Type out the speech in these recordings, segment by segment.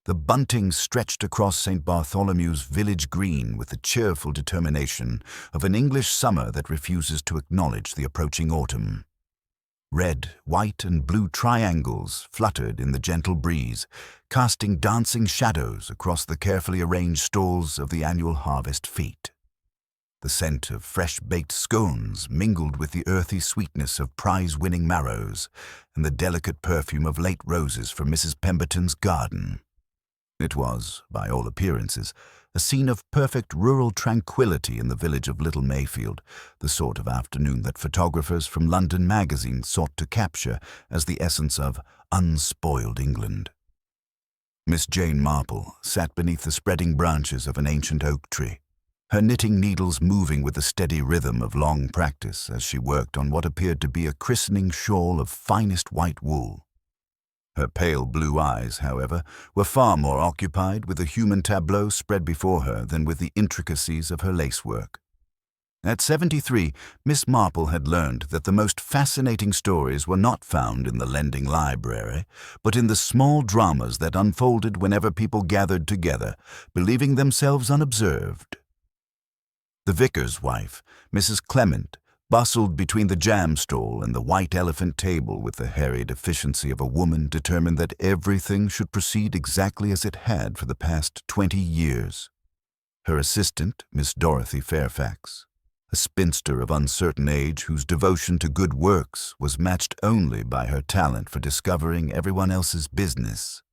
The bunting stretched across St. Bartholomew's village green with the cheerful determination of an English summer that refuses to acknowledge the approaching autumn. Red, white, and blue triangles fluttered in the gentle breeze, casting dancing shadows across the carefully arranged stalls of the annual harvest fete. The scent of fresh-baked scones mingled with the earthy sweetness of prize-winning marrows and the delicate perfume of late roses from Mrs. Pemberton's garden. It was, by all appearances, a scene of perfect rural tranquility in the village of Little Mayfield, the sort of afternoon that photographers from London magazines sought to capture as the essence of unspoiled England. Miss Jane Marple sat beneath the spreading branches of an ancient oak tree, her knitting needles moving with the steady rhythm of long practice as she worked on what appeared to be a christening shawl of finest white wool. Her pale blue eyes, however, were far more occupied with the human tableau spread before her than with the intricacies of her lacework. At 73, Miss Marple had learned that the most fascinating stories were not found in the lending library, but in the small dramas that unfolded whenever people gathered together, believing themselves unobserved. The vicar's wife, Mrs. Clement, bustled between the jam stall and the white elephant table with the harried efficiency of a woman determined that everything should proceed exactly as it had for the past 20 years. Her assistant, Miss Dorothy Fairfax, a spinster of uncertain age whose devotion to good works was matched only by her talent for discovering everyone else's business,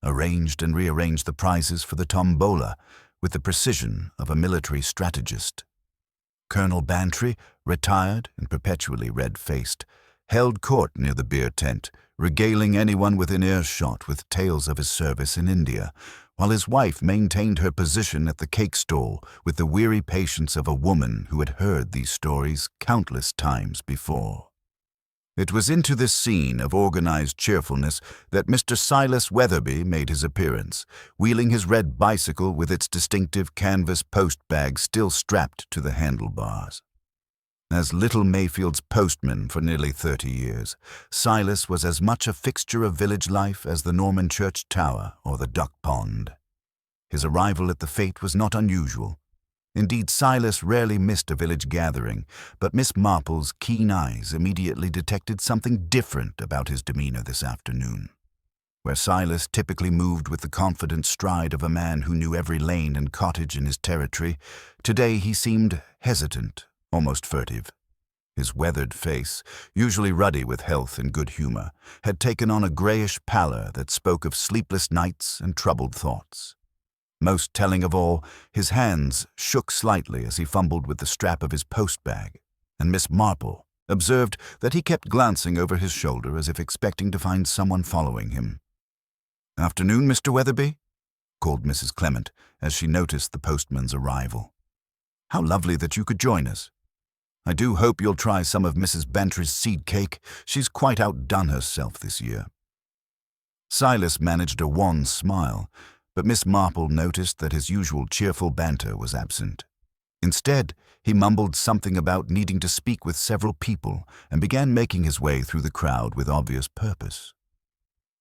arranged and rearranged the prizes for the tombola with the precision of a military strategist. Colonel Bantry, retired and perpetually red-faced, held court near the beer tent, regaling anyone within earshot with tales of his service in India, while his wife maintained her position at the cake stall with the weary patience of a woman who had heard these stories countless times before. It was into this scene of organized cheerfulness that Mr. Silas Weatherby made his appearance, wheeling his red bicycle with its distinctive canvas post-bag still strapped to the handlebars. As Little Mayfield's postman for nearly 30 years, Silas was as much a fixture of village life as the Norman church tower or the duck pond. His arrival at the fete was not unusual. Indeed, Silas rarely missed a village gathering, but Miss Marple's keen eyes immediately detected something different about his demeanor this afternoon. Where Silas typically moved with the confident stride of a man who knew every lane and cottage in his territory, today he seemed hesitant, almost furtive. His weathered face, usually ruddy with health and good humor, had taken on a grayish pallor that spoke of sleepless nights and troubled thoughts. Most telling of all, his hands shook slightly as he fumbled with the strap of his post-bag, and Miss Marple observed that he kept glancing over his shoulder as if expecting to find someone following him. "Afternoon, Mr. Weatherby," called Mrs. Clement as she noticed the postman's arrival. "How lovely that you could join us. I do hope you'll try some of Mrs. Bantry's seed cake. She's quite outdone herself this year." Silas managed a wan smile, but Miss Marple noticed that his usual cheerful banter was absent. Instead, he mumbled something about needing to speak with several people and began making his way through the crowd with obvious purpose.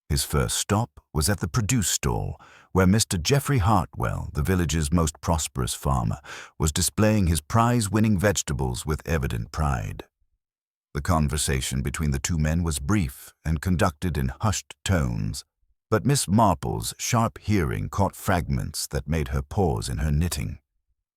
His first stop was at the produce stall, where Mr. Geoffrey Hartwell, the village's most prosperous farmer, was displaying his prize-winning vegetables with evident pride. The conversation between the two men was brief and conducted in hushed tones, but Miss Marple's sharp hearing caught fragments that made her pause in her knitting.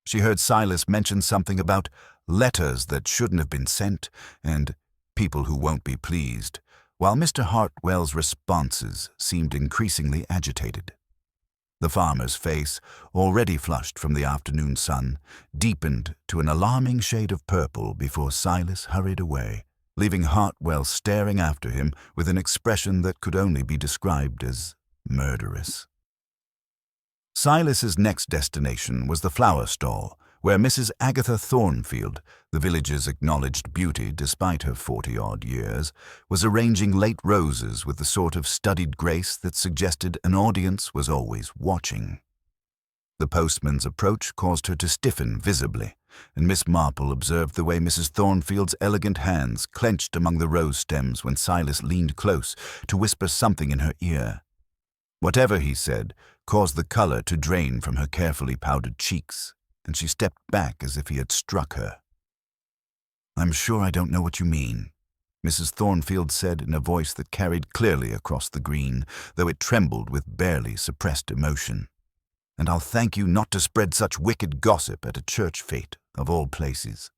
She heard Silas mention something about letters that shouldn't have been sent and people who won't be pleased, while Mr. Hartwell's responses seemed increasingly agitated. The farmer's face, already flushed from the afternoon sun, deepened to an alarming shade of purple before Silas hurried away, leaving Hartwell staring after him with an expression that could only be described as murderous. Silas's next destination was the flower stall, where Mrs. Agatha Thornfield, the village's acknowledged beauty despite her 40-odd years, was arranging late roses with the sort of studied grace that suggested an audience was always watching. The postman's approach caused her to stiffen visibly, and Miss Marple observed the way Mrs. Thornfield's elegant hands clenched among the rose stems when Silas leaned close to whisper something in her ear. Whatever he said caused the color to drain from her carefully powdered cheeks, and she stepped back as if he had struck her. "I'm sure I don't know what you mean," Mrs. Thornfield said in a voice that carried clearly across the green, though it trembled with barely suppressed emotion. "And I'll thank you not to spread such wicked gossip at a church fete, of all places."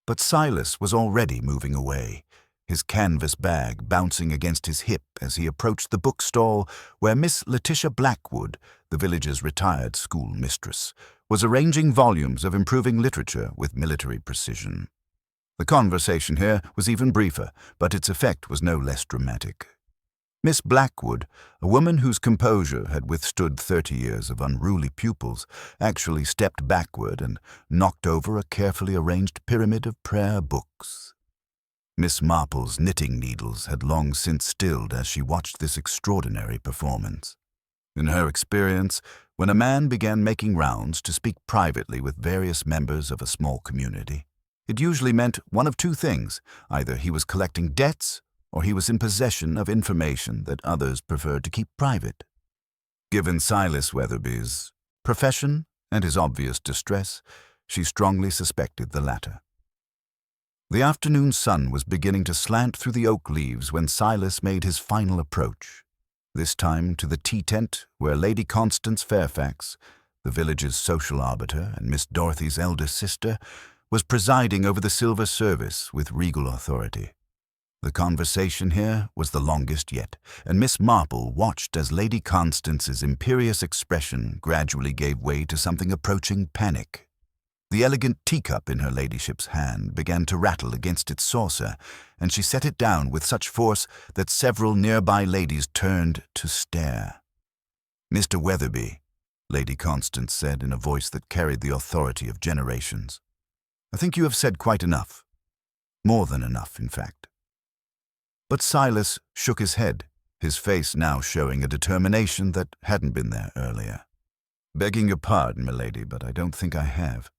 But Silas was already moving away, his canvas bag bouncing against his hip as he approached the bookstall where Miss Letitia Blackwood, the village's retired school mistress, was arranging volumes of improving literature with military precision. The conversation here was even briefer, but its effect was no less dramatic. Miss Blackwood, a woman whose composure had withstood 30 years of unruly pupils, actually stepped backward and knocked over a carefully arranged pyramid of prayer books. Miss Marple's knitting needles had long since stilled as she watched this extraordinary performance. In her experience, when a man began making rounds to speak privately with various members of a small community, it usually meant one of two things: either he was collecting debts or he was in possession of information that others preferred to keep private. Given Silas Weatherby's profession and his obvious distress, she strongly suspected the latter. The afternoon sun was beginning to slant through the oak leaves when Silas made his final approach, this time to the tea tent where Lady Constance Fairfax, the village's social arbiter and Miss Dorothy's elder sister, was presiding over the silver service with regal authority. The conversation here was the longest yet, and Miss Marple watched as Lady Constance's imperious expression gradually gave way to something approaching panic. The elegant teacup in her ladyship's hand began to rattle against its saucer, and she set it down with such force that several nearby ladies turned to stare. "Mr. Weatherby," Lady Constance said in a voice that carried the authority of generations, "I think you have said quite enough. More than enough, in fact." But Silas shook his head, his face now showing a determination that hadn't been there earlier. "Begging your pardon, milady, but I don't think I have.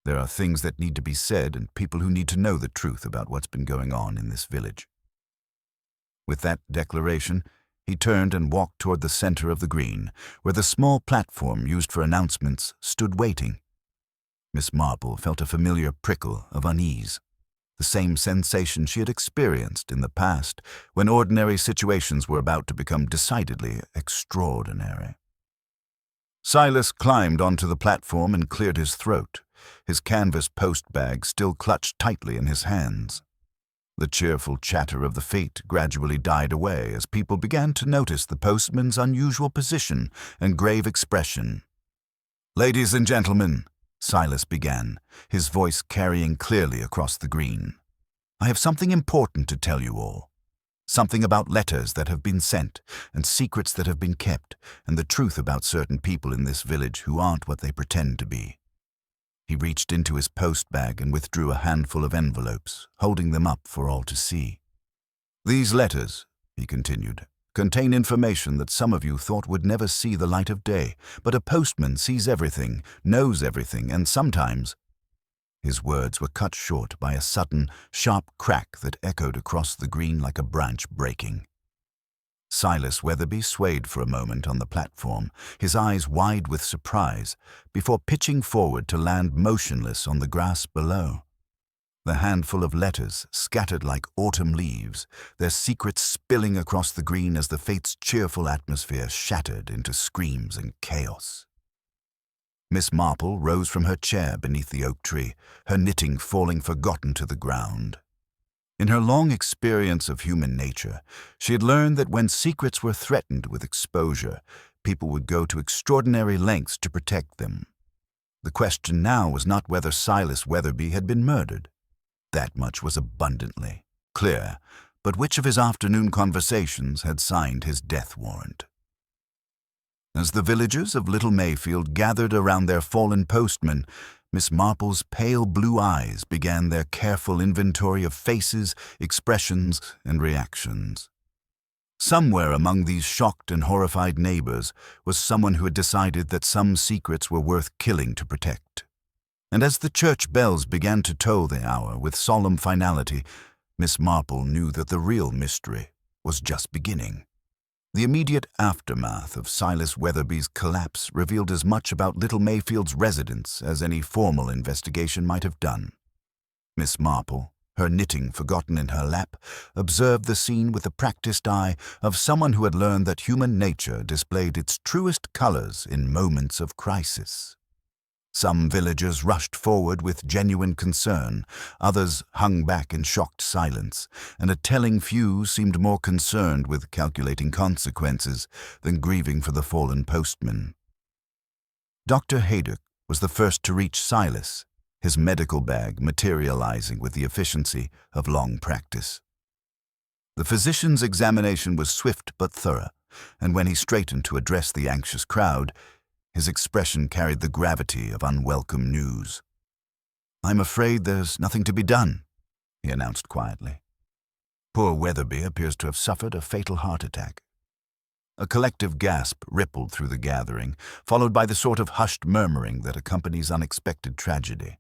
There are things that need to be said and people who need to know the truth about what's been going on in this village." With that declaration, he turned and walked toward the center of the green, where the small platform used for announcements stood waiting. Miss Marple felt a familiar prickle of unease, the same sensation she had experienced in the past when ordinary situations were about to become decidedly extraordinary. Silas climbed onto the platform and cleared his throat, his canvas post bag still clutched tightly in his hands. The cheerful chatter of the fete gradually died away as people began to notice the postman's unusual position and grave expression. "Ladies and gentlemen," Silas began, his voice carrying clearly across the green, "I have something important to tell you all. Something about letters that have been sent, and secrets that have been kept, and the truth about certain people in this village who aren't what they pretend to be." He reached into his post bag and withdrew a handful of envelopes, holding them up for all to see. "These letters," he continued, "contain information that some of you thought would never see the light of day, but a postman sees everything, knows everything, and sometimes—" His words were cut short by a sudden, sharp crack that echoed across the green like a branch breaking. Silas Weatherby swayed for a moment on the platform, his eyes wide with surprise, before pitching forward to land motionless on the grass below. The handful of letters scattered like autumn leaves, their secrets spilling across the green as the fate's cheerful atmosphere shattered into screams and chaos. Miss Marple rose from her chair beneath the oak tree, her knitting falling forgotten to the ground. In her long experience of human nature, she had learned that when secrets were threatened with exposure, people would go to extraordinary lengths to protect them. The question now was not whether Silas Weatherby had been murdered. That much was abundantly clear, but which of his afternoon conversations had signed his death warrant? As the villagers of Little Mayfield gathered around their fallen postman, Miss Marple's pale blue eyes began their careful inventory of faces, expressions, and reactions. Somewhere among these shocked and horrified neighbors was someone who had decided that some secrets were worth killing to protect. And as the church bells began to toll the hour with solemn finality, Miss Marple knew that the real mystery was just beginning. The immediate aftermath of Silas Weatherby's collapse revealed as much about Little Mayfield's residence as any formal investigation might have done. Miss Marple, her knitting forgotten in her lap, observed the scene with the practiced eye of someone who had learned that human nature displayed its truest colors in moments of crisis. Some villagers rushed forward with genuine concern, others hung back in shocked silence, and a telling few seemed more concerned with calculating consequences than grieving for the fallen postman. Dr. Haydock was the first to reach Silas, his medical bag materializing with the efficiency of long practice. The physician's examination was swift but thorough, and when he straightened to address the anxious crowd, his expression carried the gravity of unwelcome news. "I'm afraid there's nothing to be done," he announced quietly. "Poor Weatherby appears to have suffered a fatal heart attack." A collective gasp rippled through the gathering, followed by the sort of hushed murmuring that accompanies unexpected tragedy.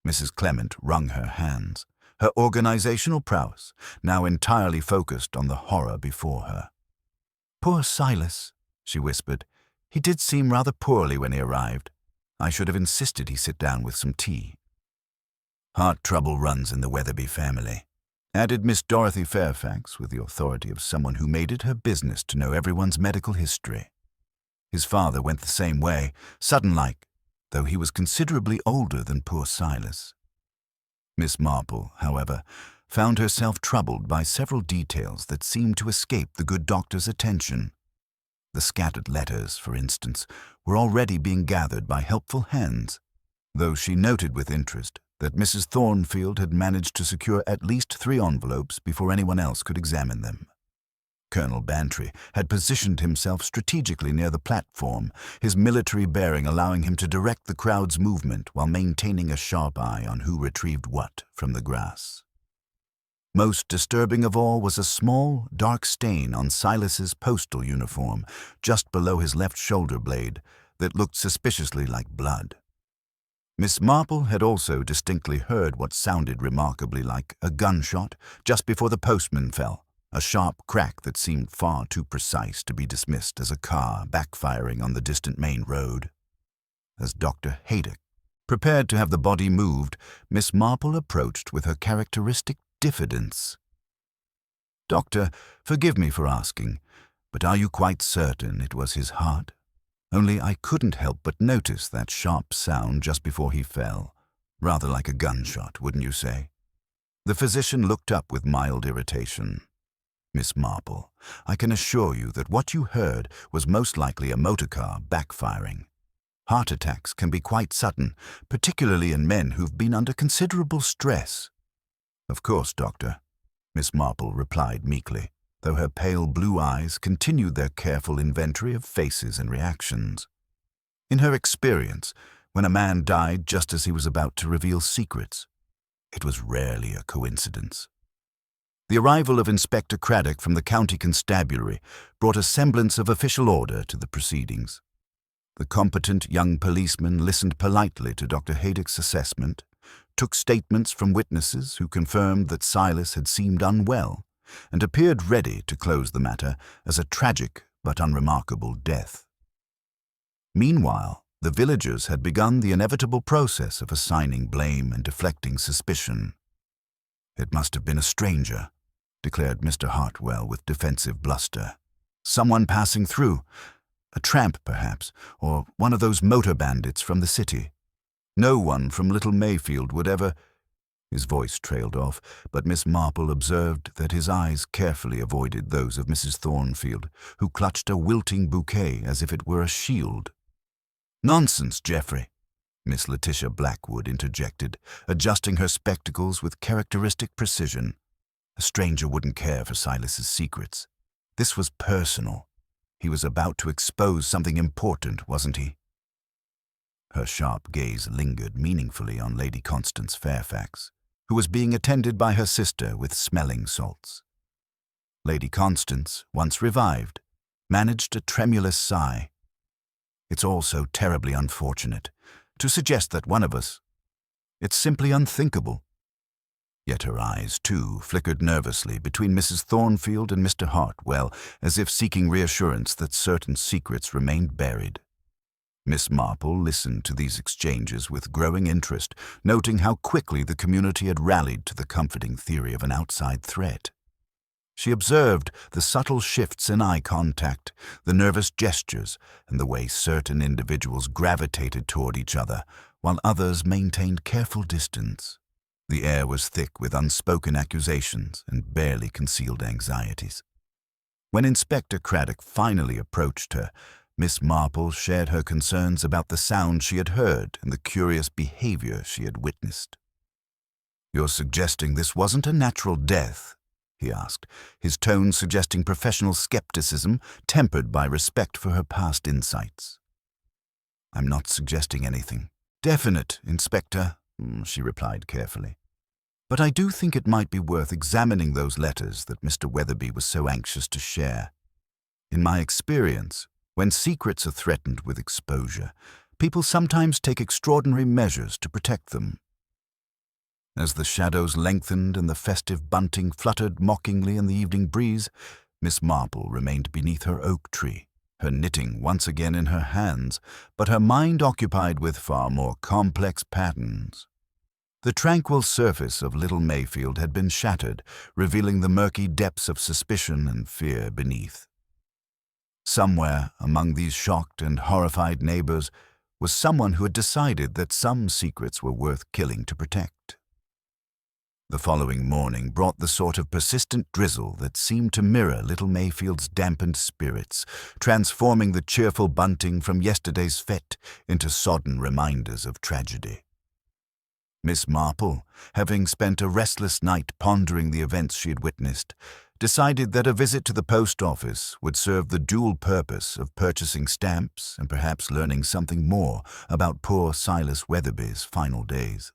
Mrs. Clement wrung her hands, her organizational prowess now entirely focused on the horror before her. "Poor Silas," she whispered. "He did seem rather poorly when he arrived. I should have insisted he sit down with some tea." "Heart trouble runs in the Weatherby family," added Miss Dorothy Fairfax with the authority of someone who made it her business to know everyone's medical history. "His father went the same way, sudden-like, though he was considerably older than poor Silas." Miss Marple, however, found herself troubled by several details that seemed to escape the good doctor's attention. The scattered letters, for instance, were already being gathered by helpful hands, though she noted with interest that Mrs. Thornfield had managed to secure at least 3 envelopes before anyone else could examine them. Colonel Bantry had positioned himself strategically near the platform, his military bearing allowing him to direct the crowd's movement while maintaining a sharp eye on who retrieved what from the grass. Most disturbing of all was a small, dark stain on Silas's postal uniform, just below his left shoulder blade, that looked suspiciously like blood. Miss Marple had also distinctly heard what sounded remarkably like a gunshot just before the postman fell, a sharp crack that seemed far too precise to be dismissed as a car backfiring on the distant main road. As Dr. Haydock prepared to have the body moved, Miss Marple approached with her characteristic diffidence. "Doctor, forgive me for asking, but are you quite certain it was his heart? Only I couldn't help but notice that sharp sound just before he fell. Rather like a gunshot, wouldn't you say?" The physician looked up with mild irritation. "Miss Marple, I can assure you that what you heard was most likely a motorcar backfiring. Heart attacks can be quite sudden, particularly in men who've been under considerable stress." "Of course, Doctor," Miss Marple replied meekly, though her pale blue eyes continued their careful inventory of faces and reactions. In her experience, when a man died just as he was about to reveal secrets, it was rarely a coincidence. The arrival of Inspector Craddock from the county constabulary brought a semblance of official order to the proceedings. The competent young policeman listened politely to Dr. Haydock's assessment, took statements from witnesses who confirmed that Silas had seemed unwell, and appeared ready to close the matter as a tragic but unremarkable death. Meanwhile, the villagers had begun the inevitable process of assigning blame and deflecting suspicion. "It must have been a stranger," declared Mr. Hartwell with defensive bluster. "Someone passing through. A tramp, perhaps, or one of those motor bandits from the city. No one from Little Mayfield would ever—" His voice trailed off, but Miss Marple observed that his eyes carefully avoided those of Mrs. Thornfield, who clutched a wilting bouquet as if it were a shield. "Nonsense, Geoffrey," Miss Letitia Blackwood interjected, adjusting her spectacles with characteristic precision. "A stranger wouldn't care for Silas's secrets. This was personal. He was about to expose something important, wasn't he?" Her sharp gaze lingered meaningfully on Lady Constance Fairfax, who was being attended by her sister with smelling salts. Lady Constance, once revived, managed a tremulous sigh. "It's all so terribly unfortunate. To suggest that one of us... It's simply unthinkable." Yet her eyes, too, flickered nervously between Mrs. Thornfield and Mr. Hartwell, as if seeking reassurance that certain secrets remained buried. Miss Marple listened to these exchanges with growing interest, noting how quickly the community had rallied to the comforting theory of an outside threat. She observed the subtle shifts in eye contact, the nervous gestures, and the way certain individuals gravitated toward each other, while others maintained careful distance. The air was thick with unspoken accusations and barely concealed anxieties. When Inspector Craddock finally approached her, Miss Marple shared her concerns about the sound she had heard and the curious behavior she had witnessed. "You're suggesting this wasn't a natural death?" he asked, his tone suggesting professional skepticism tempered by respect for her past insights. "I'm not suggesting anything definite, Inspector," she replied carefully. "But I do think it might be worth examining those letters that Mr. Weatherby was so anxious to share. In my experience, when secrets are threatened with exposure, people sometimes take extraordinary measures to protect them." As the shadows lengthened and the festive bunting fluttered mockingly in the evening breeze, Miss Marple remained beneath her oak tree, her knitting once again in her hands, but her mind occupied with far more complex patterns. The tranquil surface of Little Mayfield had been shattered, revealing the murky depths of suspicion and fear beneath. Somewhere among these shocked and horrified neighbors was someone who had decided that some secrets were worth killing to protect. The following morning brought the sort of persistent drizzle that seemed to mirror Little Mayfield's dampened spirits, transforming the cheerful bunting from yesterday's fete into sodden reminders of tragedy. Miss Marple, having spent a restless night pondering the events she had witnessed, decided that a visit to the post office would serve the dual purpose of purchasing stamps and perhaps learning something more about poor Silas Weatherby's final days.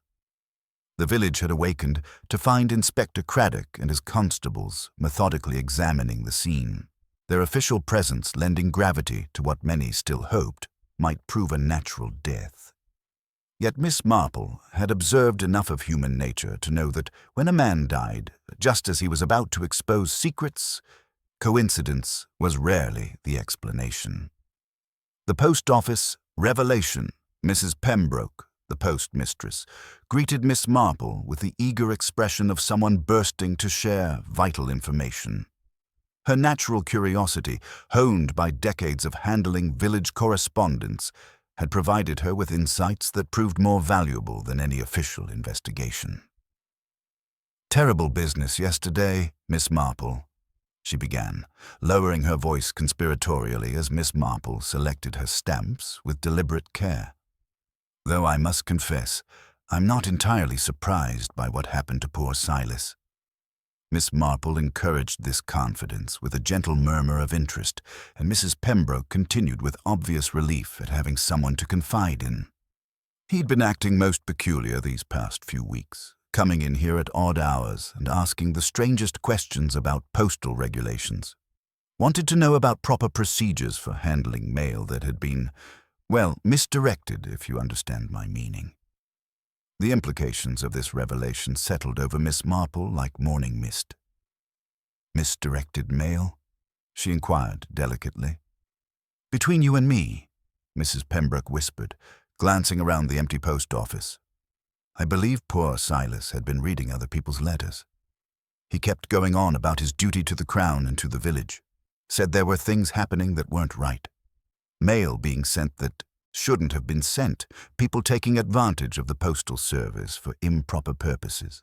The village had awakened to find Inspector Craddock and his constables methodically examining the scene, their official presence lending gravity to what many still hoped might prove a natural death. Yet Miss Marple had observed enough of human nature to know that when a man died, just as he was about to expose secrets, coincidence was rarely the explanation. The post office revelation, Mrs. Pembroke, the postmistress, greeted Miss Marple with the eager expression of someone bursting to share vital information. Her natural curiosity, honed by decades of handling village correspondence, had provided her with insights that proved more valuable than any official investigation. "Terrible business yesterday, Miss Marple," she began, lowering her voice conspiratorially as Miss Marple selected her stamps with deliberate care. "Though I must confess, I'm not entirely surprised by what happened to poor Silas." Miss Marple encouraged this confidence with a gentle murmur of interest, and Mrs. Pembroke continued with obvious relief at having someone to confide in. "He'd been acting most peculiar these past few weeks, coming in here at odd hours and asking the strangest questions about postal regulations. Wanted to know about proper procedures for handling mail that had been, well, misdirected, if you understand my meaning." The implications of this revelation settled over Miss Marple like morning mist. "Misdirected mail?" she inquired delicately. "Between you and me," Mrs. Pembroke whispered, glancing around the empty post office, "I believe poor Silas had been reading other people's letters. He kept going on about his duty to the Crown and to the village, said there were things happening that weren't right. Mail being sent that shouldn't have been sent, people taking advantage of the postal service for improper purposes."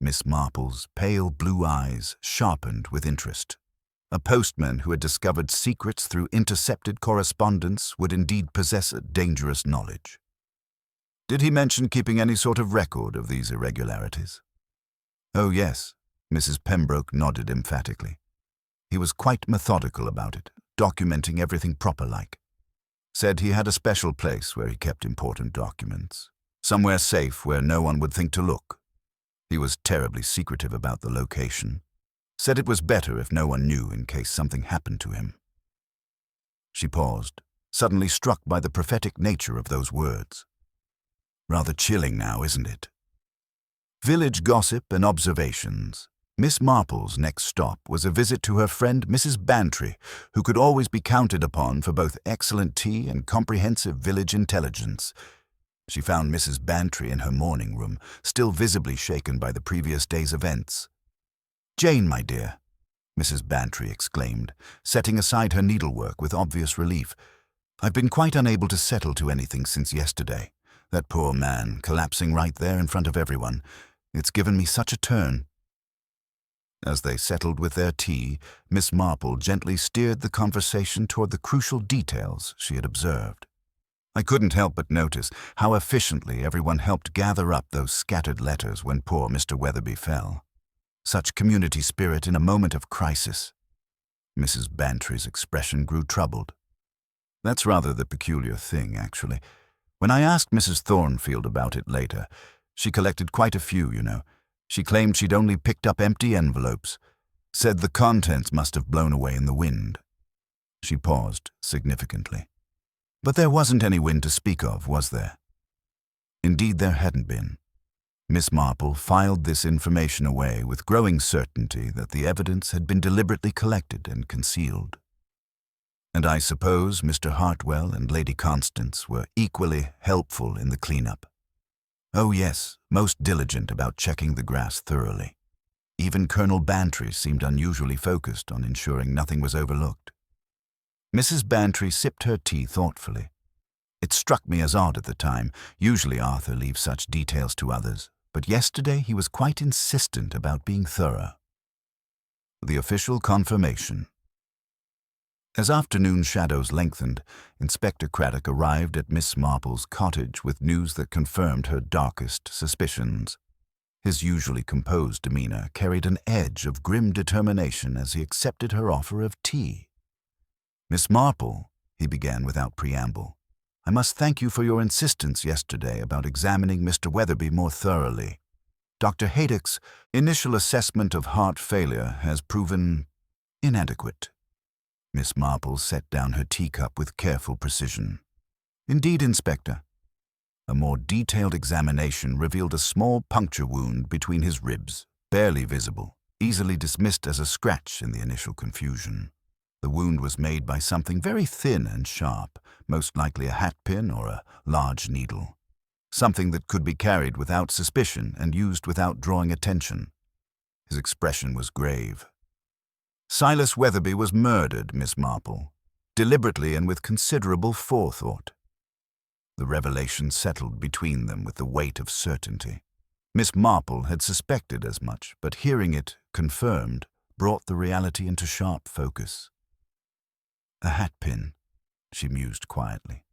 Miss Marple's pale blue eyes sharpened with interest. A postman who had discovered secrets through intercepted correspondence would indeed possess dangerous knowledge. "Did he mention keeping any sort of record of these irregularities?" "Oh, yes," Mrs. Pembroke nodded emphatically. "He was quite methodical about it, documenting everything proper-like. Said he had a special place where he kept important documents, somewhere safe where no one would think to look. He was terribly secretive about the location. Said it was better if no one knew in case something happened to him." She paused, suddenly struck by the prophetic nature of those words. "Rather chilling now, isn't it?" Village gossip and observations. Miss Marple's next stop was a visit to her friend Mrs. Bantry, who could always be counted upon for both excellent tea and comprehensive village intelligence. She found Mrs. Bantry in her morning room, still visibly shaken by the previous day's events. "Jane, my dear," Mrs. Bantry exclaimed, setting aside her needlework with obvious relief, "I've been quite unable to settle to anything since yesterday. That poor man collapsing right there in front of everyone. It's given me such a turn." As they settled with their tea, Miss Marple gently steered the conversation toward the crucial details she had observed. "I couldn't help but notice how efficiently everyone helped gather up those scattered letters when poor Mr. Weatherby fell. Such community spirit in a moment of crisis." Mrs. Bantry's expression grew troubled. "That's rather the peculiar thing, actually. When I asked Mrs. Thornfield about it later, she collected quite a few, you know. She claimed she'd only picked up empty envelopes. Said the contents must have blown away in the wind." She paused significantly. "But there wasn't any wind to speak of, was there?" Indeed, there hadn't been. Miss Marple filed this information away with growing certainty that the evidence had been deliberately collected and concealed. "And I suppose Mr. Hartwell and Lady Constance were equally helpful in the cleanup." "Oh yes, most diligent about checking the grass thoroughly. Even Colonel Bantry seemed unusually focused on ensuring nothing was overlooked." Mrs. Bantry sipped her tea thoughtfully. "It struck me as odd at the time. Usually Arthur leaves such details to others, but yesterday he was quite insistent about being thorough." The official confirmation. As afternoon shadows lengthened, Inspector Craddock arrived at Miss Marple's cottage with news that confirmed her darkest suspicions. His usually composed demeanor carried an edge of grim determination as he accepted her offer of tea. "Miss Marple," he began without preamble, "I must thank you for your insistence yesterday about examining Mr. Weatherby more thoroughly. Dr. Haydock's initial assessment of heart failure has proven inadequate." Miss Marple set down her teacup with careful precision. "Indeed, Inspector." A more detailed examination revealed a small puncture wound between his ribs, barely visible, easily dismissed as a scratch in the initial confusion. The wound was made by something very thin and sharp, most likely a hatpin or a large needle. Something that could be carried without suspicion and used without drawing attention. His expression was grave. "Silas Weatherby was murdered, Miss Marple, deliberately and with considerable forethought." The revelation settled between them with the weight of certainty. Miss Marple had suspected as much, but hearing it confirmed brought the reality into sharp focus. "A hatpin," she mused quietly.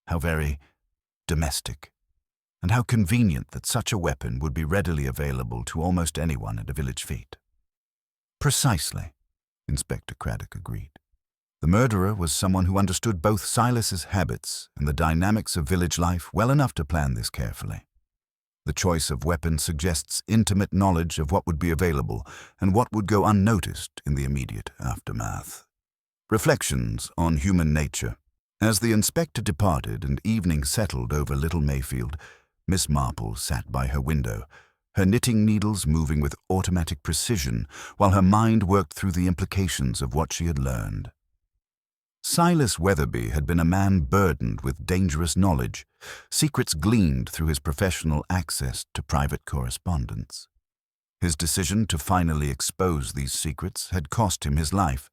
"How very domestic, and how convenient that such a weapon would be readily available to almost anyone at a village fete." "Precisely," Inspector Craddock agreed. "The murderer was someone who understood both Silas's habits and the dynamics of village life well enough to plan this carefully. The choice of weapon suggests intimate knowledge of what would be available and what would go unnoticed in the immediate aftermath." Reflections on human nature. As the inspector departed and evening settled over Little Mayfield, Miss Marple sat by her window, her knitting needles moving with automatic precision while her mind worked through the implications of what she had learned. Silas Weatherby had been a man burdened with dangerous knowledge, secrets gleaned through his professional access to private correspondence. His decision to finally expose these secrets had cost him his life,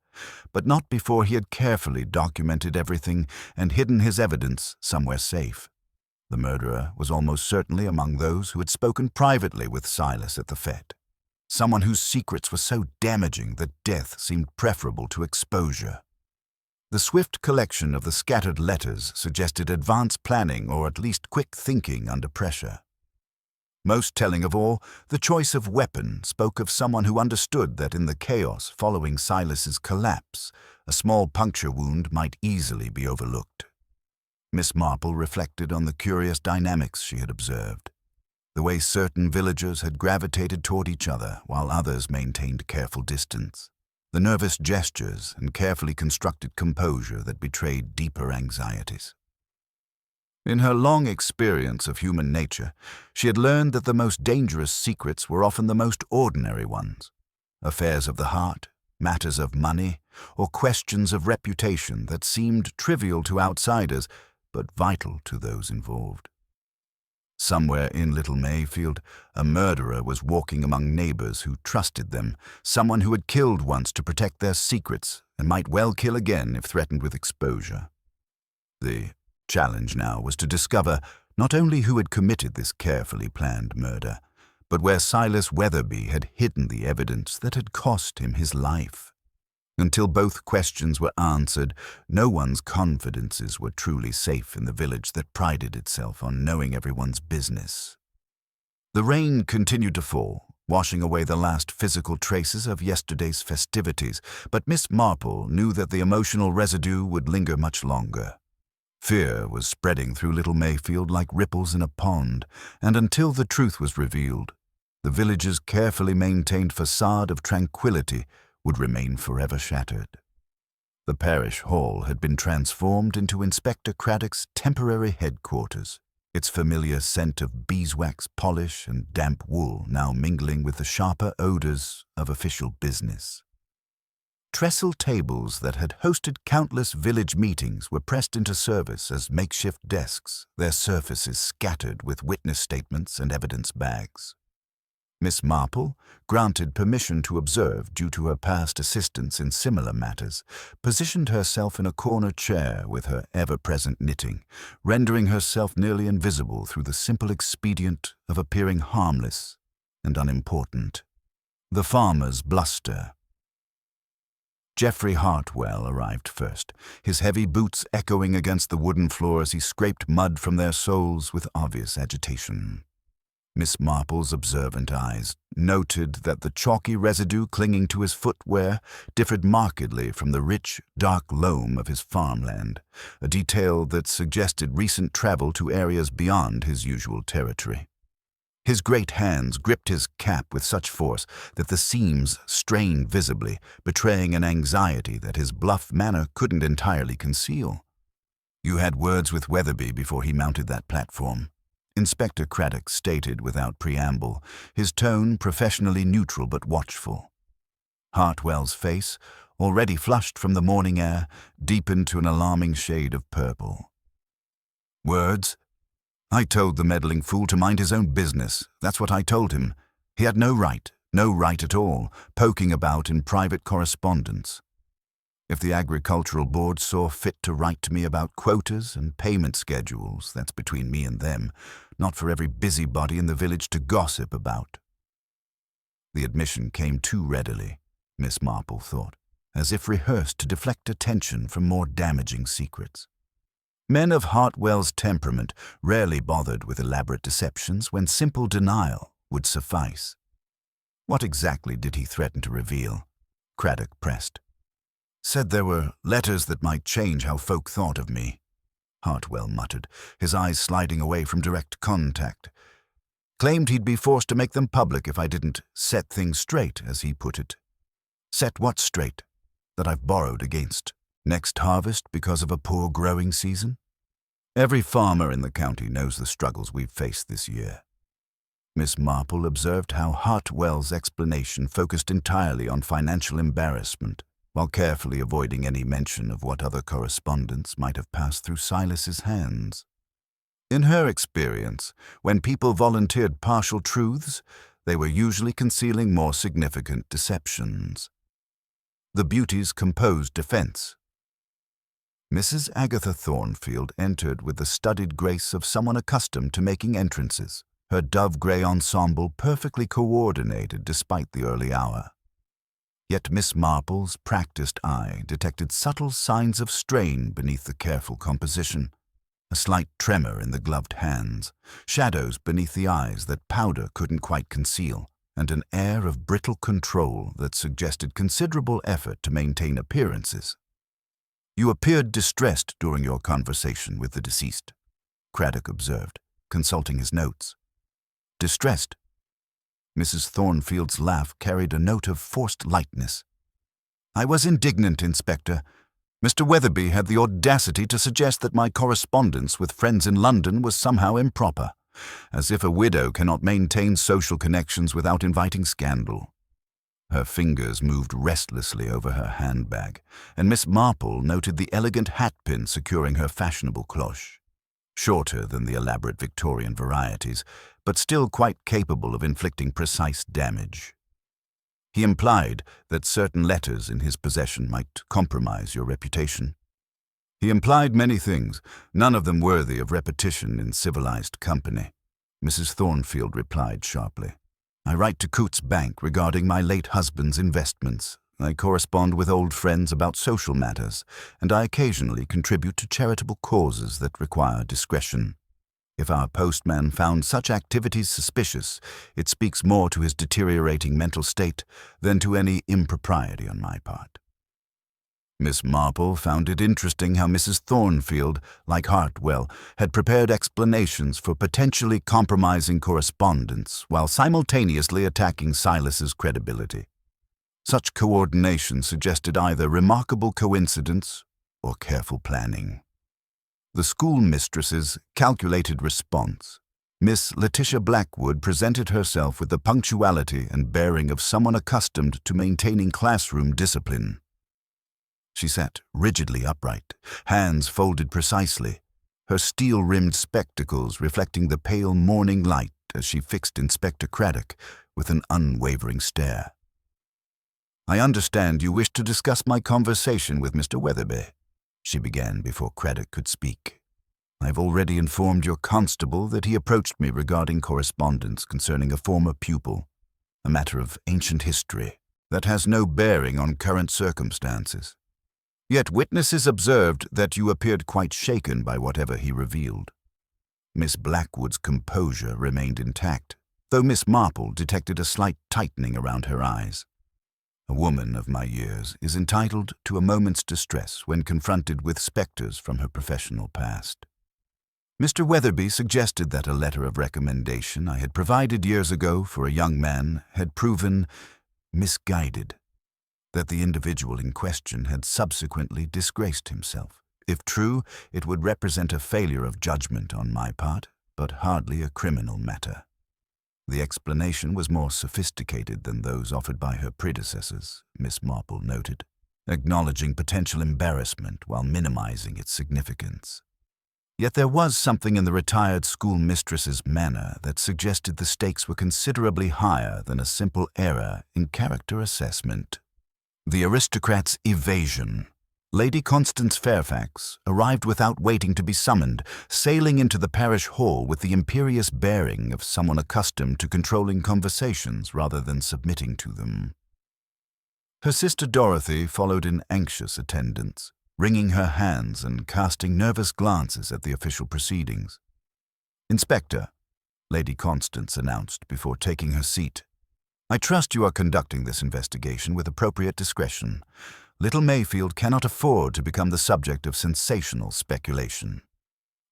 but not before he had carefully documented everything and hidden his evidence somewhere safe. The murderer was almost certainly among those who had spoken privately with Silas at the fete, someone whose secrets were so damaging that death seemed preferable to exposure. The swift collection of the scattered letters suggested advanced planning or at least quick thinking under pressure. Most telling of all, the choice of weapon spoke of someone who understood that in the chaos following Silas's collapse, a small puncture wound might easily be overlooked. Miss Marple reflected on the curious dynamics she had observed, the way certain villagers had gravitated toward each other while others maintained careful distance, the nervous gestures and carefully constructed composure that betrayed deeper anxieties. In her long experience of human nature, she had learned that the most dangerous secrets were often the most ordinary ones. Affairs of the heart, matters of money, or questions of reputation that seemed trivial to outsiders, but vital to those involved. Somewhere in Little Mayfield, a murderer was walking among neighbors who trusted them, someone who had killed once to protect their secrets and might well kill again if threatened with exposure. The challenge now was to discover not only who had committed this carefully planned murder, but where Silas Weatherby had hidden the evidence that had cost him his life. Until both questions were answered, no one's confidences were truly safe in the village that prided itself on knowing everyone's business. The rain continued to fall, washing away the last physical traces of yesterday's festivities, but Miss Marple knew that the emotional residue would linger much longer. Fear was spreading through Little Mayfield like ripples in a pond, and until the truth was revealed, the village's carefully maintained facade of tranquility would remain forever shattered. The parish hall had been transformed into Inspector Craddock's temporary headquarters, its familiar scent of beeswax polish and damp wool now mingling with the sharper odors of official business. Trestle tables that had hosted countless village meetings were pressed into service as makeshift desks, their surfaces scattered with witness statements and evidence bags. Miss Marple, granted permission to observe due to her past assistance in similar matters, positioned herself in a corner chair with her ever-present knitting, rendering herself nearly invisible through the simple expedient of appearing harmless and unimportant. The farmer's bluster. Geoffrey Hartwell arrived first, his heavy boots echoing against the wooden floor as he scraped mud from their soles with obvious agitation. Miss Marple's observant eyes noted that the chalky residue clinging to his footwear differed markedly from the rich, dark loam of his farmland, a detail that suggested recent travel to areas beyond his usual territory. His great hands gripped his cap with such force that the seams strained visibly, betraying an anxiety that his bluff manner couldn't entirely conceal. "You had words with Weatherby before he mounted that platform," Inspector Craddock stated without preamble, his tone professionally neutral but watchful. Hartwell's face, already flushed from the morning air, deepened to an alarming shade of purple. "Words? I told the meddling fool to mind his own business. That's what I told him. He had no right at all, poking about in private correspondence. If the Agricultural Board saw fit to write to me about quotas and payment schedules, that's between me and them, not for every busybody in the village to gossip about." The admission came too readily, Miss Marple thought, as if rehearsed to deflect attention from more damaging secrets. Men of Hartwell's temperament rarely bothered with elaborate deceptions when simple denial would suffice. "What exactly did he threaten to reveal?" Craddock pressed. "Said there were letters that might change how folk thought of me," Hartwell muttered, his eyes sliding away from direct contact. "Claimed he'd be forced to make them public if I didn't set things straight, as he put it." "Set what straight? That I've borrowed against next harvest because of a poor growing season? Every farmer in the county knows the struggles we've faced this year." Miss Marple observed how Hartwell's explanation focused entirely on financial embarrassment, while carefully avoiding any mention of what other correspondence might have passed through Silas's hands. In her experience, when people volunteered partial truths, they were usually concealing more significant deceptions. The beauties composed defense. Mrs. Agatha Thornfield entered with the studied grace of someone accustomed to making entrances, her dove-gray ensemble perfectly coordinated despite the early hour. Yet Miss Marple's practiced eye detected subtle signs of strain beneath the careful composition, a slight tremor in the gloved hands, shadows beneath the eyes that powder couldn't quite conceal, and an air of brittle control that suggested considerable effort to maintain appearances. "You appeared distressed during your conversation with the deceased," Craddock observed, consulting his notes. "Distressed?" Mrs. Thornfield's laugh carried a note of forced lightness. "I was indignant, Inspector. Mr. Weatherby had the audacity to suggest that my correspondence with friends in London was somehow improper, as if a widow cannot maintain social connections without inviting scandal. Her fingers moved restlessly over her handbag, and Miss Marple noted the elegant hatpin securing her fashionable cloche. Shorter than the elaborate Victorian varieties, but still quite capable of inflicting precise damage. He implied that certain letters in his possession might compromise your reputation. He implied many things, none of them worthy of repetition in civilized company. Mrs. Thornfield replied sharply. I write to Cootes Bank regarding my late husband's investments. I correspond with old friends about social matters, and I occasionally contribute to charitable causes that require discretion. If our postman found such activities suspicious, it speaks more to his deteriorating mental state than to any impropriety on my part. Miss Marple found it interesting how Mrs. Thornfield, like Hartwell, had prepared explanations for potentially compromising correspondence while simultaneously attacking Silas's credibility. Such coordination suggested either remarkable coincidence or careful planning. The schoolmistress's calculated response. Miss Letitia Blackwood presented herself with the punctuality and bearing of someone accustomed to maintaining classroom discipline. She sat rigidly upright, hands folded precisely, her steel-rimmed spectacles reflecting the pale morning light as she fixed Inspector Craddock with an unwavering stare. I understand you wish to discuss my conversation with Mr. Weatherby, she began before Craddock could speak. I've already informed your constable that he approached me regarding correspondence concerning a former pupil, a matter of ancient history that has no bearing on current circumstances. Yet witnesses observed that you appeared quite shaken by whatever he revealed. Miss Blackwood's composure remained intact, though Miss Marple detected a slight tightening around her eyes. A woman of my years is entitled to a moment's distress when confronted with specters from her professional past. Mr. Weatherby suggested that a letter of recommendation I had provided years ago for a young man had proven misguided, that the individual in question had subsequently disgraced himself. If true, it would represent a failure of judgment on my part, but hardly a criminal matter. The explanation was more sophisticated than those offered by her predecessors, Miss Marple noted, acknowledging potential embarrassment while minimizing its significance. Yet there was something in the retired schoolmistress's manner that suggested the stakes were considerably higher than a simple error in character assessment. The aristocrat's evasion. Lady Constance Fairfax arrived without waiting to be summoned, sailing into the parish hall with the imperious bearing of someone accustomed to controlling conversations rather than submitting to them. Her sister Dorothy followed in anxious attendance, wringing her hands and casting nervous glances at the official proceedings. Inspector, Lady Constance announced before taking her seat, I trust you are conducting this investigation with appropriate discretion. Little Mayfield cannot afford to become the subject of sensational speculation.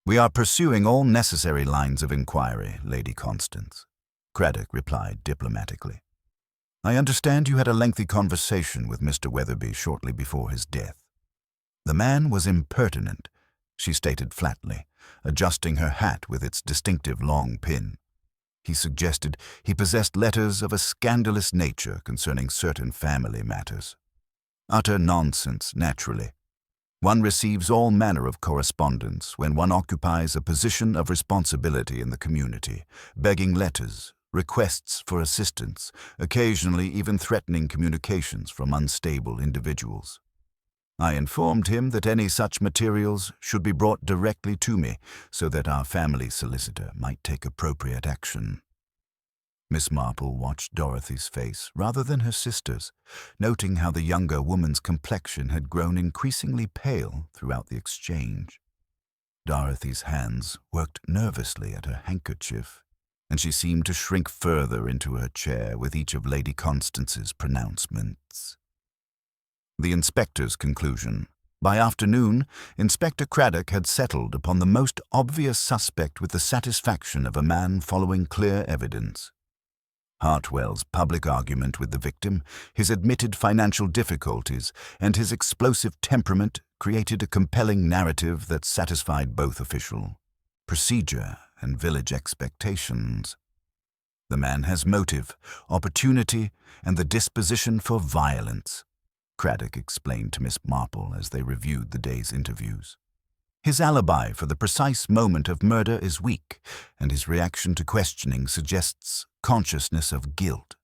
We are pursuing all necessary lines of inquiry, Lady Constance, Craddock replied diplomatically. I understand you had a lengthy conversation with Mr. Weatherby shortly before his death. The man was impertinent, she stated flatly, adjusting her hat with its distinctive long pin. He suggested he possessed letters of a scandalous nature concerning certain family matters. Utter nonsense, naturally. One receives all manner of correspondence when one occupies a position of responsibility in the community, begging letters, requests for assistance, occasionally even threatening communications from unstable individuals. I informed him that any such materials should be brought directly to me so that our family solicitor might take appropriate action. Miss Marple watched Dorothy's face rather than her sister's, noting how the younger woman's complexion had grown increasingly pale throughout the exchange. Dorothy's hands worked nervously at her handkerchief, and she seemed to shrink further into her chair with each of Lady Constance's pronouncements. The inspector's conclusion. By afternoon, Inspector Craddock had settled upon the most obvious suspect with the satisfaction of a man following clear evidence. Hartwell's public argument with the victim, his admitted financial difficulties, and his explosive temperament created a compelling narrative that satisfied both official procedure and village expectations. The man has motive, opportunity, and the disposition for violence, Craddock explained to Miss Marple as they reviewed the day's interviews. His alibi for the precise moment of murder is weak, and his reaction to questioning suggests consciousness of guilt.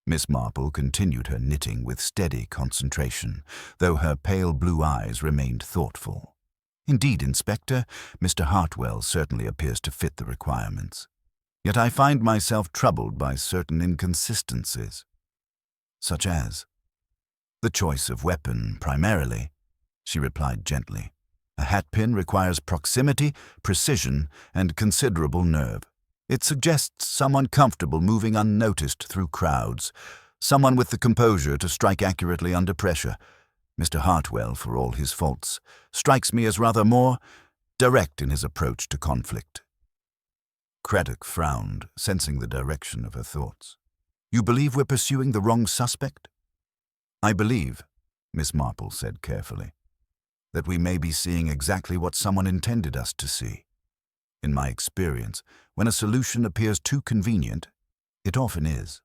Miss Marple continued her knitting with steady concentration, though her pale blue eyes remained thoughtful. Indeed, Inspector, Mr. Hartwell certainly appears to fit the requirements. Yet I find myself troubled by certain inconsistencies, such as the choice of weapon primarily, she replied gently. A hatpin requires proximity, precision, and considerable nerve. It suggests someone comfortable moving unnoticed through crowds, someone with the composure to strike accurately under pressure. Mr. Hartwell, for all his faults, strikes me as rather more direct in his approach to conflict. Craddock frowned, sensing the direction of her thoughts. You believe we're pursuing the wrong suspect? I believe, Miss Marple said carefully, that we may be seeing exactly what someone intended us to see. In my experience, when a solution appears too convenient, it often is.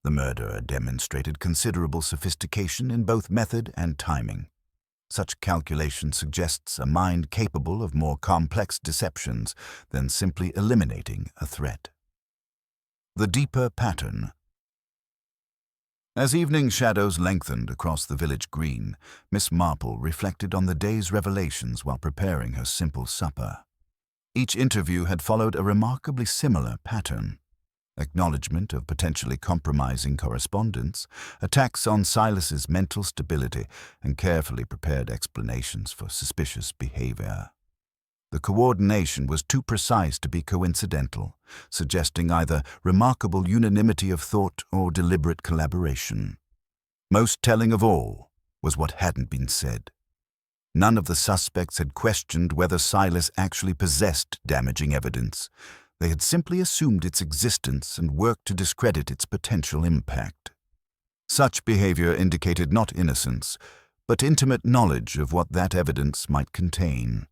The murderer demonstrated considerable sophistication in both method and timing. Such calculation suggests a mind capable of more complex deceptions than simply eliminating a threat. The deeper pattern. As evening shadows lengthened across the village green, Miss Marple reflected on the day's revelations while preparing her simple supper. Each interview had followed a remarkably similar pattern. Acknowledgement of potentially compromising correspondence, attacks on Silas's mental stability, and carefully prepared explanations for suspicious behavior. The coordination was too precise to be coincidental, suggesting either remarkable unanimity of thought or deliberate collaboration. Most telling of all was what hadn't been said. None of the suspects had questioned whether Silas actually possessed damaging evidence. They had simply assumed its existence and worked to discredit its potential impact. Such behavior indicated not innocence, but intimate knowledge of what that evidence might contain.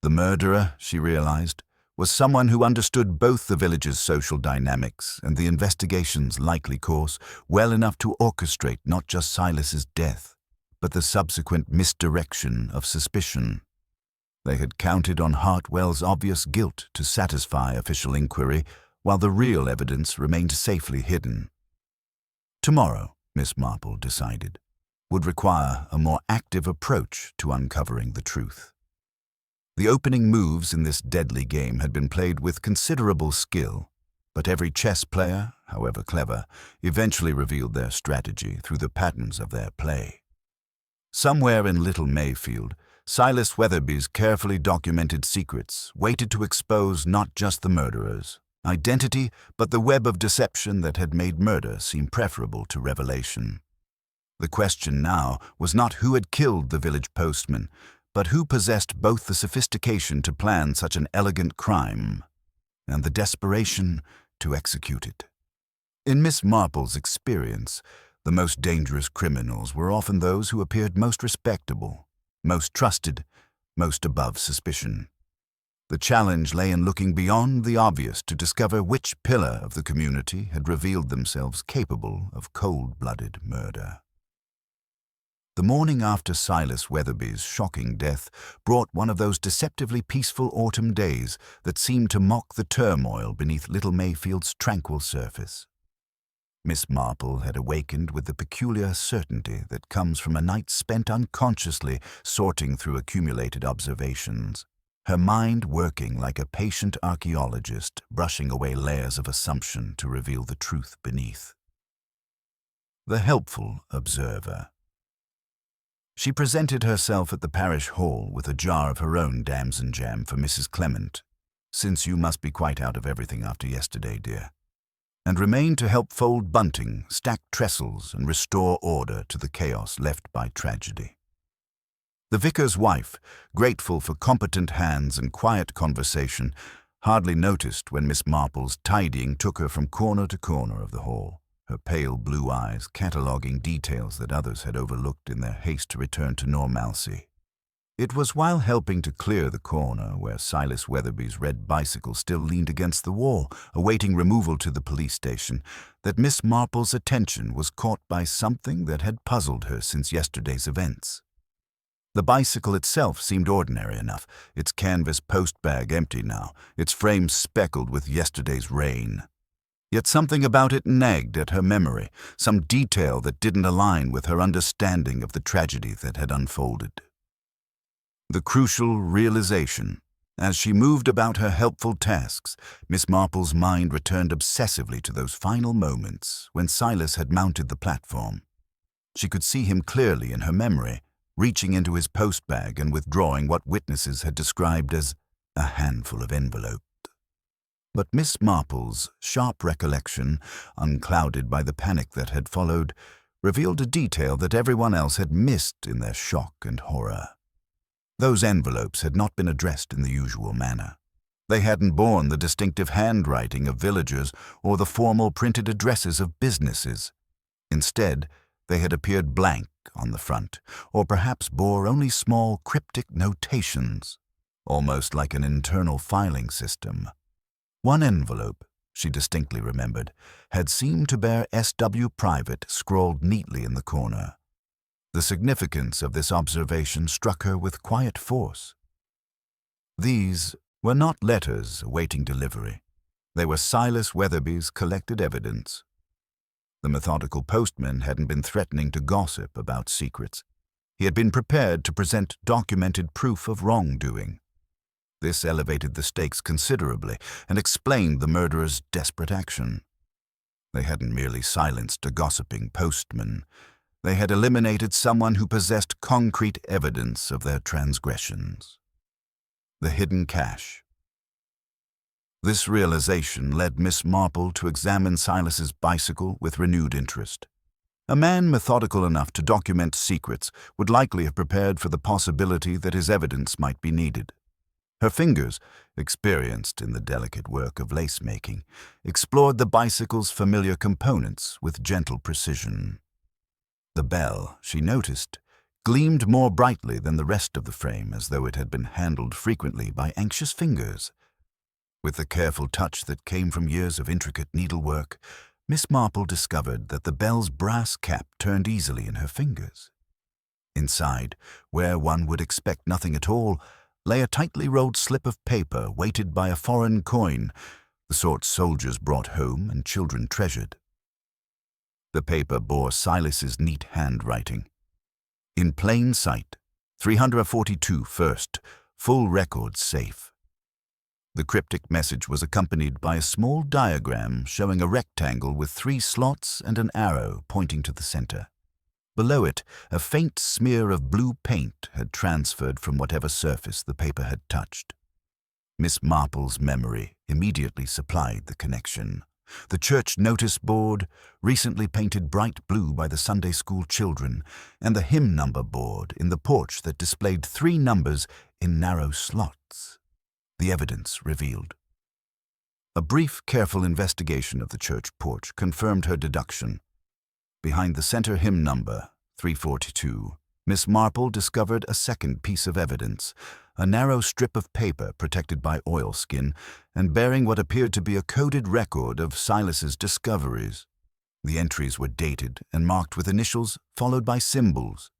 The murderer, she realized, was someone who understood both the village's social dynamics and the investigation's likely course well enough to orchestrate not just Silas's death, but the subsequent misdirection of suspicion. They had counted on Hartwell's obvious guilt to satisfy official inquiry, while the real evidence remained safely hidden. Tomorrow, Miss Marple decided, would require a more active approach to uncovering the truth. The opening moves in this deadly game had been played with considerable skill, but every chess player, however clever, eventually revealed their strategy through the patterns of their play. Somewhere in Little Mayfield, Silas Weatherby's carefully documented secrets waited to expose not just the murderer's identity, but the web of deception that had made murder seem preferable to revelation. The question now was not who had killed the village postman, but who possessed both the sophistication to plan such an elegant crime and the desperation to execute it. In Miss Marple's experience, the most dangerous criminals were often those who appeared most respectable, most trusted, most above suspicion. The challenge lay in looking beyond the obvious to discover which pillar of the community had revealed themselves capable of cold-blooded murder. The morning after Silas Weatherby's shocking death brought one of those deceptively peaceful autumn days that seemed to mock the turmoil beneath Little Mayfield's tranquil surface. Miss Marple had awakened with the peculiar certainty that comes from a night spent unconsciously sorting through accumulated observations, her mind working like a patient archaeologist, brushing away layers of assumption to reveal the truth beneath. The helpful observer. She presented herself at the parish hall with a jar of her own damson jam for Mrs. Clement, since you must be quite out of everything after yesterday, dear, and remained to help fold bunting, stack trestles, and restore order to the chaos left by tragedy. The vicar's wife, grateful for competent hands and quiet conversation, hardly noticed when Miss Marple's tidying took her from corner to corner of the hall, her pale blue eyes cataloguing details that others had overlooked in their haste to return to normalcy. It was while helping to clear the corner where Silas Weatherby's red bicycle still leaned against the wall, awaiting removal to the police station, that Miss Marple's attention was caught by something that had puzzled her since yesterday's events. The bicycle itself seemed ordinary enough, its canvas postbag empty now, its frame speckled with yesterday's rain. Yet something about it nagged at her memory, some detail that didn't align with her understanding of the tragedy that had unfolded. The crucial realization. As she moved about her helpful tasks, Miss Marple's mind returned obsessively to those final moments when Silas had mounted the platform. She could see him clearly in her memory, reaching into his postbag and withdrawing what witnesses had described as a handful of envelopes. But Miss Marple's sharp recollection, unclouded by the panic that had followed, revealed a detail that everyone else had missed in their shock and horror. Those envelopes had not been addressed in the usual manner. They hadn't borne the distinctive handwriting of villagers or the formal printed addresses of businesses. Instead, they had appeared blank on the front, or perhaps bore only small cryptic notations, almost like an internal filing system. One envelope, she distinctly remembered, had seemed to bear S.W. Private scrawled neatly in the corner. The significance of this observation struck her with quiet force. These were not letters awaiting delivery. They were Silas Weatherby's collected evidence. The methodical postman hadn't been threatening to gossip about secrets. He had been prepared to present documented proof of wrongdoing. This elevated the stakes considerably and explained the murderer's desperate action. They hadn't merely silenced a gossiping postman. They had eliminated someone who possessed concrete evidence of their transgressions. The hidden cash. This realization led Miss Marple to examine Silas's bicycle with renewed interest. A man methodical enough to document secrets would likely have prepared for the possibility that his evidence might be needed. Her fingers, experienced in the delicate work of lace-making, explored the bicycle's familiar components with gentle precision. The bell, she noticed, gleamed more brightly than the rest of the frame, as though it had been handled frequently by anxious fingers. With the careful touch that came from years of intricate needlework, Miss Marple discovered that the bell's brass cap turned easily in her fingers. Inside, where one would expect nothing at all, lay a tightly rolled slip of paper weighted by a foreign coin, the sort soldiers brought home and children treasured. The paper bore Silas's neat handwriting. In plain sight, 342 first, full record safe. The cryptic message was accompanied by a small diagram showing a rectangle with 3 slots and an arrow pointing to the center. Below it, a faint smear of blue paint had transferred from whatever surface the paper had touched. Miss Marple's memory immediately supplied the connection. The church notice board, recently painted bright blue by the Sunday school children, and the hymn number board in the porch that displayed 3 numbers in narrow slots. The evidence revealed. A brief, careful investigation of the church porch confirmed her deduction. Behind the center hymn number, 342, Miss Marple discovered a second piece of evidence, a narrow strip of paper protected by oilskin and bearing what appeared to be a coded record of Silas's discoveries. The entries were dated and marked with initials followed by symbols.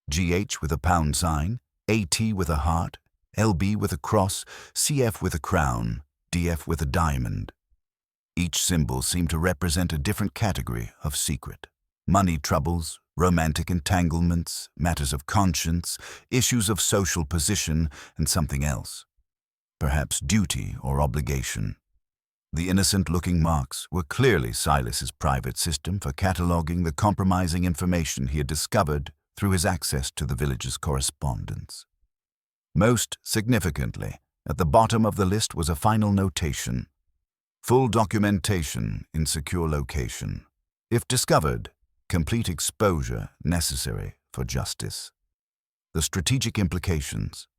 GH with a pound sign, AT with a heart, LB with a cross, CF with a crown, DF with a diamond. Each symbol seemed to represent a different category of secret. Money troubles, romantic entanglements, matters of conscience, issues of social position, and something else. Perhaps duty or obligation. The innocent-looking marks were clearly Silas's private system for cataloging the compromising information he had discovered through his access to the village's correspondence. Most significantly, at the bottom of the list was a final notation. Full documentation in secure location. If discovered, complete exposure necessary for justice. The strategic implications.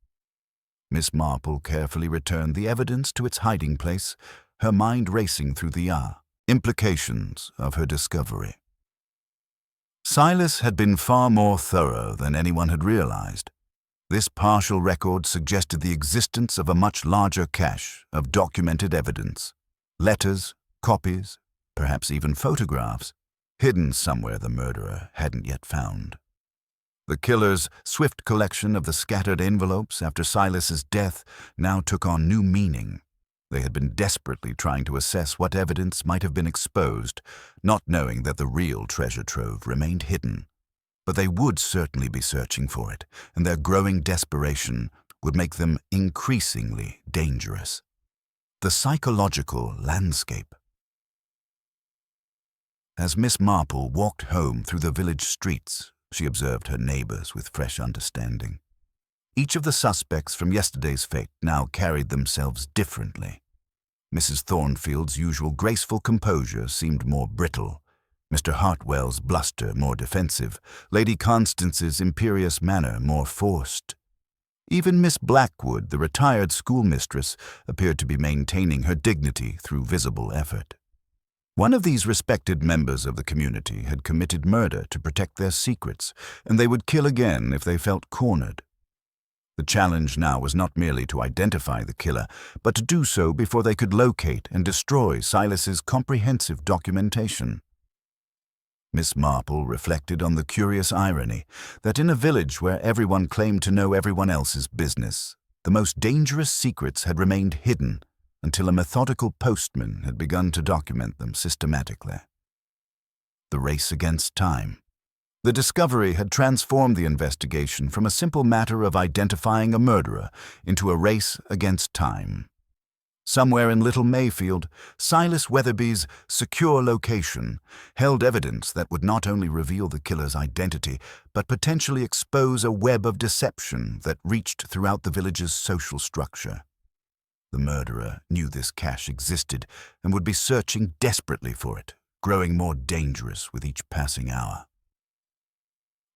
Miss Marple carefully returned the evidence to its hiding place, her mind racing through the implications of her discovery. Silas had been far more thorough than anyone had realized. This partial record suggested the existence of a much larger cache of documented evidence, letters, copies, perhaps even photographs, hidden somewhere the murderer hadn't yet found. The killer's swift collection of the scattered envelopes after Silas's death now took on new meaning. They had been desperately trying to assess what evidence might have been exposed, not knowing that the real treasure trove remained hidden. But they would certainly be searching for it, and their growing desperation would make them increasingly dangerous. The psychological landscape. As Miss Marple walked home through the village streets, she observed her neighbors with fresh understanding. Each of the suspects from yesterday's fate now carried themselves differently. Mrs. Thornfield's usual graceful composure seemed more brittle, Mr. Hartwell's bluster more defensive, Lady Constance's imperious manner more forced. Even Miss Blackwood, the retired schoolmistress, appeared to be maintaining her dignity through visible effort. One of these respected members of the community had committed murder to protect their secrets, and they would kill again if they felt cornered. The challenge now was not merely to identify the killer, but to do so before they could locate and destroy Silas's comprehensive documentation. Miss Marple reflected on the curious irony that in a village where everyone claimed to know everyone else's business, the most dangerous secrets had remained hidden until a methodical postman had begun to document them systematically. The race against time. The discovery had transformed the investigation from a simple matter of identifying a murderer into a race against time. Somewhere in Little Mayfield, Silas Weatherby's secure location held evidence that would not only reveal the killer's identity, but potentially expose a web of deception that reached throughout the village's social structure. The murderer knew this cache existed and would be searching desperately for it, growing more dangerous with each passing hour.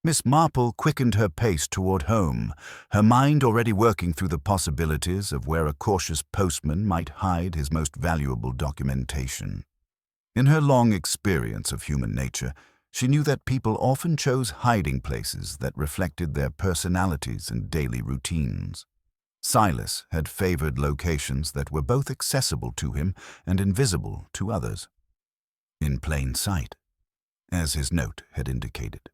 Miss Marple quickened her pace toward home, her mind already working through the possibilities of where a cautious postman might hide his most valuable documentation. In her long experience of human nature, she knew that people often chose hiding places that reflected their personalities and daily routines. Silas had favored locations that were both accessible to him and invisible to others. In plain sight, as his note had indicated.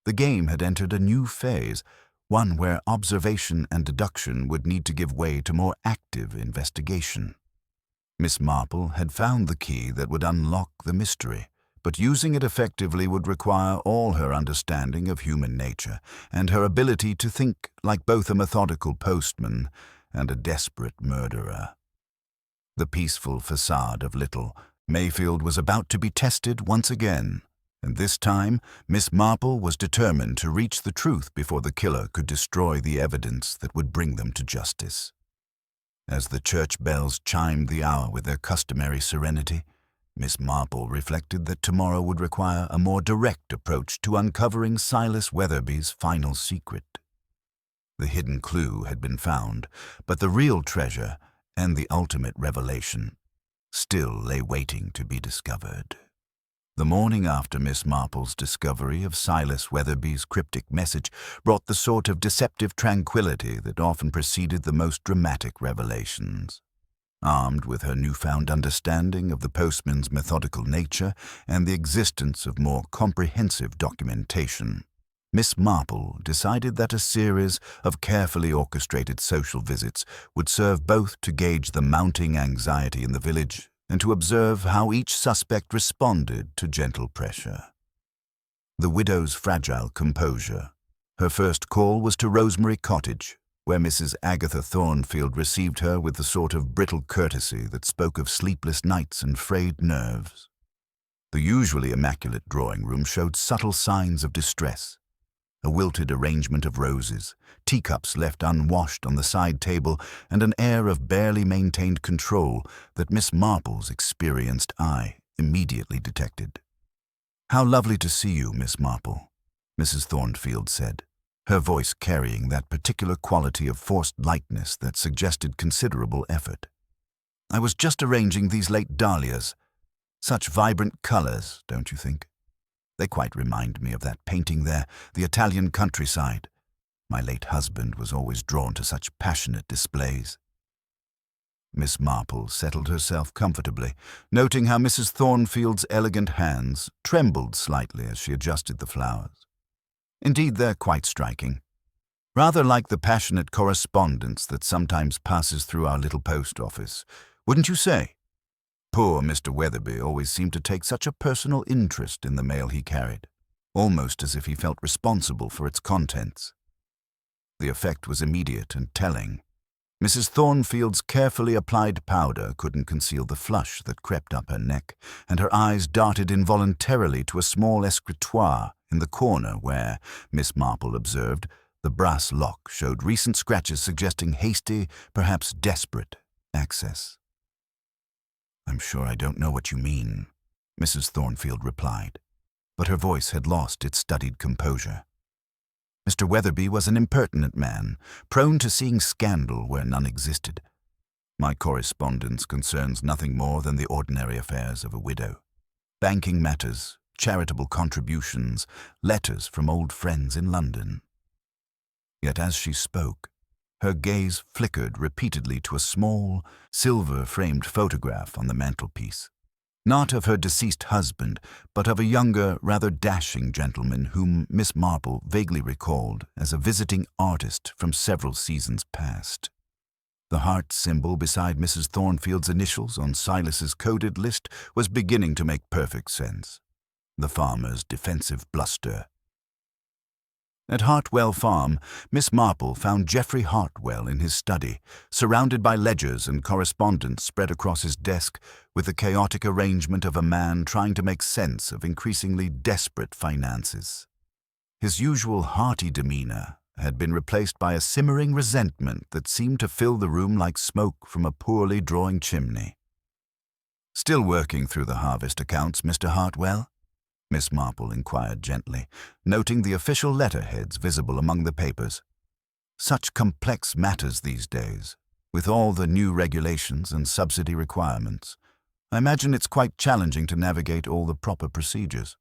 The game had entered a new phase, one where observation and deduction would need to give way to more active investigation. Miss Marple had found the key that would unlock the mystery, but using it effectively would require all her understanding of human nature and her ability to think like both a methodical postman and a desperate murderer. The peaceful facade of Little Mayfield was about to be tested once again, and this time Miss Marple was determined to reach the truth before the killer could destroy the evidence that would bring them to justice. As the church bells chimed the hour with their customary serenity, Miss Marple reflected that tomorrow would require a more direct approach to uncovering Silas Weatherby's final secret. The hidden clue had been found, but the real treasure and the ultimate revelation still lay waiting to be discovered. The morning after Miss Marple's discovery of Silas Weatherby's cryptic message brought the sort of deceptive tranquility that often preceded the most dramatic revelations. Armed with her newfound understanding of the postman's methodical nature and the existence of more comprehensive documentation, Miss Marple decided that a series of carefully orchestrated social visits would serve both to gauge the mounting anxiety in the village and to observe how each suspect responded to gentle pressure. The widow's fragile composure. Her first call was to Rosemary Cottage, where Mrs. Agatha Thornfield received her with the sort of brittle courtesy that spoke of sleepless nights and frayed nerves. The usually immaculate drawing room showed subtle signs of distress. A wilted arrangement of roses, teacups left unwashed on the side table, and an air of barely maintained control that Miss Marple's experienced eye immediately detected. "How lovely to see you, Miss Marple," Mrs. Thornfield said. her voice carrying that particular quality of forced lightness that suggested considerable effort. "I was just arranging these late dahlias. Such vibrant colors, don't you think? They quite remind me of that painting there, the Italian countryside. My late husband was always drawn to such passionate displays." Miss Marple settled herself comfortably, noting how Mrs. Thornfield's elegant hands trembled slightly as she adjusted the flowers. "Indeed, they're quite striking. Rather like the passionate correspondence that sometimes passes through our little post office, wouldn't you say? Poor Mr. Weatherby always seemed to take such a personal interest in the mail he carried, almost as if he felt responsible for its contents." The effect was immediate and telling. Mrs. Thornfield's carefully applied powder couldn't conceal the flush that crept up her neck, and her eyes darted involuntarily to a small escritoire in the corner where, Miss Marple observed, the brass lock showed recent scratches suggesting hasty, perhaps desperate, access. "I'm sure I don't know what you mean," Mrs. Thornfield replied, but her voice had lost its studied composure. Mr. Weatherby was an impertinent man, prone to seeing scandal where none existed. My correspondence concerns nothing more than the ordinary affairs of a widow. Banking matters, charitable contributions, letters from old friends in London. Yet as she spoke, her gaze flickered repeatedly to a small, silver-framed photograph on the mantelpiece. Not of her deceased husband, but of a younger, rather dashing gentleman whom Miss Marple vaguely recalled as a visiting artist from several seasons past. The heart symbol beside Mrs. Thornfield's initials on Silas's coded list was beginning to make perfect sense. The farmer's defensive bluster. At Hartwell Farm, Miss Marple found Geoffrey Hartwell in his study, surrounded by ledgers and correspondence spread across his desk, with the chaotic arrangement of a man trying to make sense of increasingly desperate finances. His usual hearty demeanor had been replaced by a simmering resentment that seemed to fill the room like smoke from a poorly drawing chimney. "Still working through the harvest accounts, Mr. Hartwell?" Miss Marple inquired gently, noting the official letterheads visible among the papers. "Such complex matters these days, with all the new regulations and subsidy requirements. I imagine it's quite challenging to navigate all the proper procedures."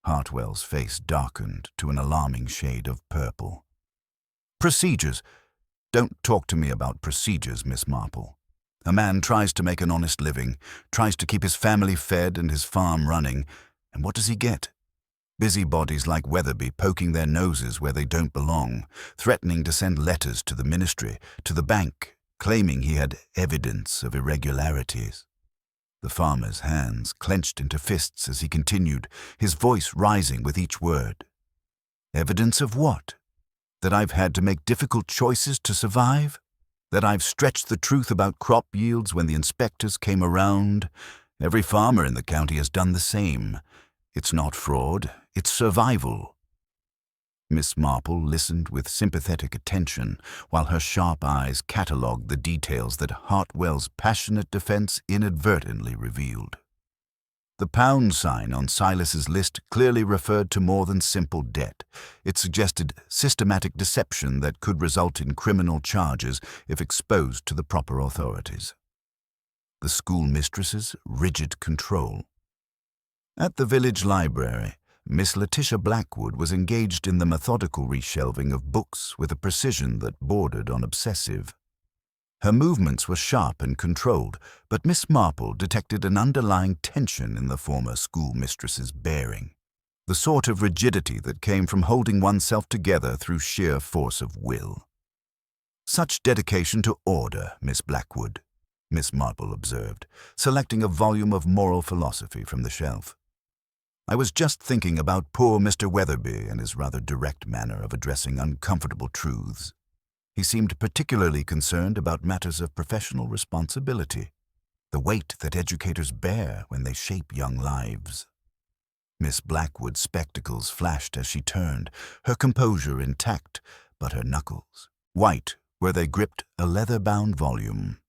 Hartwell's face darkened to an alarming shade of purple. "Procedures? Don't talk to me about procedures, Miss Marple. A man tries to make an honest living, tries to keep his family fed and his farm running, and what does he get? Busybodies like Weatherby poking their noses where they don't belong, threatening to send letters to the ministry, to the bank, claiming he had evidence of irregularities." The farmer's hands clenched into fists as he continued, his voice rising with each word. "Evidence of what? That I've had to make difficult choices to survive? That I've stretched the truth about crop yields when the inspectors came around? Every farmer in the county has done the same. It's not fraud, it's survival." Miss Marple listened with sympathetic attention, while her sharp eyes catalogued the details that Hartwell's passionate defense inadvertently revealed. The pound sign on Silas's list clearly referred to more than simple debt. It suggested systematic deception that could result in criminal charges if exposed to the proper authorities. The schoolmistress's rigid control. At the village library, Miss Letitia Blackwood was engaged in the methodical reshelving of books with a precision that bordered on obsessive. Her movements were sharp and controlled, but Miss Marple detected an underlying tension in the former schoolmistress's bearing, the sort of rigidity that came from holding oneself together through sheer force of will. "Such dedication to order, Miss Blackwood," Miss Marple observed, selecting a volume of moral philosophy from the shelf. "I was just thinking about poor Mr. Weatherby and his rather direct manner of addressing uncomfortable truths. He seemed particularly concerned about matters of professional responsibility, the weight that educators bear when they shape young lives." Miss Blackwood's spectacles flashed as she turned, her composure intact, but her knuckles white where they gripped a leather-bound volume.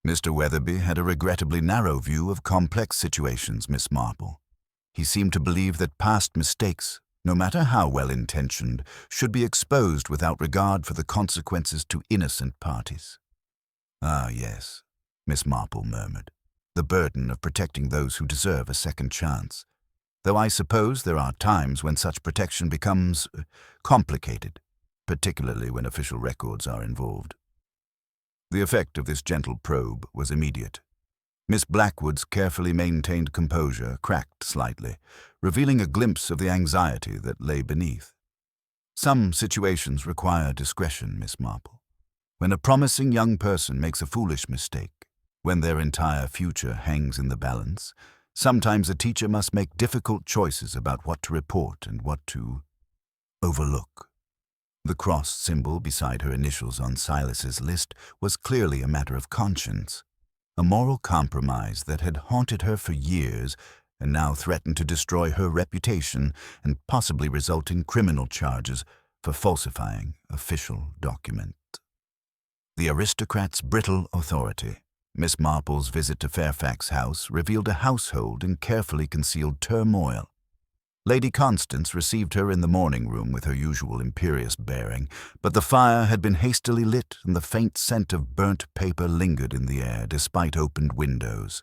"Mr. Weatherby had a regrettably narrow view of complex situations, Miss Marple. He seemed to believe that past mistakes no matter how well-intentioned, should be exposed without regard for the consequences to innocent parties. Ah, yes, Miss Marple murmured, the burden of protecting those who deserve a second chance. Though I suppose there are times when such protection becomes complicated, particularly when official records are involved. The effect of this gentle probe was immediate. Miss Blackwood's carefully maintained composure cracked slightly, revealing a glimpse of the anxiety that lay beneath. Some situations require discretion, Miss Marple. When a promising young person makes a foolish mistake, when their entire future hangs in the balance, sometimes a teacher must make difficult choices about what to report and what to overlook. The cross symbol beside her initials on Silas's list was clearly a matter of conscience, a moral compromise that had haunted her for years and now threatened to destroy her reputation and possibly result in criminal charges for falsifying official documents. The aristocrat's brittle authority. Miss Marple's visit to Fairfax House revealed a household in carefully concealed turmoil. Lady Constance received her in the morning room with her usual imperious bearing, but the fire had been hastily lit and the faint scent of burnt paper lingered in the air despite opened windows.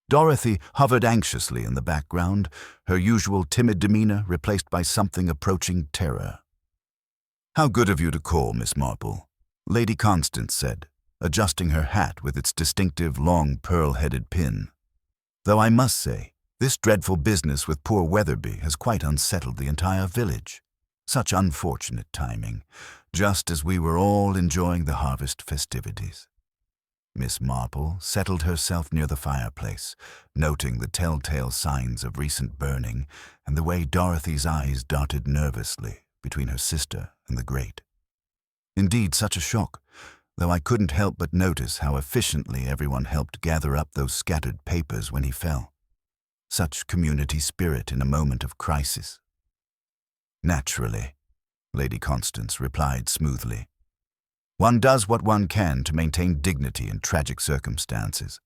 Dorothy hovered anxiously in the background, her usual timid demeanor replaced by something approaching terror. "How good of you to call, Miss Marple," Lady Constance said, adjusting her hat with its distinctive long pearl-headed pin. "Though I must say, this dreadful business with poor Weatherby has quite unsettled the entire village. Such unfortunate timing, just as we were all enjoying the harvest festivities." Miss Marple settled herself near the fireplace, noting the telltale signs of recent burning and the way Dorothy's eyes darted nervously between her sister and the grate. Indeed, such a shock, though I couldn't help but notice how efficiently everyone helped gather up those scattered papers when he fell. Such community spirit in a moment of crisis. "Naturally," Lady Constance replied smoothly. "One does what one can to maintain dignity in tragic circumstances.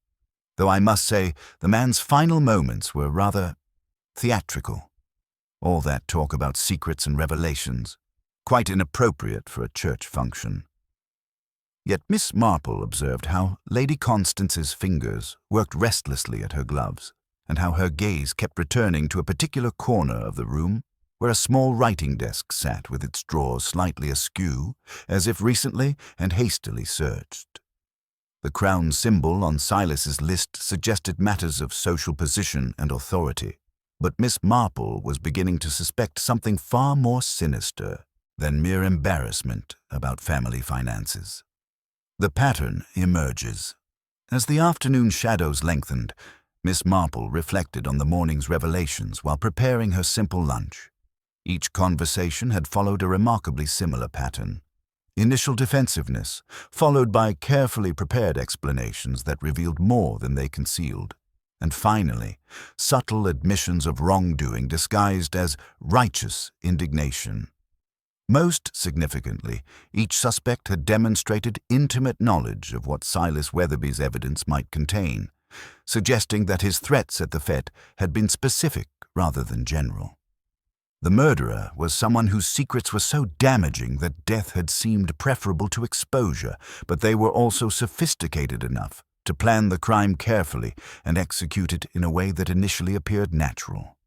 Though I must say, the man's final moments were rather theatrical. All that talk about secrets and revelations, quite inappropriate for a church function." Yet Miss Marple observed how Lady Constance's fingers worked restlessly at her gloves, and how her gaze kept returning to a particular corner of the room where a small writing desk sat with its drawers slightly askew, as if recently and hastily searched. The crown symbol on Silas's list suggested matters of social position and authority, but Miss Marple was beginning to suspect something far more sinister than mere embarrassment about family finances. The pattern emerges. As the afternoon shadows lengthened, Miss Marple reflected on the morning's revelations while preparing her simple lunch. Each conversation had followed a remarkably similar pattern. Initial defensiveness, followed by carefully prepared explanations that revealed more than they concealed. And finally, subtle admissions of wrongdoing disguised as righteous indignation. Most significantly, each suspect had demonstrated intimate knowledge of what Silas Weatherby's evidence might contain, suggesting that his threats at the fete had been specific rather than general. The murderer was someone whose secrets were so damaging that death had seemed preferable to exposure, but they were also sophisticated enough to plan the crime carefully and execute it in a way that initially appeared natural.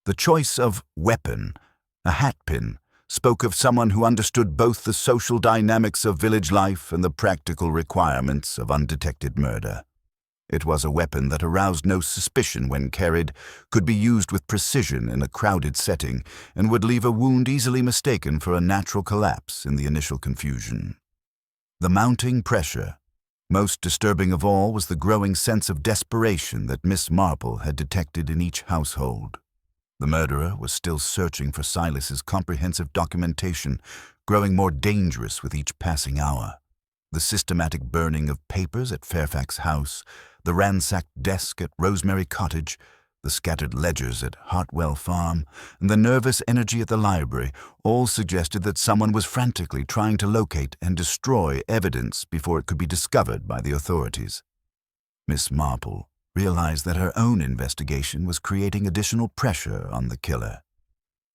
The choice of weapon, a hatpin, spoke of someone who understood both the social dynamics of village life and the practical requirements of undetected murder. It was a weapon that aroused no suspicion when carried, could be used with precision in a crowded setting, and would leave a wound easily mistaken for a natural collapse in the initial confusion. The mounting pressure. Most disturbing of all was the growing sense of desperation that Miss Marple had detected in each household. The murderer was still searching for Silas's comprehensive documentation, growing more dangerous with each passing hour. The systematic burning of papers at Fairfax House, the ransacked desk at Rosemary Cottage, the scattered ledgers at Hartwell Farm, and the nervous energy at the library all suggested that someone was frantically trying to locate and destroy evidence before it could be discovered by the authorities. Miss Marple realized that her own investigation was creating additional pressure on the killer.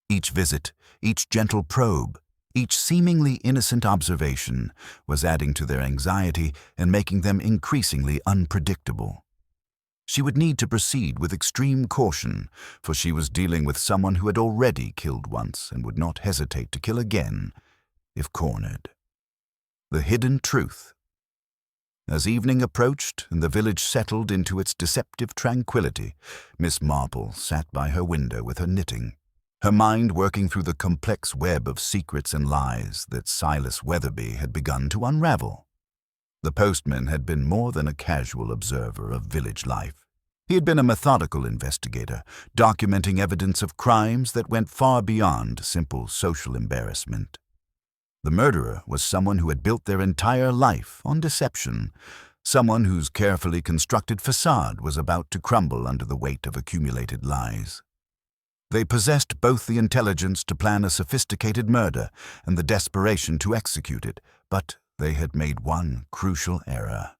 Each visit, each gentle probe, each seemingly innocent observation was adding to their anxiety and making them increasingly unpredictable. She would need to proceed with extreme caution, for she was dealing with someone who had already killed once and would not hesitate to kill again if cornered. The hidden truth. As evening approached and the village settled into its deceptive tranquility, Miss Marple sat by her window with her knitting, her mind working through the complex web of secrets and lies that Silas Weatherby had begun to unravel. The postman had been more than a casual observer of village life. He had been a methodical investigator, documenting evidence of crimes that went far beyond simple social embarrassment. The murderer was someone who had built their entire life on deception, someone whose carefully constructed facade was about to crumble under the weight of accumulated lies. They possessed both the intelligence to plan a sophisticated murder and the desperation to execute it, but they had made one crucial error.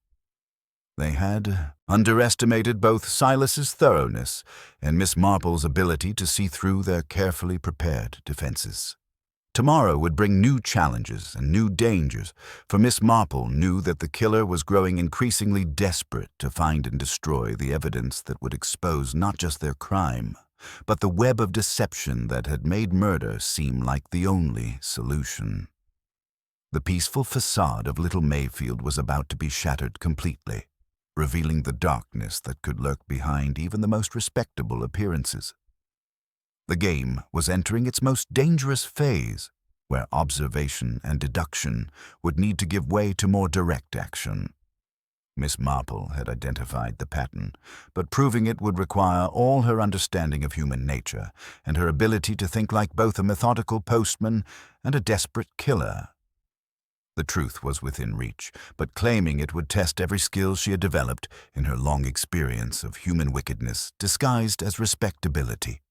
They had underestimated both Silas's thoroughness and Miss Marple's ability to see through their carefully prepared defenses. Tomorrow would bring new challenges and new dangers, for Miss Marple knew that the killer was growing increasingly desperate to find and destroy the evidence that would expose not just their crime, but the web of deception that had made murder seem like the only solution. The peaceful facade of Little Mayfield was about to be shattered completely, revealing the darkness that could lurk behind even the most respectable appearances. The game was entering its most dangerous phase, where observation and deduction would need to give way to more direct action. Miss Marple had identified the pattern, but proving it would require all her understanding of human nature and her ability to think like both a methodical postman and a desperate killer. The truth was within reach, but claiming it would test every skill she had developed in her long experience of human wickedness disguised as respectability.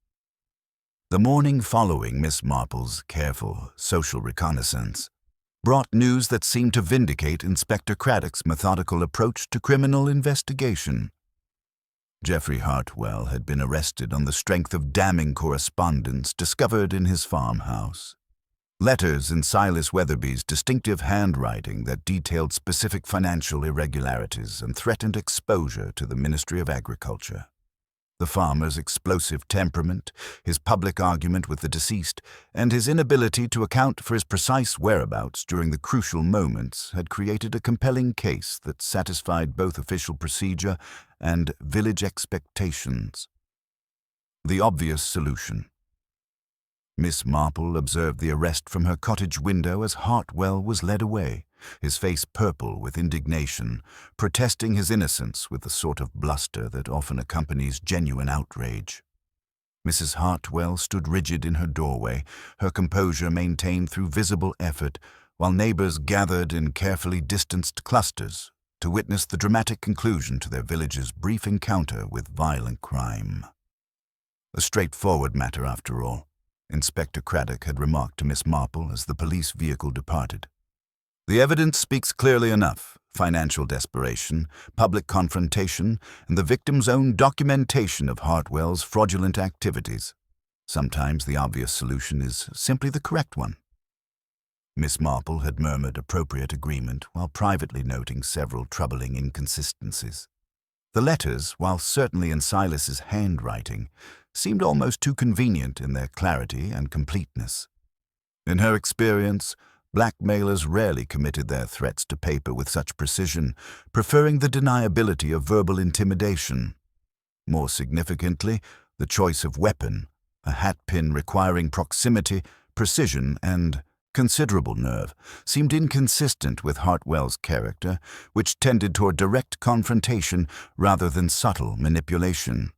The morning following Miss Marple's careful social reconnaissance brought news that seemed to vindicate Inspector Craddock's methodical approach to criminal investigation. Geoffrey Hartwell had been arrested on the strength of damning correspondence discovered in his farmhouse. Letters in Silas Weatherby's distinctive handwriting that detailed specific financial irregularities and threatened exposure to the Ministry of Agriculture. The farmer's explosive temperament, his public argument with the deceased, and his inability to account for his precise whereabouts during the crucial moments had created a compelling case that satisfied both official procedure and village expectations. The obvious solution. Miss Marple observed the arrest from her cottage window as Hartwell was led away, his face purple with indignation, protesting his innocence with the sort of bluster that often accompanies genuine outrage. Mrs. Hartwell stood rigid in her doorway, her composure maintained through visible effort, while neighbors gathered in carefully distanced clusters to witness the dramatic conclusion to their village's brief encounter with violent crime. A straightforward matter, after all, Inspector Craddock had remarked to Miss Marple as the police vehicle departed. The evidence speaks clearly enough: financial desperation, public confrontation, and the victim's own documentation of Hartwell's fraudulent activities. Sometimes the obvious solution is simply the correct one. Miss Marple had murmured appropriate agreement while privately noting several troubling inconsistencies. The letters, while certainly in Silas's handwriting, seemed almost too convenient in their clarity and completeness. In her experience, blackmailers rarely committed their threats to paper with such precision, preferring the deniability of verbal intimidation. More significantly, the choice of weapon, a hatpin requiring proximity, precision, and considerable nerve, seemed inconsistent with Hartwell's character, which tended toward direct confrontation rather than subtle manipulation.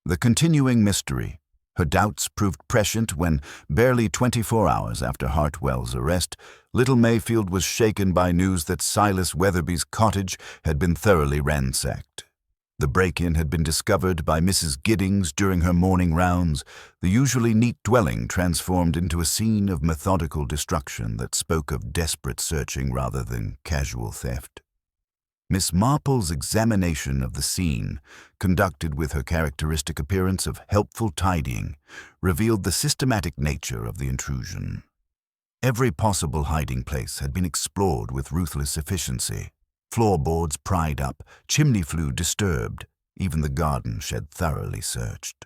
The continuing mystery. Her doubts proved prescient when, barely 24 hours after Hartwell's arrest, Little Mayfield was shaken by news that Silas Weatherby's cottage had been thoroughly ransacked. The break-in had been discovered by Mrs. Giddings during her morning rounds, the usually neat dwelling transformed into a scene of methodical destruction that spoke of desperate searching rather than casual theft. Miss Marple's examination of the scene, conducted with her characteristic appearance of helpful tidying, revealed the systematic nature of the intrusion. Every possible hiding place had been explored with ruthless efficiency. Floorboards pried up, chimney flue disturbed, even the garden shed thoroughly searched.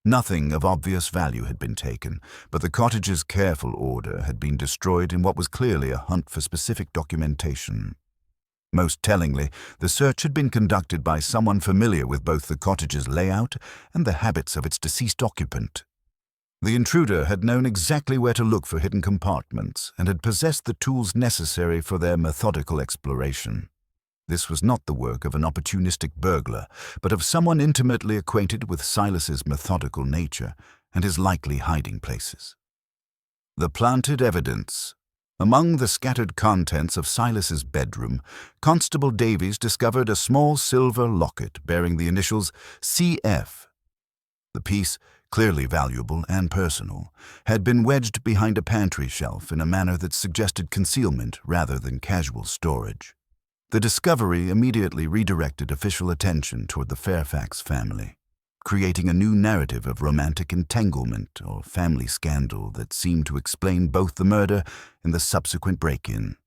Nothing of obvious value had been taken, but the cottage's careful order had been destroyed in what was clearly a hunt for specific documentation. Most tellingly, the search had been conducted by someone familiar with both the cottage's layout and the habits of its deceased occupant. The intruder had known exactly where to look for hidden compartments and had possessed the tools necessary for their methodical exploration. This was not the work of an opportunistic burglar, but of someone intimately acquainted with Silas's methodical nature and his likely hiding places. The planted evidence. Among the scattered contents of Silas's bedroom, Constable Davies discovered a small silver locket bearing the initials CF. The piece, clearly valuable and personal, had been wedged behind a pantry shelf in a manner that suggested concealment rather than casual storage. The discovery immediately redirected official attention toward the Fairfax family, creating a new narrative of romantic entanglement or family scandal that seemed to explain both the murder and the subsequent break-in.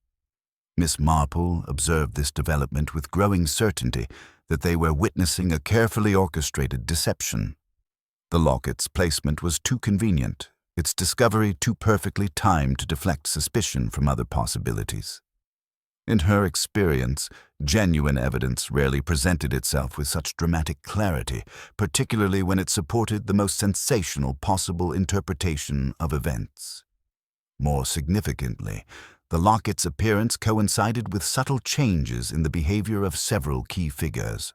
Miss Marple observed this development with growing certainty that they were witnessing a carefully orchestrated deception. The locket's placement was too convenient, its discovery too perfectly timed to deflect suspicion from other possibilities. In her experience, genuine evidence rarely presented itself with such dramatic clarity, particularly when it supported the most sensational possible interpretation of events. More significantly, the locket's appearance coincided with subtle changes in the behavior of several key figures.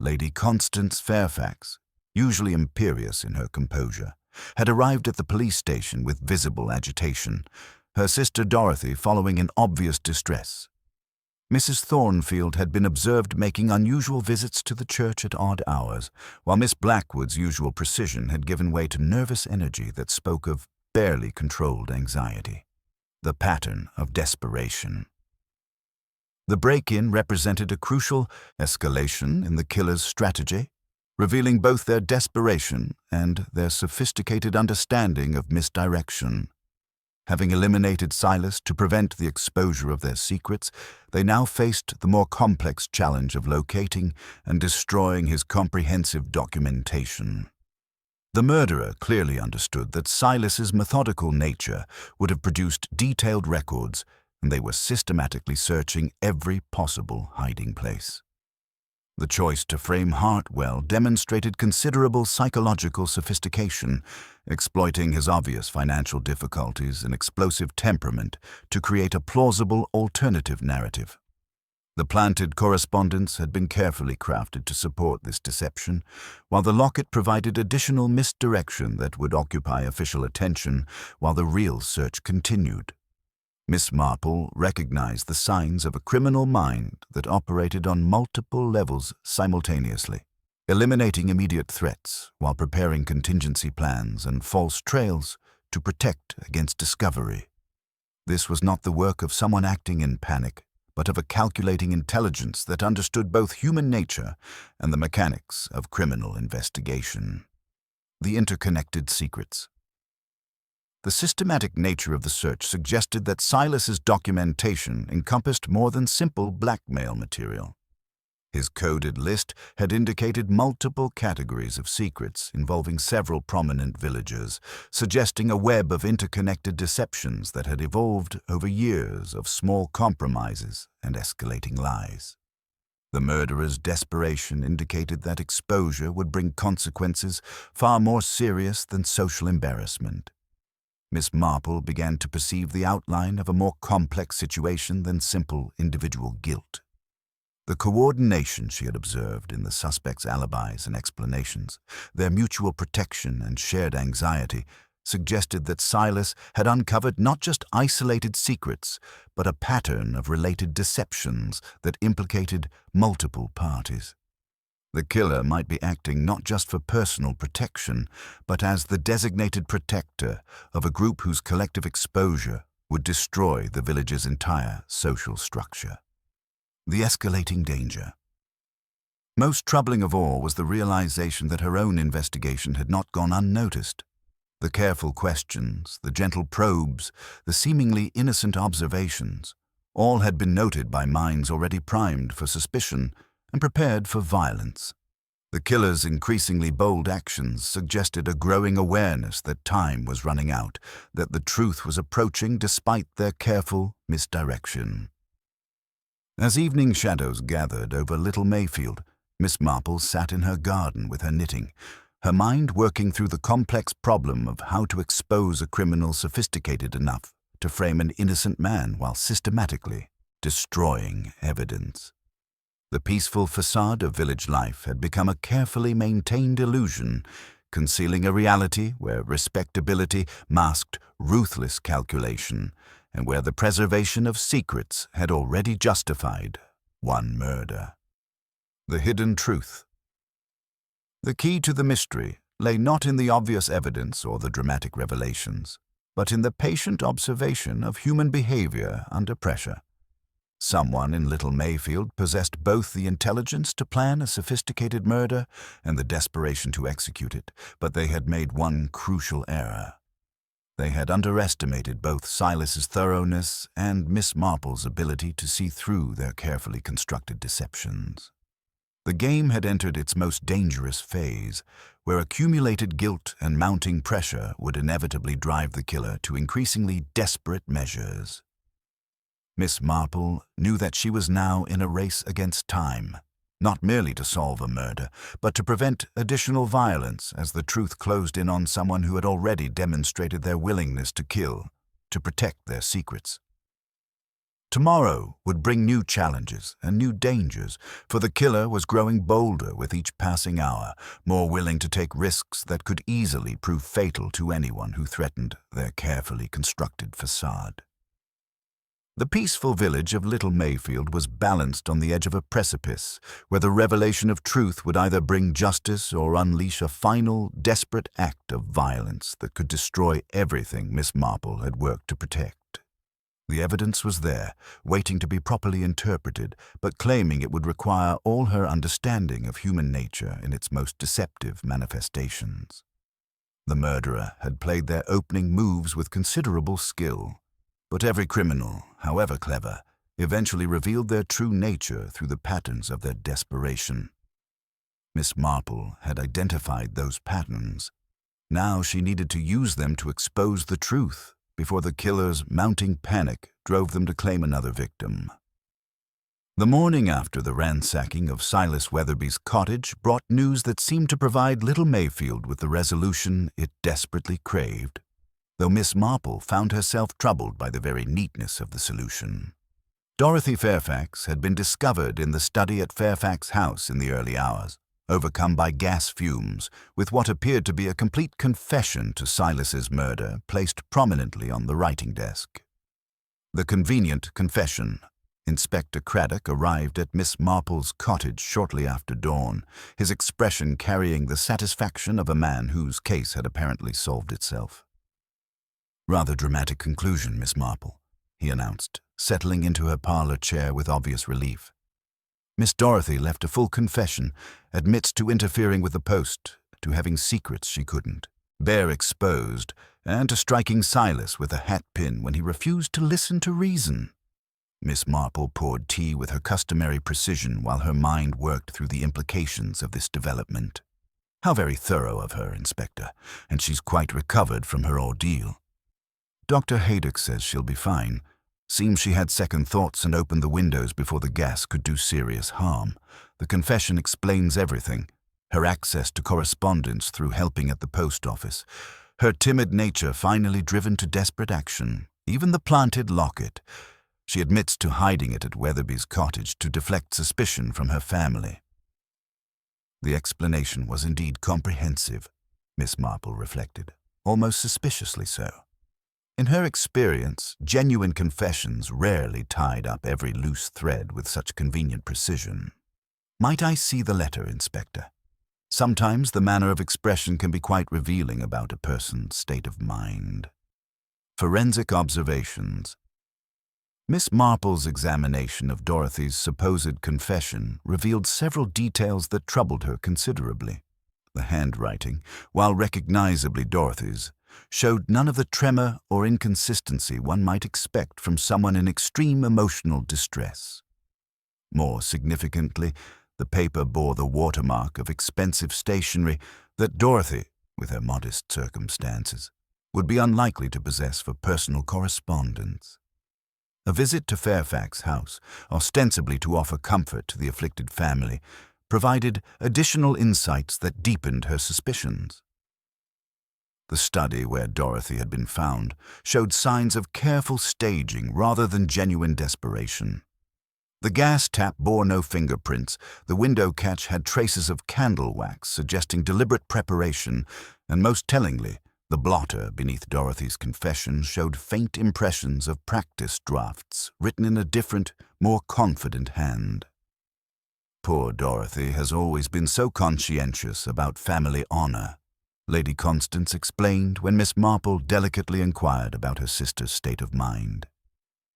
Lady Constance Fairfax, usually imperious in her composure, had arrived at the police station with visible agitation, her sister Dorothy following in obvious distress. Mrs. Thornfield had been observed making unusual visits to the church at odd hours, while Miss Blackwood's usual precision had given way to nervous energy that spoke of barely controlled anxiety. The pattern of desperation. The break-in represented a crucial escalation in the killer's strategy, revealing both their desperation and their sophisticated understanding of misdirection. Having eliminated Silas to prevent the exposure of their secrets, they now faced the more complex challenge of locating and destroying his comprehensive documentation. The murderer clearly understood that Silas's methodical nature would have produced detailed records, and they were systematically searching every possible hiding place. The choice to frame Hartwell demonstrated considerable psychological sophistication, exploiting his obvious financial difficulties and explosive temperament to create a plausible alternative narrative. The planted correspondence had been carefully crafted to support this deception, while the locket provided additional misdirection that would occupy official attention while the real search continued. Miss Marple recognized the signs of a criminal mind that operated on multiple levels simultaneously, eliminating immediate threats while preparing contingency plans and false trails to protect against discovery. This was not the work of someone acting in panic, but of a calculating intelligence that understood both human nature and the mechanics of criminal investigation. The interconnected secrets. The systematic nature of the search suggested that Silas's documentation encompassed more than simple blackmail material. His coded list had indicated multiple categories of secrets involving several prominent villagers, suggesting a web of interconnected deceptions that had evolved over years of small compromises and escalating lies. The murderer's desperation indicated that exposure would bring consequences far more serious than social embarrassment. Miss Marple began to perceive the outline of a more complex situation than simple individual guilt. The coordination she had observed in the suspects' alibis and explanations, their mutual protection and shared anxiety, suggested that Silas had uncovered not just isolated secrets, but a pattern of related deceptions that implicated multiple parties. The killer might be acting not just for personal protection, but as the designated protector of a group whose collective exposure would destroy the village's entire social structure. The escalating danger. Most troubling of all was the realization that her own investigation had not gone unnoticed. The careful questions, the gentle probes, the seemingly innocent observations, all had been noted by minds already primed for suspicion and prepared for violence. The killer's increasingly bold actions suggested a growing awareness that time was running out, that the truth was approaching despite their careful misdirection. As evening shadows gathered over Little Mayfield, Miss Marple sat in her garden with her knitting, her mind working through the complex problem of how to expose a criminal sophisticated enough to frame an innocent man while systematically destroying evidence. The peaceful facade of village life had become a carefully maintained illusion, concealing a reality where respectability masked ruthless calculation and where the preservation of secrets had already justified one murder. The hidden truth. The key to the mystery lay not in the obvious evidence or the dramatic revelations, but in the patient observation of human behavior under pressure. Someone in Little Mayfield possessed both the intelligence to plan a sophisticated murder and the desperation to execute it, but they had made one crucial error. They had underestimated both Silas's thoroughness and Miss Marple's ability to see through their carefully constructed deceptions. The game had entered its most dangerous phase, where accumulated guilt and mounting pressure would inevitably drive the killer to increasingly desperate measures. Miss Marple knew that she was now in a race against time, not merely to solve a murder, but to prevent additional violence as the truth closed in on someone who had already demonstrated their willingness to kill, to protect their secrets. Tomorrow would bring new challenges and new dangers, for the killer was growing bolder with each passing hour, more willing to take risks that could easily prove fatal to anyone who threatened their carefully constructed facade. The peaceful village of Little Mayfield was balanced on the edge of a precipice, where the revelation of truth would either bring justice or unleash a final, desperate act of violence that could destroy everything Miss Marple had worked to protect. The evidence was there, waiting to be properly interpreted, but claiming it would require all her understanding of human nature in its most deceptive manifestations. The murderer had played their opening moves with considerable skill, but every criminal, however clever, eventually revealed their true nature through the patterns of their desperation. Miss Marple had identified those patterns. Now she needed to use them to expose the truth before the killer's mounting panic drove them to claim another victim. The morning after the ransacking of Silas Weatherby's cottage brought news that seemed to provide Little Mayfield with the resolution it desperately craved, though Miss Marple found herself troubled by the very neatness of the solution. Dorothy Fairfax had been discovered in the study at Fairfax House in the early hours, overcome by gas fumes, with what appeared to be a complete confession to Silas's murder placed prominently on the writing desk. The convenient confession. Inspector Craddock arrived at Miss Marple's cottage shortly after dawn, his expression carrying the satisfaction of a man whose case had apparently solved itself. "Rather dramatic conclusion, Miss Marple," he announced, settling into her parlor chair with obvious relief. "Miss Dorothy left a full confession, admits to interfering with the post, to having secrets she couldn't, bare exposed, and to striking Silas with a hat-pin when he refused to listen to reason." Miss Marple poured tea with her customary precision while her mind worked through the implications of this development. "How very thorough of her, Inspector, and she's quite recovered from her ordeal." "Dr. Haydock says she'll be fine. Seems she had second thoughts and opened the windows before the gas could do serious harm. The confession explains everything. Her access to correspondence through helping at the post office. Her timid nature finally driven to desperate action. Even the planted locket. She admits to hiding it at Weatherby's cottage to deflect suspicion from her family." The explanation was indeed comprehensive, Miss Marple reflected, almost suspiciously so. In her experience, genuine confessions rarely tied up every loose thread with such convenient precision. "Might I see the letter, Inspector? Sometimes the manner of expression can be quite revealing about a person's state of mind." Forensic observations. Miss Marple's examination of Dorothy's supposed confession revealed several details that troubled her considerably. The handwriting, while recognizably Dorothy's, showed none of the tremor or inconsistency one might expect from someone in extreme emotional distress. More significantly, the paper bore the watermark of expensive stationery that Dorothy, with her modest circumstances, would be unlikely to possess for personal correspondence. A visit to Fairfax House, ostensibly to offer comfort to the afflicted family, provided additional insights that deepened her suspicions. The study where Dorothy had been found showed signs of careful staging rather than genuine desperation. The gas tap bore no fingerprints, the window catch had traces of candle wax suggesting deliberate preparation, and most tellingly, the blotter beneath Dorothy's confession showed faint impressions of practice drafts written in a different, more confident hand. Poor Dorothy has always been so conscientious about family honor, Lady Constance explained when Miss Marple delicately inquired about her sister's state of mind.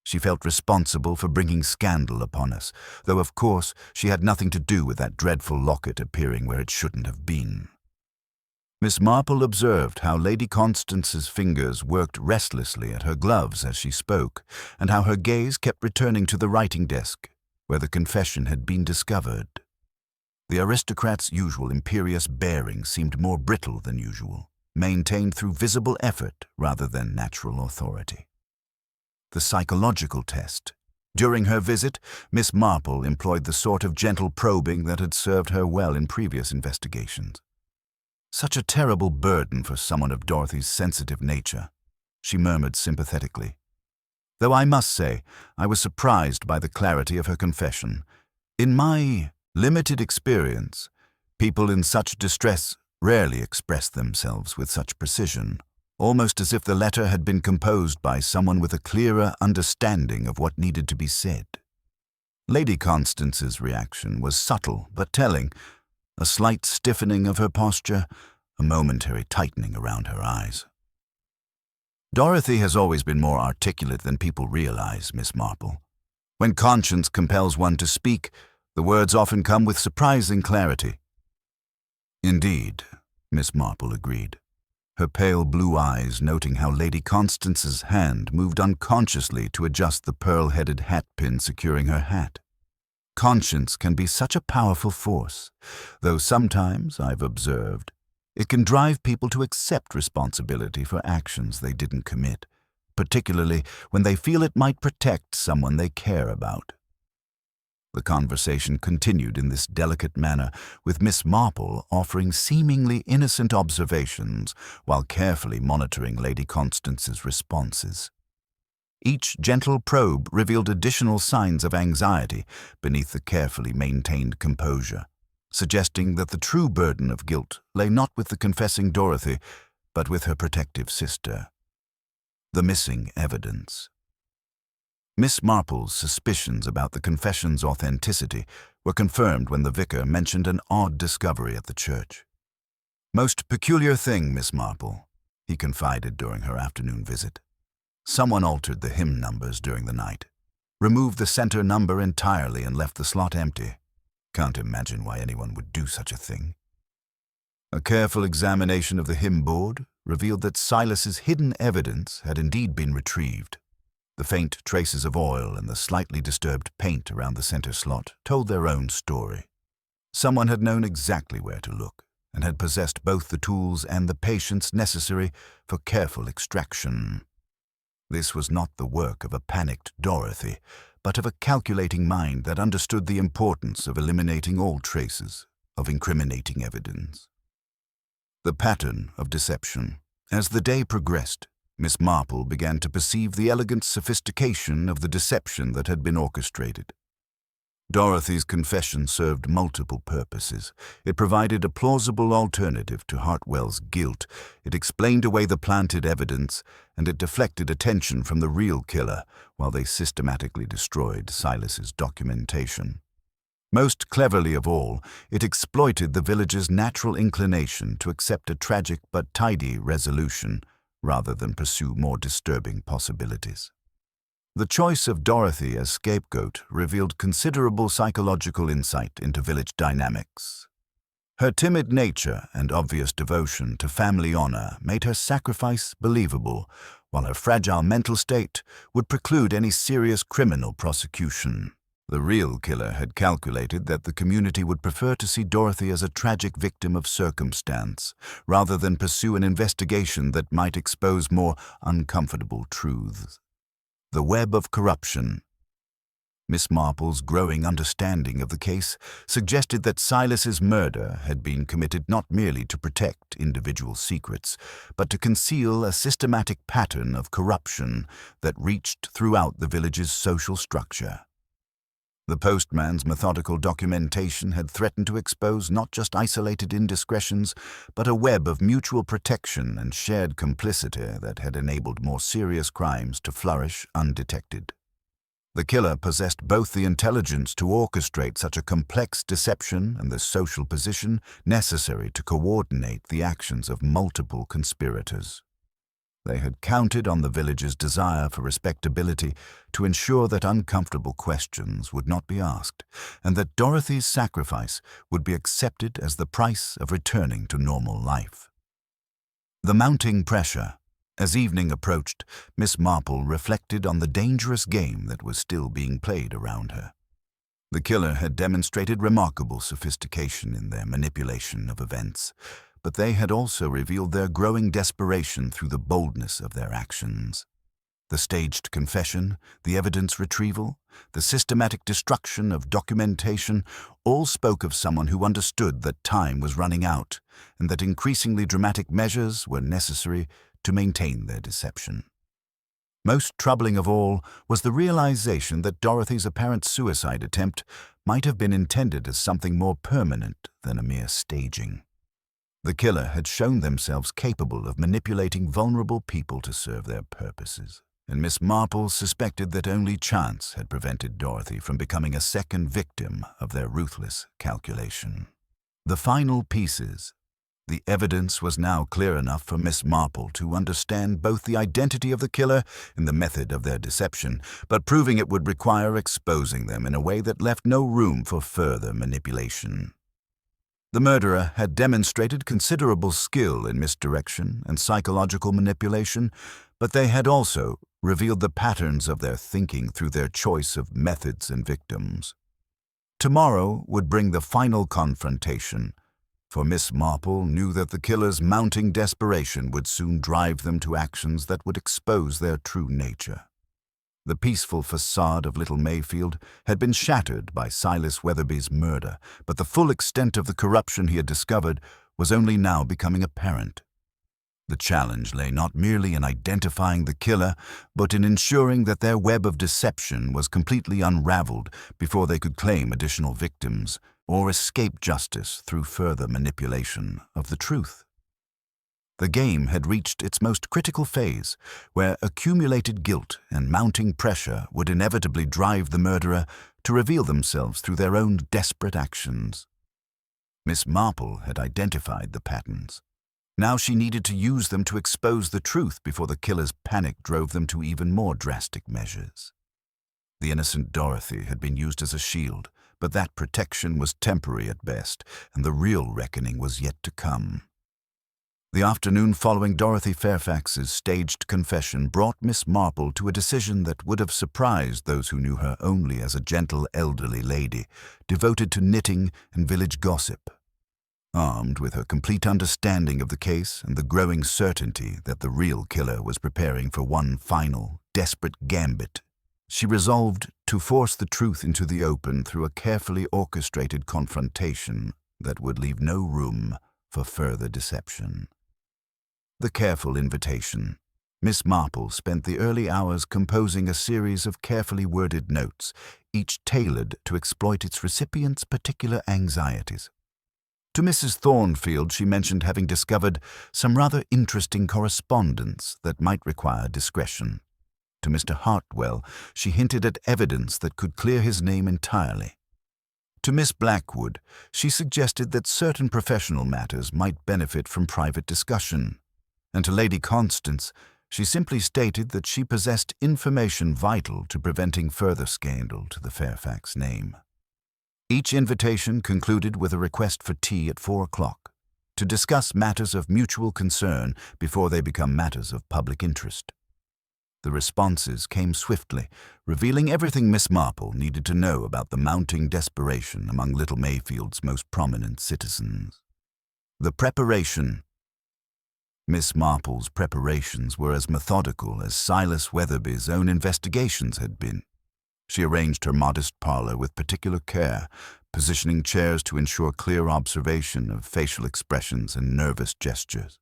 She felt responsible for bringing scandal upon us, though of course she had nothing to do with that dreadful locket appearing where it shouldn't have been. Miss Marple observed how Lady Constance's fingers worked restlessly at her gloves as she spoke, and how her gaze kept returning to the writing desk, where the confession had been discovered. The aristocrat's usual imperious bearing seemed more brittle than usual, maintained through visible effort rather than natural authority. The psychological test. During her visit, Miss Marple employed the sort of gentle probing that had served her well in previous investigations. Such a terrible burden for someone of Dorothy's sensitive nature, she murmured sympathetically. Though I must say, I was surprised by the clarity of her confession. In my limited experience, people in such distress rarely express themselves with such precision, almost as if the letter had been composed by someone with a clearer understanding of what needed to be said. Lady Constance's reaction was subtle but telling, a slight stiffening of her posture, a momentary tightening around her eyes. Dorothy has always been more articulate than people realize, Miss Marple. When conscience compels one to speak, the words often come with surprising clarity. Indeed, Miss Marple agreed, her pale blue eyes noting how Lady Constance's hand moved unconsciously to adjust the pearl-headed hat pin securing her hat. Conscience can be such a powerful force, though sometimes, I've observed, it can drive people to accept responsibility for actions they didn't commit, particularly when they feel it might protect someone they care about. The conversation continued in this delicate manner, with Miss Marple offering seemingly innocent observations while carefully monitoring Lady Constance's responses. Each gentle probe revealed additional signs of anxiety beneath the carefully maintained composure, suggesting that the true burden of guilt lay not with the confessing Dorothy, but with her protective sister. The missing evidence. Miss Marple's suspicions about the confession's authenticity were confirmed when the vicar mentioned an odd discovery at the church. "Most peculiar thing, Miss Marple," he confided during her afternoon visit. "Someone altered the hymn numbers during the night, removed the center number entirely and left the slot empty. Can't imagine why anyone would do such a thing." A careful examination of the hymn board revealed that Silas's hidden evidence had indeed been retrieved. The faint traces of oil and the slightly disturbed paint around the center slot told their own story. Someone had known exactly where to look and had possessed both the tools and the patience necessary for careful extraction. This was not the work of a panicked Dorothy, but of a calculating mind that understood the importance of eliminating all traces of incriminating evidence. The pattern of deception. As the day progressed, Miss Marple began to perceive the elegant sophistication of the deception that had been orchestrated. Dorothy's confession served multiple purposes. It provided a plausible alternative to Hartwell's guilt, it explained away the planted evidence, and it deflected attention from the real killer while they systematically destroyed Silas's documentation. Most cleverly of all, it exploited the village's natural inclination to accept a tragic but tidy resolution rather than pursue more disturbing possibilities. The choice of Dorothy as scapegoat revealed considerable psychological insight into village dynamics. Her timid nature and obvious devotion to family honor made her sacrifice believable, while her fragile mental state would preclude any serious criminal prosecution. The real killer had calculated that the community would prefer to see Dorothy as a tragic victim of circumstance, rather than pursue an investigation that might expose more uncomfortable truths. The web of corruption. Miss Marple's growing understanding of the case suggested that Silas's murder had been committed not merely to protect individual secrets, but to conceal a systematic pattern of corruption that reached throughout the village's social structure. The postman's methodical documentation had threatened to expose not just isolated indiscretions, but a web of mutual protection and shared complicity that had enabled more serious crimes to flourish undetected. The killer possessed both the intelligence to orchestrate such a complex deception and the social position necessary to coordinate the actions of multiple conspirators. They had counted on the village's desire for respectability to ensure that uncomfortable questions would not be asked, and that Dorothy's sacrifice would be accepted as the price of returning to normal life. The mounting pressure. As evening approached, Miss Marple reflected on the dangerous game that was still being played around her. The killer had demonstrated remarkable sophistication in their manipulation of events, but they had also revealed their growing desperation through the boldness of their actions. The staged confession, the evidence retrieval, the systematic destruction of documentation all spoke of someone who understood that time was running out and that increasingly dramatic measures were necessary to maintain their deception. Most troubling of all was the realization that Dorothy's apparent suicide attempt might have been intended as something more permanent than a mere staging. The killer had shown themselves capable of manipulating vulnerable people to serve their purposes, and Miss Marple suspected that only chance had prevented Dorothy from becoming a second victim of their ruthless calculation. The final pieces. The evidence was now clear enough for Miss Marple to understand both the identity of the killer and the method of their deception, but proving it would require exposing them in a way that left no room for further manipulation. The murderer had demonstrated considerable skill in misdirection and psychological manipulation, but they had also revealed the patterns of their thinking through their choice of methods and victims. Tomorrow would bring the final confrontation, for Miss Marple knew that the killer's mounting desperation would soon drive them to actions that would expose their true nature. The peaceful facade of Little Mayfield had been shattered by Silas Weatherby's murder, but the full extent of the corruption he had discovered was only now becoming apparent. The challenge lay not merely in identifying the killer, but in ensuring that their web of deception was completely unraveled before they could claim additional victims or escape justice through further manipulation of the truth. The game had reached its most critical phase, where accumulated guilt and mounting pressure would inevitably drive the murderer to reveal themselves through their own desperate actions. Miss Marple had identified the patterns. Now she needed to use them to expose the truth before the killer's panic drove them to even more drastic measures. The innocent Dorothy had been used as a shield, but that protection was temporary at best, and the real reckoning was yet to come. The afternoon following Dorothy Fairfax's staged confession brought Miss Marple to a decision that would have surprised those who knew her only as a gentle elderly lady, devoted to knitting and village gossip. Armed with her complete understanding of the case and the growing certainty that the real killer was preparing for one final, desperate gambit, she resolved to force the truth into the open through a carefully orchestrated confrontation that would leave no room for further deception. The careful invitation. Miss Marple spent the early hours composing a series of carefully worded notes, each tailored to exploit its recipient's particular anxieties. To Mrs. Thornfield she mentioned having discovered some rather interesting correspondence that might require discretion. To Mr. Hartwell she hinted at evidence that could clear his name entirely. To Miss Blackwood she suggested that certain professional matters might benefit from private discussion. And to Lady Constance She simply stated that she possessed information vital to preventing further scandal to the Fairfax name. Each invitation concluded with a request for tea at 4 o'clock to discuss matters of mutual concern before they become matters of public interest. The responses came swiftly, revealing everything Miss Marple needed to know about the mounting desperation among Little Mayfield's most prominent citizens. The preparation. Miss Marple's preparations were as methodical as Silas Weatherby's own investigations had been. She arranged her modest parlor with particular care, positioning chairs to ensure clear observation of facial expressions and nervous gestures.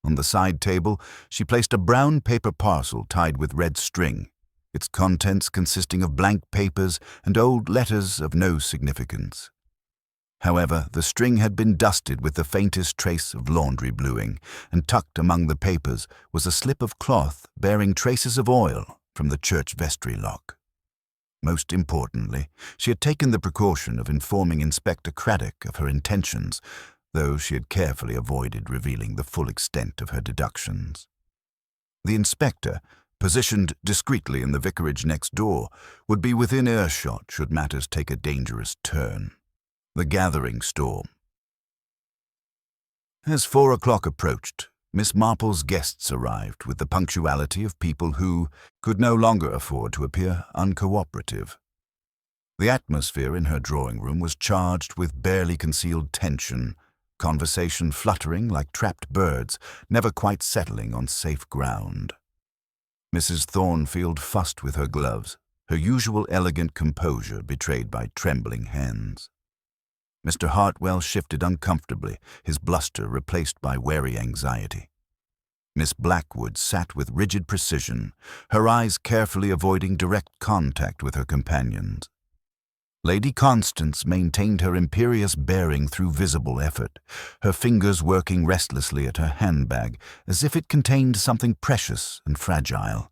On the side table, she placed a brown paper parcel tied with red string, its contents consisting of blank papers and old letters of no significance. However, the string had been dusted with the faintest trace of laundry bluing, and tucked among the papers was a slip of cloth bearing traces of oil from the church vestry lock. Most importantly, she had taken the precaution of informing Inspector Craddock of her intentions, though she had carefully avoided revealing the full extent of her deductions. The inspector, positioned discreetly in the vicarage next door, would be within earshot should matters take a dangerous turn. The gathering storm. As 4 o'clock approached, Miss Marple's guests arrived with the punctuality of people who could no longer afford to appear uncooperative. The atmosphere in her drawing-room was charged with barely concealed tension, conversation fluttering like trapped birds, never quite settling on safe ground. Mrs. Thornfield fussed with her gloves, her usual elegant composure betrayed by trembling hands. Mr. Hartwell shifted uncomfortably, his bluster replaced by wary anxiety. Miss Blackwood sat with rigid precision, her eyes carefully avoiding direct contact with her companions. Lady Constance maintained her imperious bearing through visible effort, her fingers working restlessly at her handbag as if it contained something precious and fragile.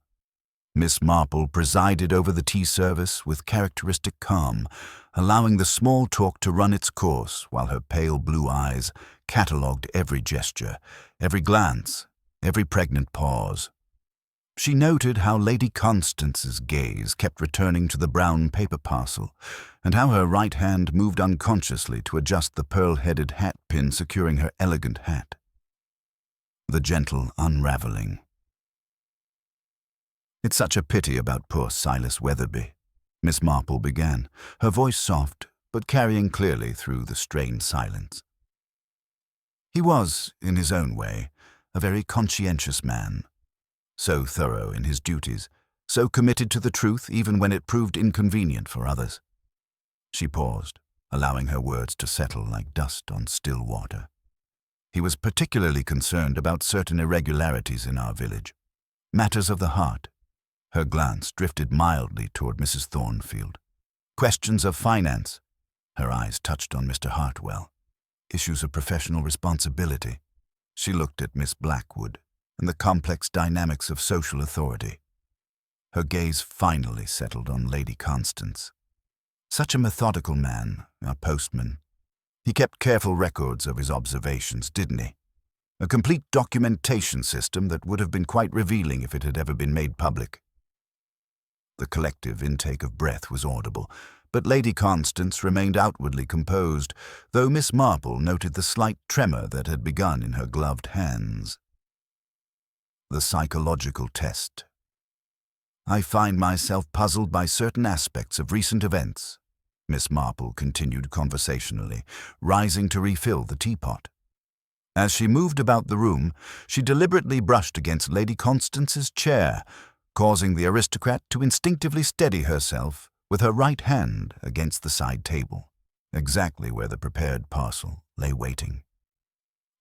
Miss Marple presided over the tea service with characteristic calm, allowing the small talk to run its course while her pale blue eyes catalogued every gesture, every glance, every pregnant pause. She noted how Lady Constance's gaze kept returning to the brown paper parcel, and how her right hand moved unconsciously to adjust the pearl-headed hat pin securing her elegant hat. The gentle unraveling. "It's such a pity about poor Silas Weatherby," Miss Marple began, her voice soft, but carrying clearly through the strained silence. "He was, in his own way, a very conscientious man, so thorough in his duties, so committed to the truth even when it proved inconvenient for others." She paused, allowing her words to settle like dust on still water. "He was particularly concerned about certain irregularities in our village, matters of the heart." Her glance drifted mildly toward Mrs. Thornfield. "Questions of finance." Her eyes touched on Mr. Hartwell. "Issues of professional responsibility." She looked at Miss Blackwood and the complex dynamics of social authority. Her gaze finally settled on Lady Constance. Such a methodical man, our postman. He kept careful records of his observations, didn't he? A complete documentation system that would have been quite revealing if it had ever been made public. The collective intake of breath was audible, but Lady Constance remained outwardly composed, though Miss Marple noted the slight tremor that had begun in her gloved hands. The psychological test. "I find myself puzzled by certain aspects of recent events," Miss Marple continued conversationally, rising to refill the teapot. As she moved about the room, she deliberately brushed against Lady Constance's chair, causing the aristocrat to instinctively steady herself with her right hand against the side table, exactly where the prepared parcel lay waiting.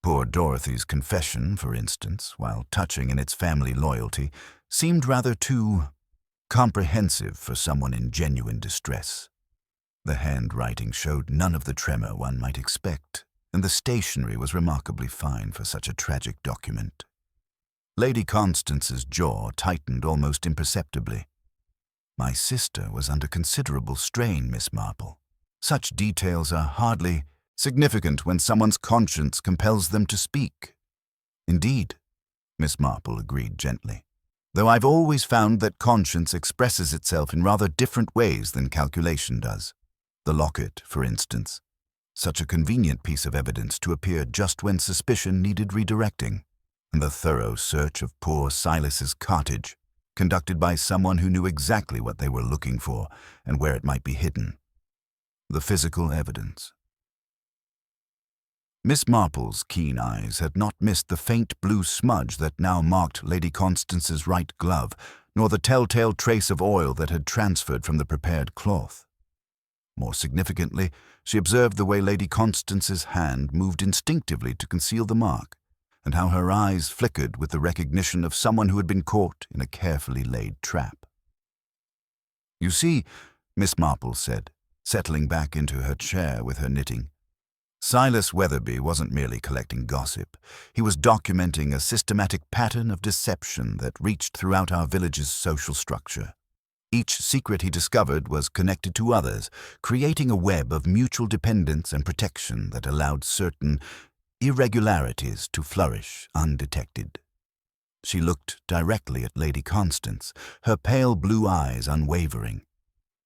Poor Dorothy's confession, for instance, while touching in its family loyalty, seemed rather too comprehensive for someone in genuine distress. The handwriting showed none of the tremor one might expect, and the stationery was remarkably fine for such a tragic document. Lady Constance's jaw tightened almost imperceptibly. "My sister was under considerable strain, Miss Marple. Such details are hardly significant when someone's conscience compels them to speak." "Indeed," Miss Marple agreed gently. "Though I've always found that conscience expresses itself in rather different ways than calculation does. The locket, for instance. Such a convenient piece of evidence to appear just when suspicion needed redirecting. And the thorough search of poor Silas's cottage, conducted by someone who knew exactly what they were looking for and where it might be hidden. The physical evidence." Miss Marple's keen eyes had not missed the faint blue smudge that now marked Lady Constance's right glove, nor the telltale trace of oil that had transferred from the prepared cloth. More significantly, she observed the way Lady Constance's hand moved instinctively to conceal the mark, and how her eyes flickered with the recognition of someone who had been caught in a carefully laid trap. "You see," Miss Marple said, settling back into her chair with her knitting, "Silas Weatherby wasn't merely collecting gossip. He was documenting a systematic pattern of deception that reached throughout our village's social structure. Each secret he discovered was connected to others, creating a web of mutual dependence and protection that allowed certain irregularities to flourish undetected." She looked directly at Lady Constance, her pale blue eyes unwavering.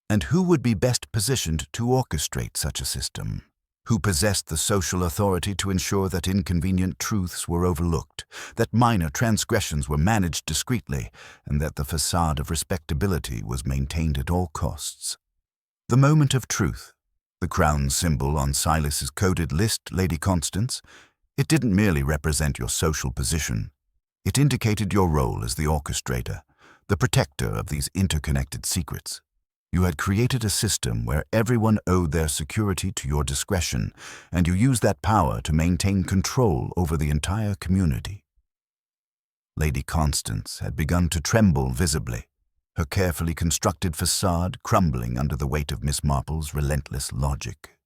And who would be best positioned to orchestrate such a system? Who possessed the social authority to ensure that inconvenient truths were overlooked, that minor transgressions were managed discreetly, and that the facade of respectability was maintained at all costs? The moment of truth, the crown symbol on Silas's coded list, Lady Constance, it didn't merely represent your social position. It indicated your role as the orchestrator, the protector of these interconnected secrets. You had created a system where everyone owed their security to your discretion, and you used that power to maintain control over the entire community. Lady Constance had begun to tremble visibly, her carefully constructed facade crumbling under the weight of Miss Marple's relentless logic.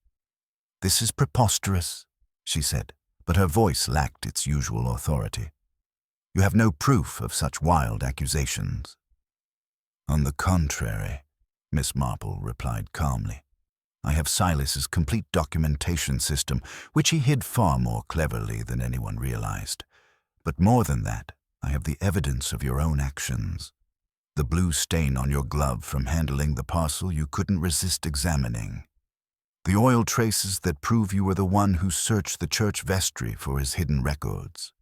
"This is preposterous," she said, but her voice lacked its usual authority. "You have no proof of such wild accusations." "On the contrary," Miss Marple replied calmly, "I have Silas's complete documentation system, which he hid far more cleverly than anyone realized. But more than that, I have the evidence of your own actions. The blue stain on your glove from handling the parcel you couldn't resist examining. The oil traces that prove you were the one who searched the church vestry for his hidden records.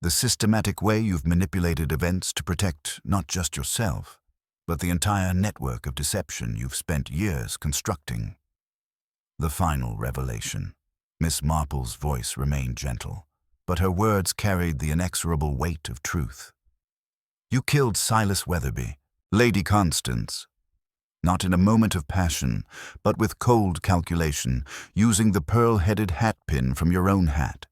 The systematic way you've manipulated events to protect not just yourself, but the entire network of deception you've spent years constructing." The final revelation. Miss Marple's voice remained gentle, but her words carried the inexorable weight of truth. "You killed Silas Weatherby, Lady Constance, not in a moment of passion, but with cold calculation, using the pearl-headed hat-pin from your own hat,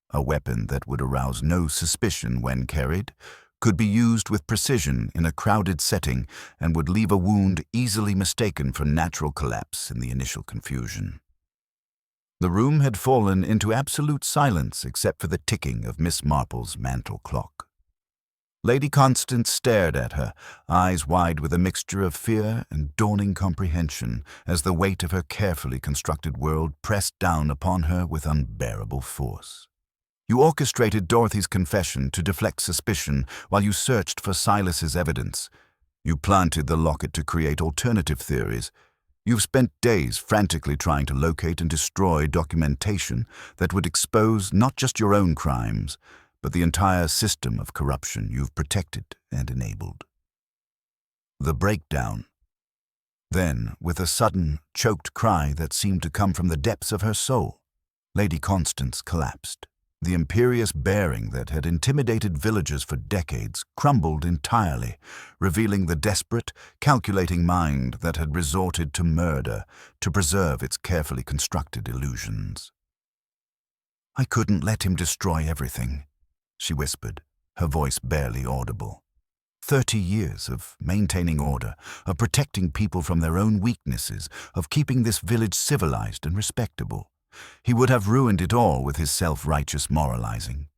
a weapon that would arouse no suspicion when carried, could be used with precision in a crowded setting, and would leave a wound easily mistaken for natural collapse in the initial confusion." The room had fallen into absolute silence except for the ticking of Miss Marple's mantel clock. Lady Constance stared at her, eyes wide with a mixture of fear and dawning comprehension, as the weight of her carefully constructed world pressed down upon her with unbearable force. "You orchestrated Dorothy's confession to deflect suspicion while you searched for Silas's evidence. You planted the locket to create alternative theories. You've spent days frantically trying to locate and destroy documentation that would expose not just your own crimes, but the entire system of corruption you've protected and enabled." The breakdown. Then, with a sudden, choked cry that seemed to come from the depths of her soul, Lady Constance collapsed. The imperious bearing that had intimidated villagers for decades crumbled entirely, revealing the desperate, calculating mind that had resorted to murder to preserve its carefully constructed illusions. "I couldn't let him destroy everything," she whispered, her voice barely audible. 30 years of maintaining order, of protecting people from their own weaknesses, of keeping this village civilized and respectable. He would have ruined it all with his self-righteous moralizing.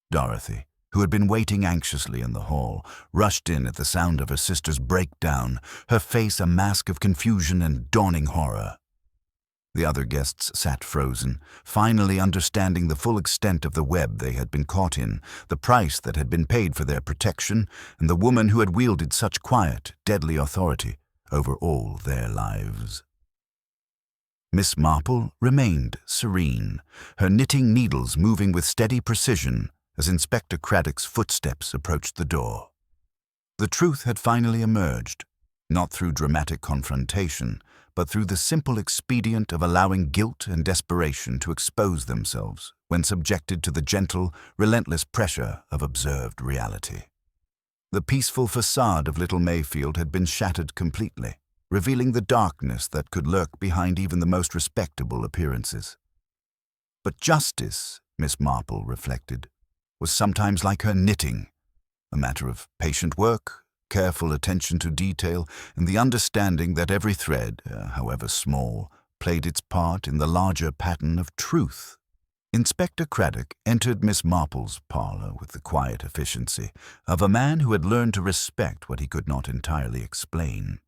Dorothy, who had been waiting anxiously in the hall, rushed in at the sound of her sister's breakdown, her face a mask of confusion and dawning horror. The other guests sat frozen, finally understanding the full extent of the web they had been caught in, the price that had been paid for their protection, and the woman who had wielded such quiet, deadly authority over all their lives. Miss Marple remained serene, her knitting needles moving with steady precision as Inspector Craddock's footsteps approached the door. The truth had finally emerged, not through dramatic confrontation, but through the simple expedient of allowing guilt and desperation to expose themselves when subjected to the gentle, relentless pressure of observed reality. The peaceful facade of Little Mayfield had been shattered completely, revealing the darkness that could lurk behind even the most respectable appearances. But justice, Miss Marple reflected, was sometimes like her knitting, a matter of patient work, careful attention to detail, and the understanding that every thread, however small, played its part in the larger pattern of truth. Inspector Craddock entered Miss Marple's parlor with the quiet efficiency of a man who had learned to respect what he could not entirely explain.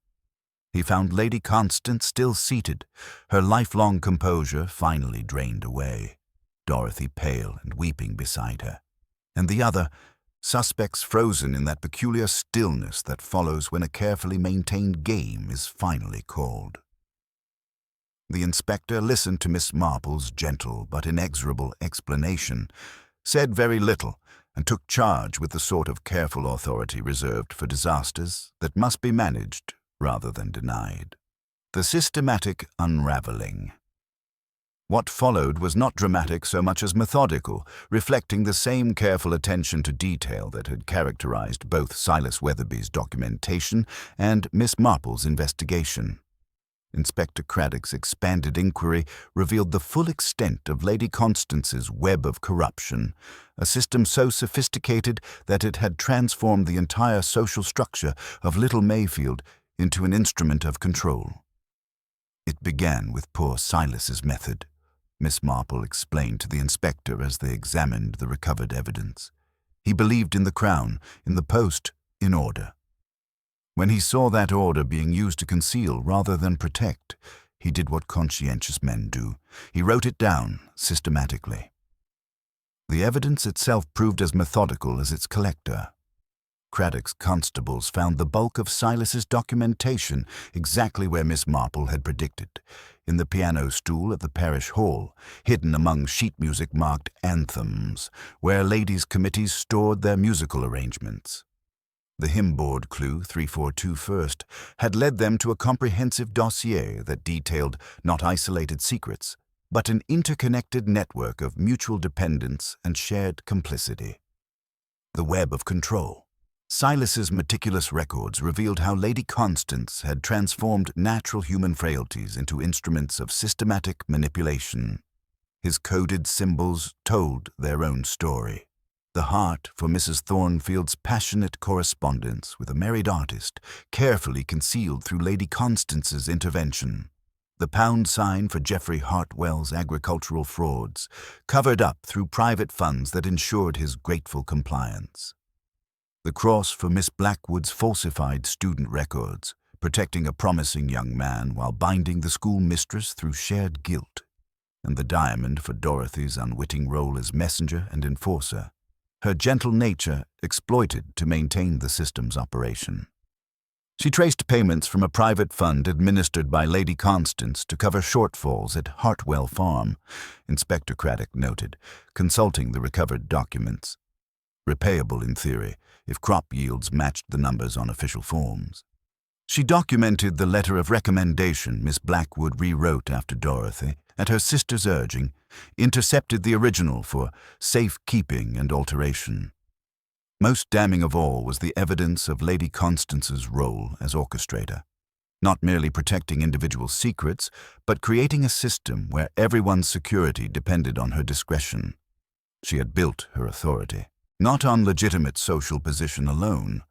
He found Lady Constance still seated, her lifelong composure finally drained away, Dorothy pale and weeping beside her, and the other, suspects frozen in that peculiar stillness that follows when a carefully maintained game is finally called. The inspector listened to Miss Marple's gentle but inexorable explanation, said very little, and took charge with the sort of careful authority reserved for disasters that must be managed rather than denied. The systematic unraveling. What followed was not dramatic so much as methodical, reflecting the same careful attention to detail that had characterized both Silas Weatherby's documentation and Miss Marple's investigation. Inspector Craddock's expanded inquiry revealed the full extent of Lady Constance's web of corruption, a system so sophisticated that it had transformed the entire social structure of Little Mayfield into an instrument of control. It began with poor Silas's method, Miss Marple explained to the inspector as they examined the recovered evidence. He believed in the crown, in the post, in order. When he saw that order being used to conceal rather than protect, he did what conscientious men do. He wrote it down systematically. The evidence itself proved as methodical as its collector. Craddock's constables found the bulk of Silas's documentation exactly where Miss Marple had predicted, in the piano stool at the parish hall, hidden among sheet music marked anthems, where ladies' committees stored their musical arrangements. The hymn board clue 342 first had led them to a comprehensive dossier that detailed not isolated secrets, but an interconnected network of mutual dependence and shared complicity. The web of control. Silas's meticulous records revealed how Lady Constance had transformed natural human frailties into instruments of systematic manipulation. His coded symbols told their own story. The heart for Mrs. Thornfield's passionate correspondence with a married artist, carefully concealed through Lady Constance's intervention. The pound sign for Geoffrey Hartwell's agricultural frauds, covered up through private funds that ensured his grateful compliance. The cross for Miss Blackwood's falsified student records, protecting a promising young man while binding the school mistress through shared guilt. And the diamond for Dorothy's unwitting role as messenger and enforcer, her gentle nature exploited to maintain the system's operation. She traced payments from a private fund administered by Lady Constance to cover shortfalls at Hartwell Farm, Inspector Craddock noted, consulting the recovered documents. Repayable in theory, if crop yields matched the numbers on official forms. She documented the letter of recommendation Miss Blackwood rewrote after Dorothy, at her sister's urging, intercepted the original for safe-keeping and alteration. Most damning of all was the evidence of Lady Constance's role as orchestrator, not merely protecting individual secrets, but creating a system where everyone's security depended on her discretion. She had built her authority, not on legitimate social position alone,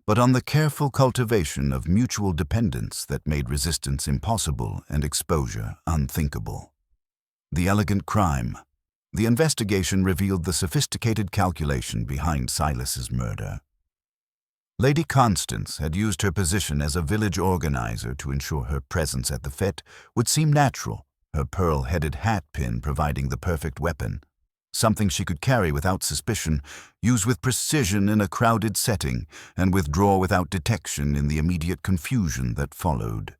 but on the careful cultivation of mutual dependence that made resistance impossible and exposure unthinkable. The elegant crime. The investigation revealed the sophisticated calculation behind Silas's murder. Lady Constance had used her position as a village organizer to ensure her presence at the fete would seem natural, her pearl-headed hat pin providing the perfect weapon, something she could carry without suspicion, use with precision in a crowded setting, and withdraw without detection in the immediate confusion that followed.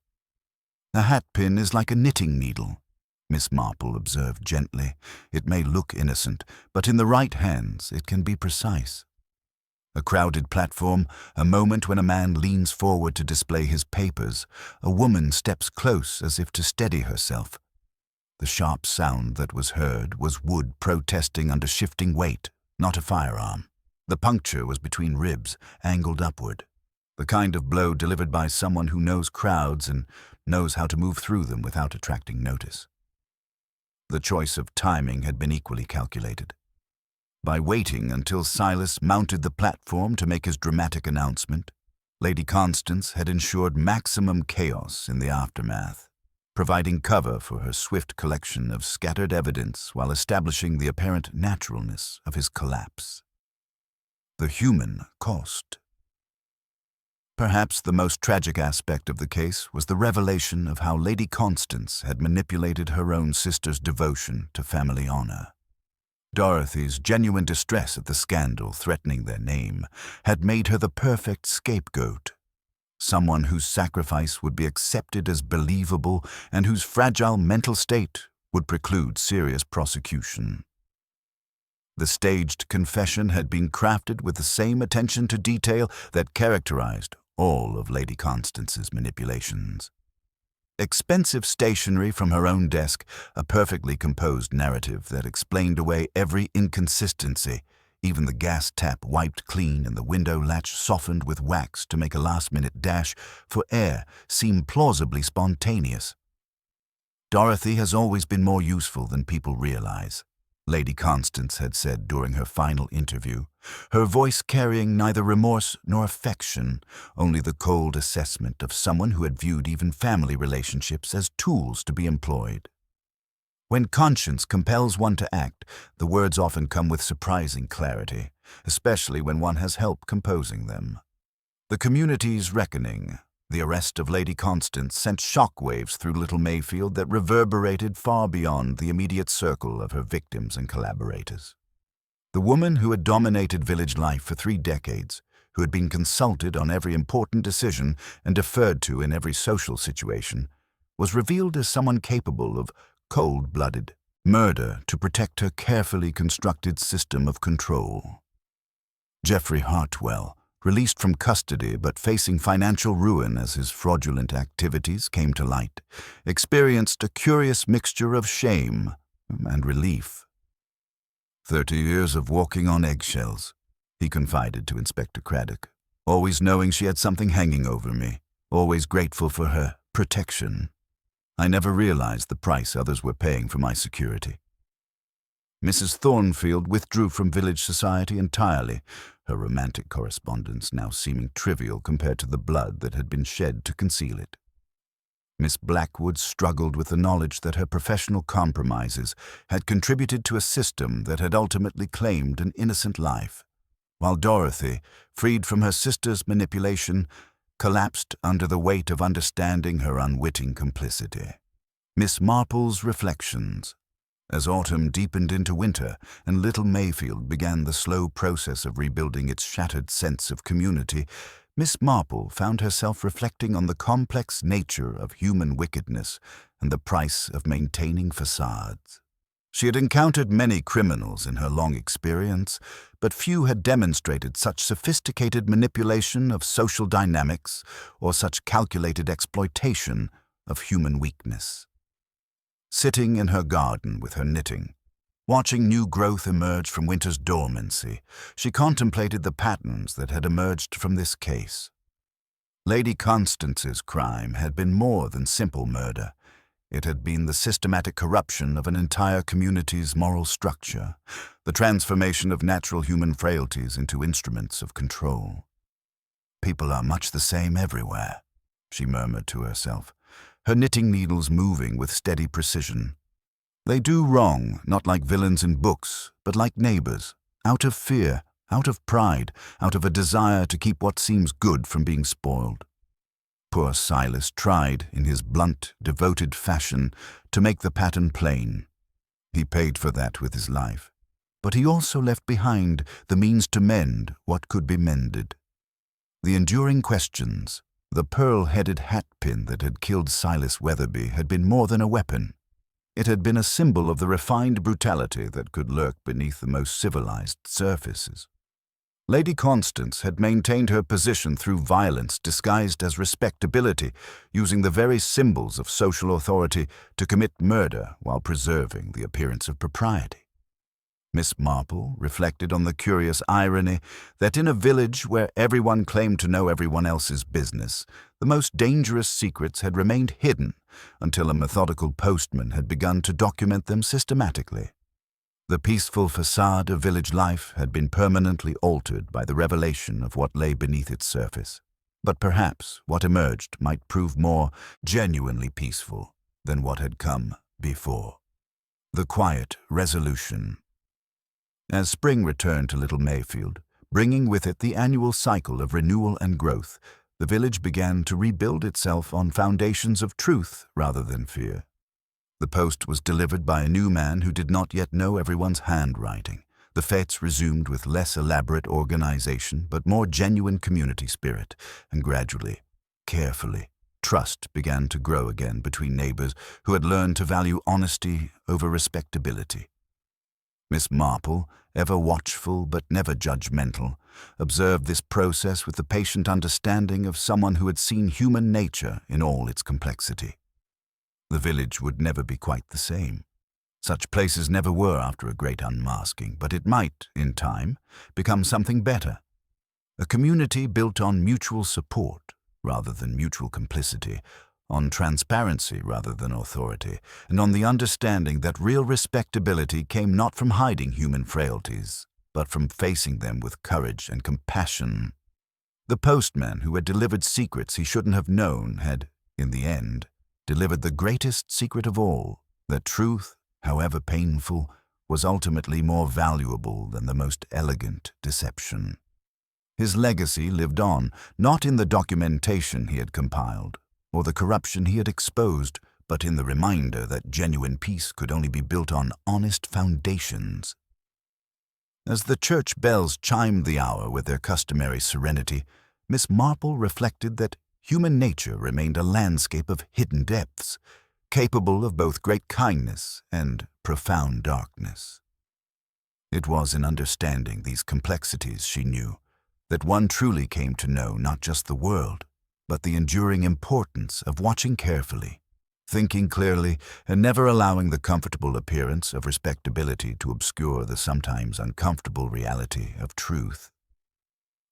"A hat pin is like a knitting needle," Miss Marple observed gently. "It may look innocent, but in the right hands it can be precise." A crowded platform, a moment when a man leans forward to display his papers, a woman steps close as if to steady herself. The sharp sound that was heard was wood protesting under shifting weight, not a firearm. The puncture was between ribs, angled upward, the kind of blow delivered by someone who knows crowds and knows how to move through them without attracting notice. The choice of timing had been equally calculated. By waiting until Silas mounted the platform to make his dramatic announcement, Lady Constance had ensured maximum chaos in the aftermath, providing cover for her swift collection of scattered evidence while establishing the apparent naturalness of his collapse. The human cost. Perhaps the most tragic aspect of the case was the revelation of how Lady Constance had manipulated her own sister's devotion to family honor. Dorothy's genuine distress at the scandal threatening their name had made her the perfect scapegoat, someone whose sacrifice would be accepted as believable and whose fragile mental state would preclude serious prosecution. The staged confession had been crafted with the same attention to detail that characterized all of Lady Constance's manipulations. Expensive stationery from her own desk, a perfectly composed narrative that explained away every inconsistency, even the gas tap wiped clean and the window latch softened with wax to make a last-minute dash for air seem plausibly spontaneous. "Dorothy has always been more useful than people realize," Lady Constance had said during her final interview, her voice carrying neither remorse nor affection, only the cold assessment of someone who had viewed even family relationships as tools to be employed. When conscience compels one to act, the words often come with surprising clarity, especially when one has help composing them. The community's reckoning, the arrest of Lady Constance, sent shockwaves through Little Mayfield that reverberated far beyond the immediate circle of her victims and collaborators. The woman who had dominated village life for 3 decades, who had been consulted on every important decision and deferred to in every social situation, was revealed as someone capable of cold-blooded murder to protect her carefully constructed system of control. Geoffrey Hartwell, released from custody but facing financial ruin as his fraudulent activities came to light, experienced a curious mixture of shame and relief. 30 years of walking on eggshells, he confided to Inspector Craddock, always knowing she had something hanging over me, always grateful for her protection. I never realized the price others were paying for my security. Mrs. Thornfield withdrew from village society entirely, her romantic correspondence now seeming trivial compared to the blood that had been shed to conceal it. Miss Blackwood struggled with the knowledge that her professional compromises had contributed to a system that had ultimately claimed an innocent life, while Dorothy, freed from her sister's manipulation, collapsed under the weight of understanding her unwitting complicity. Miss Marple's reflections. As autumn deepened into winter and Little Mayfield began the slow process of rebuilding its shattered sense of community, Miss Marple found herself reflecting on the complex nature of human wickedness and the price of maintaining facades. She had encountered many criminals in her long experience, but few had demonstrated such sophisticated manipulation of social dynamics or such calculated exploitation of human weakness. Sitting in her garden with her knitting, watching new growth emerge from winter's dormancy, she contemplated the patterns that had emerged from this case. Lady Constance's crime had been more than simple murder. It had been the systematic corruption of an entire community's moral structure, the transformation of natural human frailties into instruments of control. "People are much the same everywhere," she murmured to herself, her knitting needles moving with steady precision. "They do wrong, not like villains in books, but like neighbors, out of fear, out of pride, out of a desire to keep what seems good from being spoiled. Poor Silas tried, in his blunt, devoted fashion, to make the pattern plain. He paid for that with his life. But he also left behind the means to mend what could be mended. The enduring questions, the pearl-headed hat-pin that had killed Silas Weatherby had been more than a weapon. It had been a symbol of the refined brutality that could lurk beneath the most civilized surfaces. Lady Constance had maintained her position through violence disguised as respectability, using the very symbols of social authority to commit murder while preserving the appearance of propriety. Miss Marple reflected on the curious irony that in a village where everyone claimed to know everyone else's business, the most dangerous secrets had remained hidden until a methodical postman had begun to document them systematically. The peaceful facade of village life had been permanently altered by the revelation of what lay beneath its surface. But perhaps what emerged might prove more genuinely peaceful than what had come before. The quiet resolution. As spring returned to Little Mayfield, bringing with it the annual cycle of renewal and growth, the village began to rebuild itself on foundations of truth rather than fear. The post was delivered by a new man who did not yet know everyone's handwriting. The fêtes resumed with less elaborate organization but more genuine community spirit, and gradually, carefully, trust began to grow again between neighbors who had learned to value honesty over respectability. Miss Marple, ever watchful but never judgmental, observed this process with the patient understanding of someone who had seen human nature in all its complexity. The village would never be quite the same. Such places never were after a great unmasking, but it might, in time, become something better. A community built on mutual support rather than mutual complicity, on transparency rather than authority, and on the understanding that real respectability came not from hiding human frailties, but from facing them with courage and compassion. The postman who had delivered secrets he shouldn't have known had, in the end, delivered the greatest secret of all, that truth, however painful, was ultimately more valuable than the most elegant deception. His legacy lived on, not in the documentation he had compiled, or the corruption he had exposed, but in the reminder that genuine peace could only be built on honest foundations. As the church bells chimed the hour with their customary serenity, Miss Marple reflected that human nature remained a landscape of hidden depths, capable of both great kindness and profound darkness. It was in understanding these complexities, she knew, that one truly came to know not just the world, but the enduring importance of watching carefully, thinking clearly, and never allowing the comfortable appearance of respectability to obscure the sometimes uncomfortable reality of truth.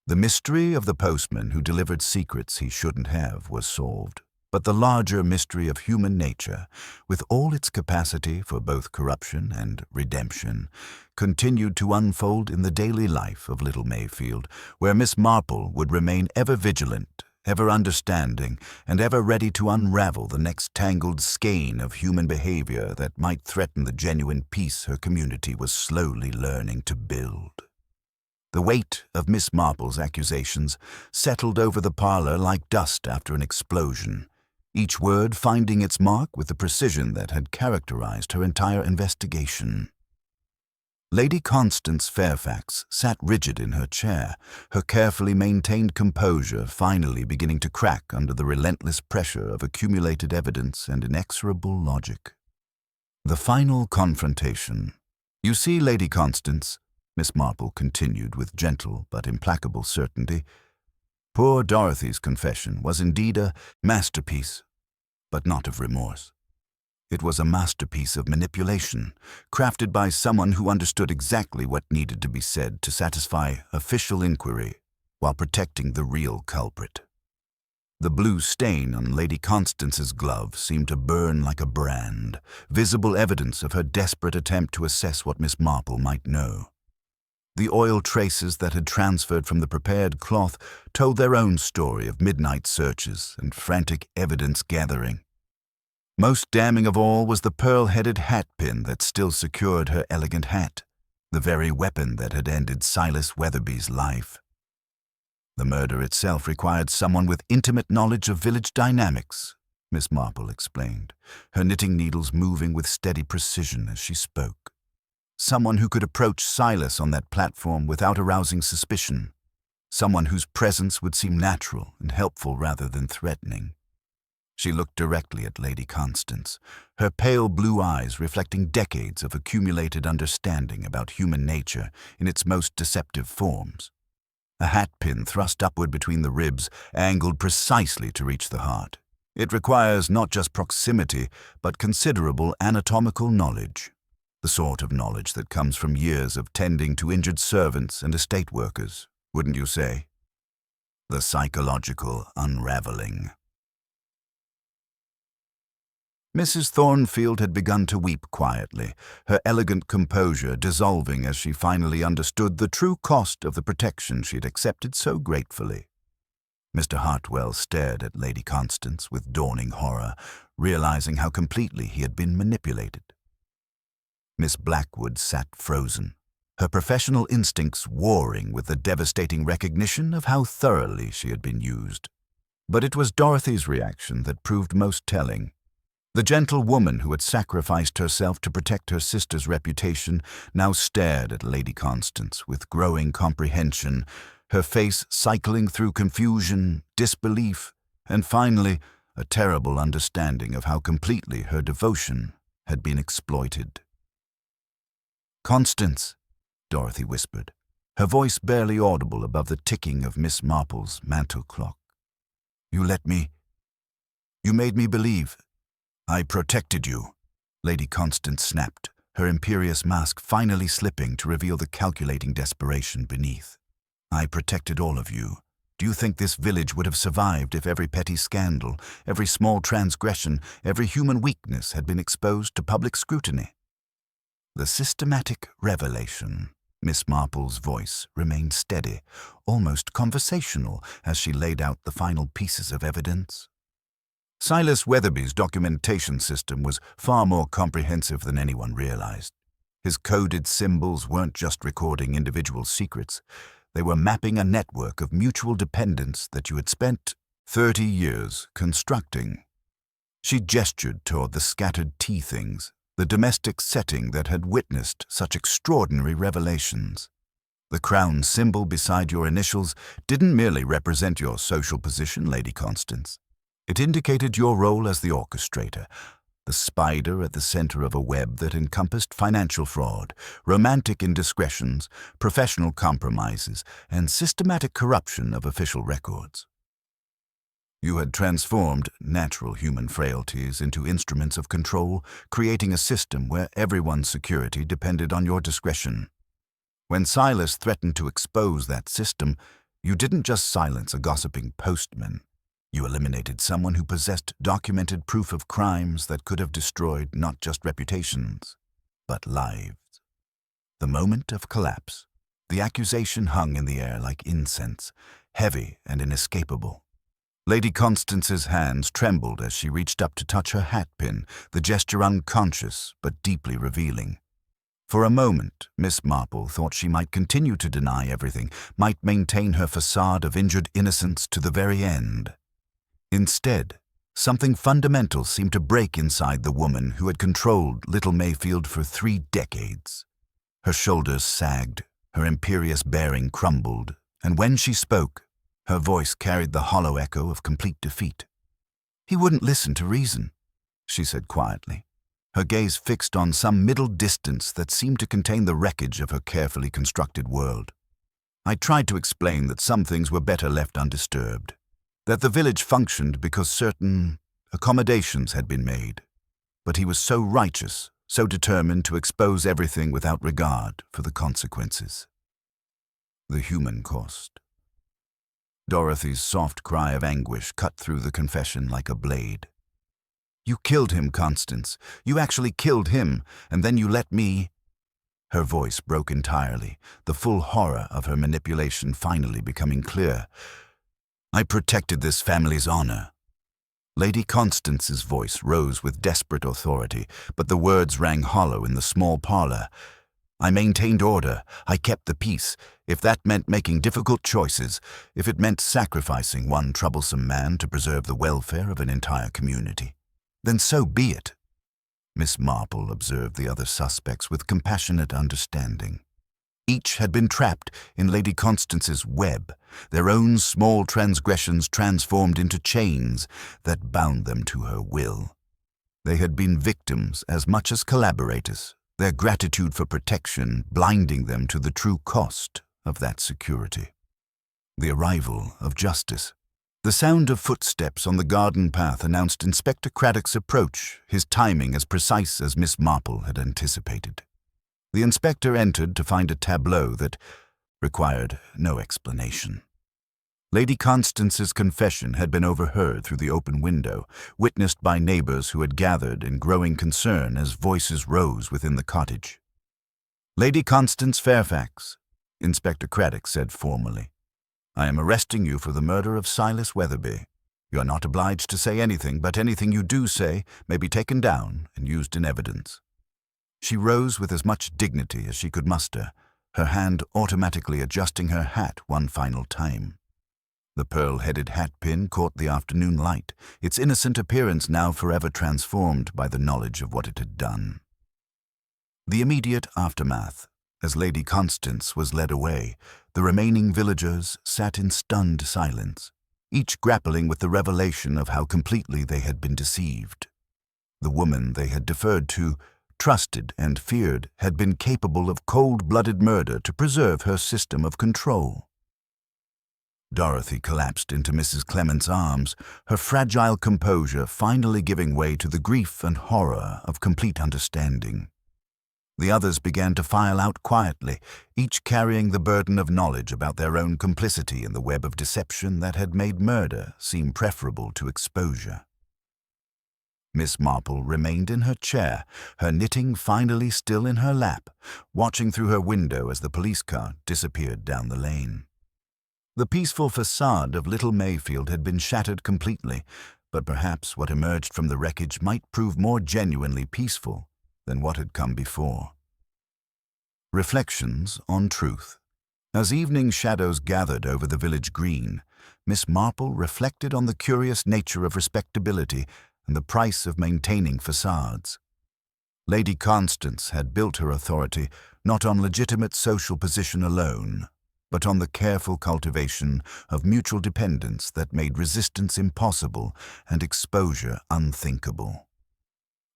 The mystery of the postman who delivered secrets he shouldn't have was solved, but the larger mystery of human nature, with all its capacity for both corruption and redemption, continued to unfold in the daily life of Little Mayfield, where Miss Marple would remain ever vigilant, ever understanding, and ever ready to unravel the next tangled skein of human behavior that might threaten the genuine peace her community was slowly learning to build. The weight of Miss Marple's accusations settled over the parlor like dust after an explosion, each word finding its mark with the precision that had characterized her entire investigation. Lady Constance Fairfax sat rigid in her chair, her carefully maintained composure finally beginning to crack under the relentless pressure of accumulated evidence and inexorable logic. The final confrontation. "You see, Lady Constance," Miss Marple continued with gentle but implacable certainty, "poor Dorothy's confession was indeed a masterpiece, but not of remorse. It was a masterpiece of manipulation, crafted by someone who understood exactly what needed to be said to satisfy official inquiry while protecting the real culprit." The blue stain on Lady Constance's glove seemed to burn like a brand, visible evidence of her desperate attempt to assess what Miss Marple might know. The oil traces that had transferred from the prepared cloth told their own story of midnight searches and frantic evidence gathering. Most damning of all was the pearl-headed hat-pin that still secured her elegant hat, the very weapon that had ended Silas Weatherby's life. The murder itself required someone with intimate knowledge of village dynamics, Miss Marple explained, her knitting needles moving with steady precision as she spoke. Someone who could approach Silas on that platform without arousing suspicion. Someone whose presence would seem natural and helpful rather than threatening. She looked directly at Lady Constance, her pale blue eyes reflecting decades of accumulated understanding about human nature in its most deceptive forms. A hatpin thrust upward between the ribs, angled precisely to reach the heart. It requires not just proximity, but considerable anatomical knowledge. The sort of knowledge that comes from years of tending to injured servants and estate workers, wouldn't you say? The psychological unraveling. Mrs. Thornfield had begun to weep quietly, her elegant composure dissolving as she finally understood the true cost of the protection she had accepted so gratefully. Mr. Hartwell stared at Lady Constance with dawning horror, realizing how completely he had been manipulated. Miss Blackwood sat frozen, her professional instincts warring with the devastating recognition of how thoroughly she had been used. But it was Dorothy's reaction that proved most telling. The gentle woman who had sacrificed herself to protect her sister's reputation now stared at Lady Constance with growing comprehension, her face cycling through confusion, disbelief, and finally a terrible understanding of how completely her devotion had been exploited. "Constance," Dorothy whispered, her voice barely audible above the ticking of Miss Marple's mantel clock. "You made me believe. I protected you," Lady Constance snapped, her imperious mask finally slipping to reveal the calculating desperation beneath. "I protected all of you. Do you think this village would have survived if every petty scandal, every small transgression, every human weakness had been exposed to public scrutiny?" The systematic revelation. Miss Marple's voice remained steady, almost conversational, as she laid out the final pieces of evidence. Silas Weatherby's documentation system was far more comprehensive than anyone realized. His coded symbols weren't just recording individual secrets. They were mapping a network of mutual dependence that you had spent 30 years constructing. She gestured toward the scattered tea things, the domestic setting that had witnessed such extraordinary revelations. The crown symbol beside your initials didn't merely represent your social position, Lady Constance. It indicated your role as the orchestrator, the spider at the center of a web that encompassed financial fraud, romantic indiscretions, professional compromises, and systematic corruption of official records. You had transformed natural human frailties into instruments of control, creating a system where everyone's security depended on your discretion. When Silas threatened to expose that system, you didn't just silence a gossiping postman. You eliminated someone who possessed documented proof of crimes that could have destroyed not just reputations, but lives. The moment of collapse, the accusation hung in the air like incense, heavy and inescapable. Lady Constance's hands trembled as she reached up to touch her hatpin, the gesture unconscious but deeply revealing. For a moment, Miss Marple thought she might continue to deny everything, might maintain her facade of injured innocence to the very end. Instead, something fundamental seemed to break inside the woman who had controlled Little Mayfield for 3 decades. Her shoulders sagged, her imperious bearing crumbled, and when she spoke, her voice carried the hollow echo of complete defeat. "He wouldn't listen to reason," she said quietly, her gaze fixed on some middle distance that seemed to contain the wreckage of her carefully constructed world. "I tried to explain that some things were better left undisturbed, that the village functioned because certain accommodations had been made. But he was so righteous, so determined to expose everything without regard for the consequences." The human cost. Dorothy's soft cry of anguish cut through the confession like a blade. "You killed him, Constance. You actually killed him, and then you let me—" Her voice broke entirely, the full horror of her manipulation finally becoming clear. "I protected this family's honor." Lady Constance's voice rose with desperate authority, but the words rang hollow in the small parlor. I maintained order. I kept the peace, if that meant making difficult choices, if it meant sacrificing one troublesome man to preserve the welfare of an entire community. Then so be it. Miss Marple observed the other suspects with compassionate understanding. Each had been trapped in Lady Constance's web, their own small transgressions transformed into chains that bound them to her will. They had been victims as much as collaborators, their gratitude for protection blinding them to the true cost of that security. The arrival of justice. The sound of footsteps on the garden path announced Inspector Craddock's approach, his timing as precise as Miss Marple had anticipated. The inspector entered to find a tableau that required no explanation. Lady Constance's confession had been overheard through the open window, witnessed by neighbors who had gathered in growing concern as voices rose within the cottage. "Lady Constance Fairfax," Inspector Craddock said formally, "I am arresting you for the murder of Silas Weatherby. You are not obliged to say anything, but anything you do say may be taken down and used in evidence." She rose with as much dignity as she could muster, her hand automatically adjusting her hat one final time. The pearl-headed hat-pin caught the afternoon light, its innocent appearance now forever transformed by the knowledge of what it had done. The immediate aftermath. As Lady Constance was led away, the remaining villagers sat in stunned silence, each grappling with the revelation of how completely they had been deceived. The woman they had deferred to, trusted and feared, had been capable of cold-blooded murder to preserve her system of control. Dorothy collapsed into Mrs. Clement's arms, her fragile composure finally giving way to the grief and horror of complete understanding. The others began to file out quietly, each carrying the burden of knowledge about their own complicity in the web of deception that had made murder seem preferable to exposure. Miss Marple remained in her chair, her knitting finally still in her lap, watching through her window as the police car disappeared down the lane. The peaceful facade of Little Mayfield had been shattered completely, but perhaps what emerged from the wreckage might prove more genuinely peaceful than what had come before. Reflections on Truth. As evening shadows gathered over the village green, Miss Marple reflected on the curious nature of respectability and the price of maintaining facades. Lady Constance had built her authority not on legitimate social position alone, but on the careful cultivation of mutual dependence that made resistance impossible and exposure unthinkable.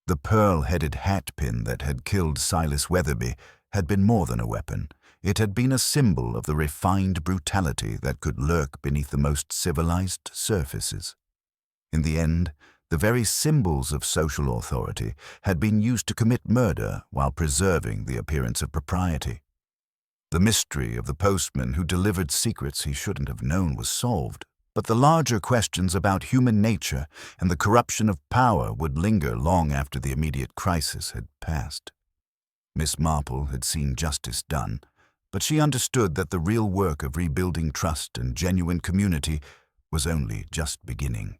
The pearl-headed hat-pin that had killed Silas Weatherby had been more than a weapon. It had been a symbol of the refined brutality that could lurk beneath the most civilized surfaces. In the end, the very symbols of social authority had been used to commit murder while preserving the appearance of propriety. The mystery of the postman who delivered secrets he shouldn't have known was solved, but the larger questions about human nature and the corruption of power would linger long after the immediate crisis had passed. Miss Marple had seen justice done, but she understood that the real work of rebuilding trust and genuine community was only just beginning.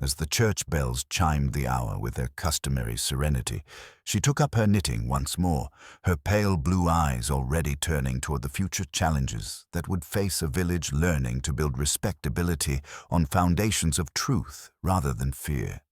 As the church bells chimed the hour with their customary serenity, she took up her knitting once more, her pale blue eyes already turning toward the future challenges that would face a village learning to build respectability on foundations of truth rather than fear.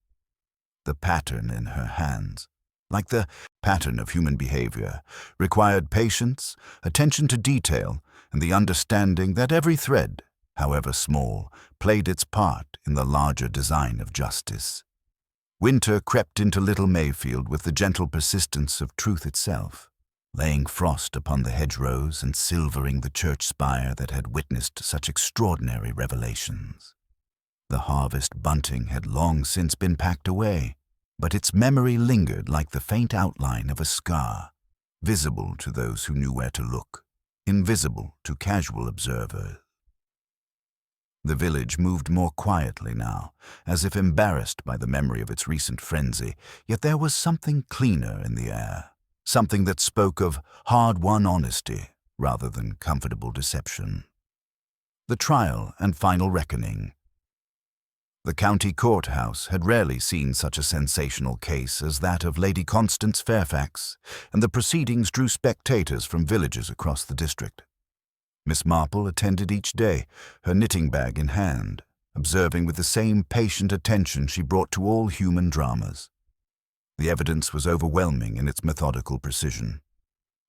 The pattern in her hands, like the pattern of human behavior, required patience, attention to detail, and the understanding that every thread, however small, played its part in the larger design of justice. Winter crept into Little Mayfield with the gentle persistence of truth itself, laying frost upon the hedgerows and silvering the church spire that had witnessed such extraordinary revelations. The harvest bunting had long since been packed away, but its memory lingered like the faint outline of a scar, visible to those who knew where to look, invisible to casual observers. The village moved more quietly now, as if embarrassed by the memory of its recent frenzy, yet there was something cleaner in the air, something that spoke of hard-won honesty rather than comfortable deception. The trial and final reckoning. The county courthouse had rarely seen such a sensational case as that of Lady Constance Fairfax, and the proceedings drew spectators from villages across the district. Miss Marple attended each day, her knitting bag in hand, observing with the same patient attention she brought to all human dramas. The evidence was overwhelming in its methodical precision.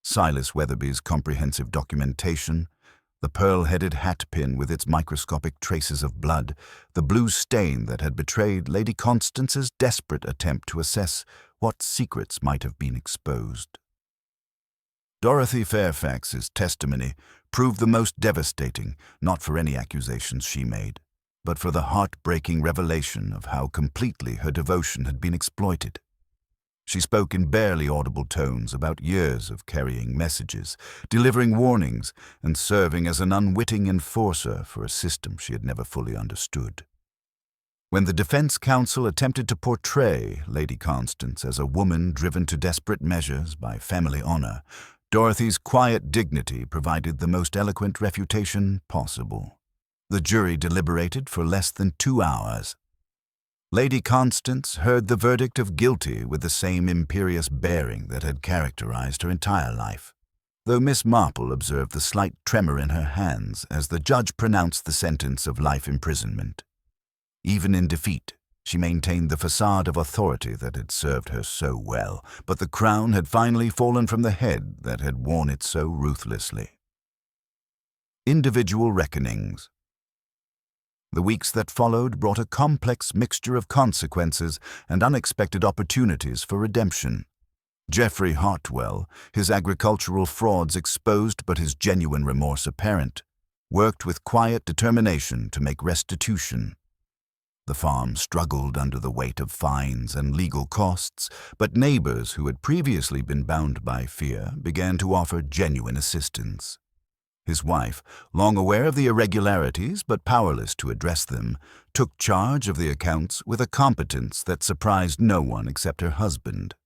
Silas Weatherby's comprehensive documentation, the pearl-headed hat-pin with its microscopic traces of blood, the blue stain that had betrayed Lady Constance's desperate attempt to assess what secrets might have been exposed. Dorothy Fairfax's testimony proved the most devastating, not for any accusations she made, but for the heartbreaking revelation of how completely her devotion had been exploited. She spoke in barely audible tones about years of carrying messages, delivering warnings, and serving as an unwitting enforcer for a system she had never fully understood. When the defense counsel attempted to portray Lady Constance as a woman driven to desperate measures by family honor, Dorothy's quiet dignity provided the most eloquent refutation possible. The jury deliberated for less than 2 hours. Lady Constance heard the verdict of guilty with the same imperious bearing that had characterized her entire life, though Miss Marple observed the slight tremor in her hands as the judge pronounced the sentence of life imprisonment. Even in defeat, she maintained the facade of authority that had served her so well, but the crown had finally fallen from the head that had worn it so ruthlessly. Individual reckonings. The weeks that followed brought a complex mixture of consequences and unexpected opportunities for redemption. Geoffrey Hartwell, his agricultural frauds exposed but his genuine remorse apparent, worked with quiet determination to make restitution. The farm struggled under the weight of fines and legal costs, but neighbors who had previously been bound by fear began to offer genuine assistance. His wife, long aware of the irregularities but powerless to address them, took charge of the accounts with a competence that surprised no one except her husband.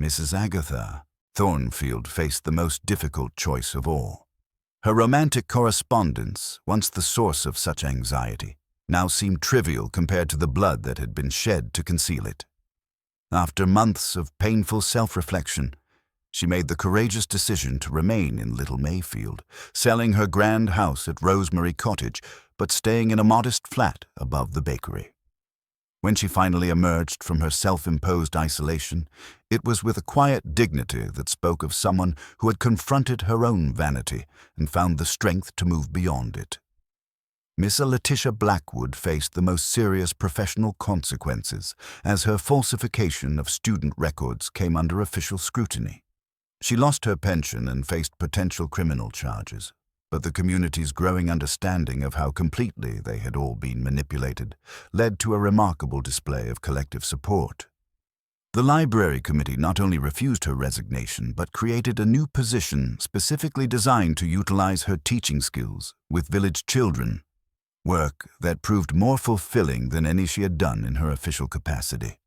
Mrs. Agatha Thornfield faced the most difficult choice of all. Her romantic correspondence, once the source of such anxiety, now seemed trivial compared to the blood that had been shed to conceal it. After months of painful self-reflection, she made the courageous decision to remain in Little Mayfield, selling her grand house at Rosemary Cottage, but staying in a modest flat above the bakery. When she finally emerged from her self-imposed isolation, it was with a quiet dignity that spoke of someone who had confronted her own vanity and found the strength to move beyond it. Miss Letitia Blackwood faced the most serious professional consequences as her falsification of student records came under official scrutiny. She lost her pension and faced potential criminal charges, but the community's growing understanding of how completely they had all been manipulated led to a remarkable display of collective support. The library committee not only refused her resignation but created a new position specifically designed to utilize her teaching skills with village children, work that proved more fulfilling than any she had done in her official capacity.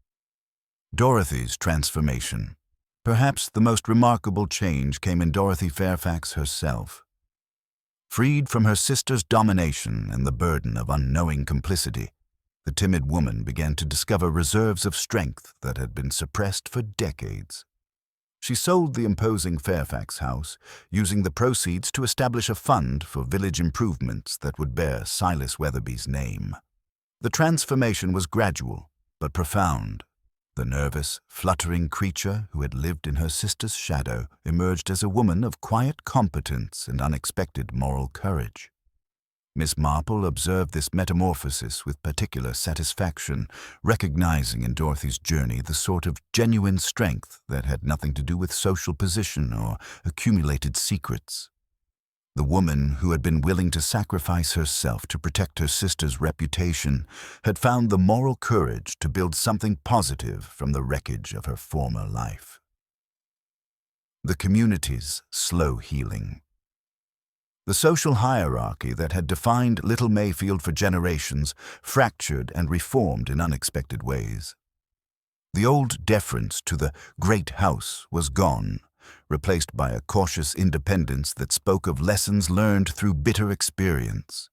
Dorothy's transformation. Perhaps the most remarkable change came in Dorothy Fairfax herself. Freed from her sister's domination and the burden of unknowing complicity, the timid woman began to discover reserves of strength that had been suppressed for decades. She sold the imposing Fairfax house, using the proceeds to establish a fund for village improvements that would bear Silas Weatherby's name. The transformation was gradual but profound. The nervous, fluttering creature who had lived in her sister's shadow emerged as a woman of quiet competence and unexpected moral courage. Miss Marple observed this metamorphosis with particular satisfaction, recognizing in Dorothy's journey the sort of genuine strength that had nothing to do with social position or accumulated secrets. The woman who had been willing to sacrifice herself to protect her sister's reputation had found the moral courage to build something positive from the wreckage of her former life. The community's slow healing. The social hierarchy that had defined Little Mayfield for generations fractured and reformed in unexpected ways. The old deference to the great house was gone, replaced by a cautious independence that spoke of lessons learned through bitter experience.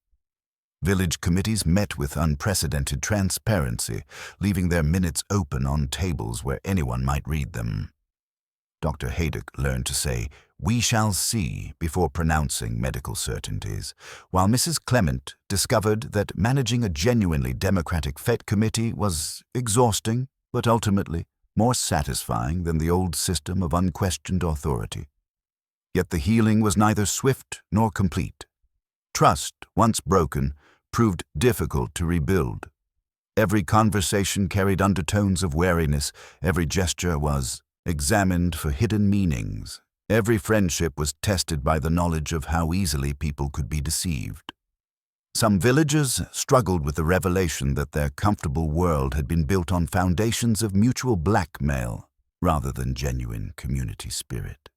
Village committees met with unprecedented transparency, leaving their minutes open on tables where anyone might read them. Dr. Haydock learned to say, "We shall see," before pronouncing medical certainties, while Mrs. Clement discovered that managing a genuinely democratic fete committee was exhausting, but ultimately more satisfying than the old system of unquestioned authority. Yet the healing was neither swift nor complete. Trust, once broken, proved difficult to rebuild. Every conversation carried undertones of wariness, every gesture was examined for hidden meanings. Every friendship was tested by the knowledge of how easily people could be deceived. Some villagers struggled with the revelation that their comfortable world had been built on foundations of mutual blackmail rather than genuine community spirit.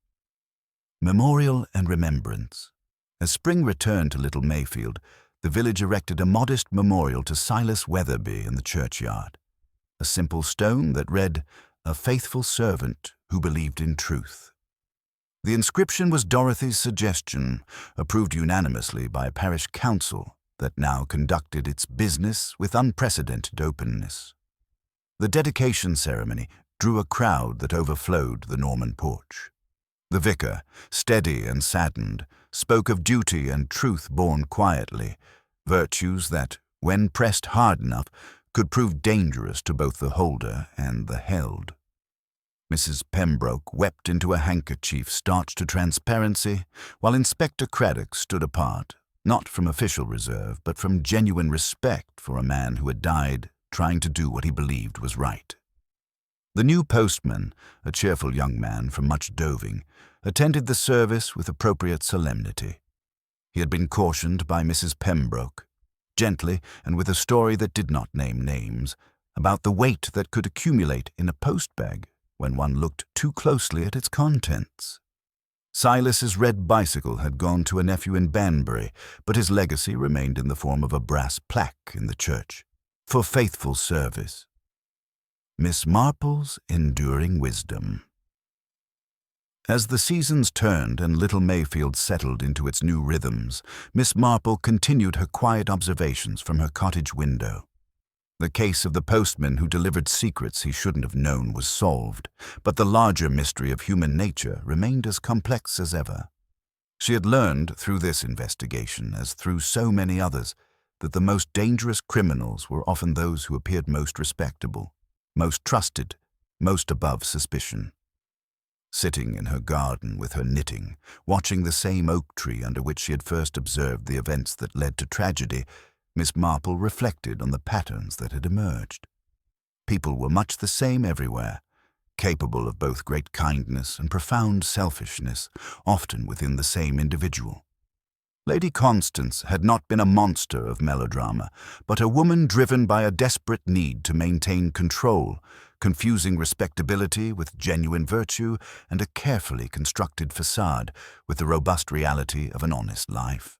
Memorial and remembrance. As spring returned to Little Mayfield, the village erected a modest memorial to Silas Weatherby in the churchyard. A simple stone that read, "A faithful servant who believed in truth." The inscription was Dorothy's suggestion, approved unanimously by a parish council that now conducted its business with unprecedented openness. The dedication ceremony drew a crowd that overflowed the Norman porch. The vicar, steady and saddened, spoke of duty and truth born quietly, virtues that, when pressed hard enough, could prove dangerous to both the holder and the held. Mrs. Pembroke wept into a handkerchief starched to transparency, while Inspector Craddock stood apart, not from official reserve, but from genuine respect for a man who had died trying to do what he believed was right. The new postman, a cheerful young man from much doving, attended the service with appropriate solemnity. He had been cautioned by Mrs. Pembroke, gently and with a story that did not name names, about the weight that could accumulate in a postbag when one looked too closely at its contents. Silas's red bicycle had gone to a nephew in Banbury, but his legacy remained in the form of a brass plaque in the church, "For faithful service." Miss Marple's enduring wisdom. As the seasons turned and Little Mayfield settled into its new rhythms, Miss Marple continued her quiet observations from her cottage window. The case of the postman who delivered secrets he shouldn't have known was solved, but the larger mystery of human nature remained as complex as ever. She had learned through this investigation, as through so many others, that the most dangerous criminals were often those who appeared most respectable, most trusted, most above suspicion. Sitting in her garden with her knitting, watching the same oak tree under which she had first observed the events that led to tragedy, Miss Marple reflected on the patterns that had emerged. People were much the same everywhere, capable of both great kindness and profound selfishness, often within the same individual. Lady Constance had not been a monster of melodrama, but a woman driven by a desperate need to maintain control, confusing respectability with genuine virtue and a carefully constructed facade with the robust reality of an honest life.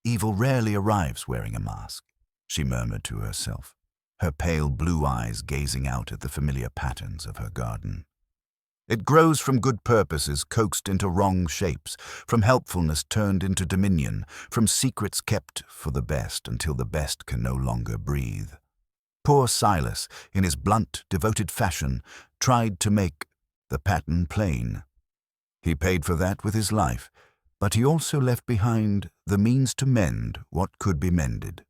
"Evil rarely arrives wearing a mask," she murmured to herself, her pale blue eyes gazing out at the familiar patterns of her garden. "It grows from good purposes coaxed into wrong shapes, from helpfulness turned into dominion, from secrets kept for the best until the best can no longer breathe." Poor Silas, in his blunt, devoted fashion, tried to make the pattern plain. He paid for that with his life, but he also left behind the means to mend what could be mended.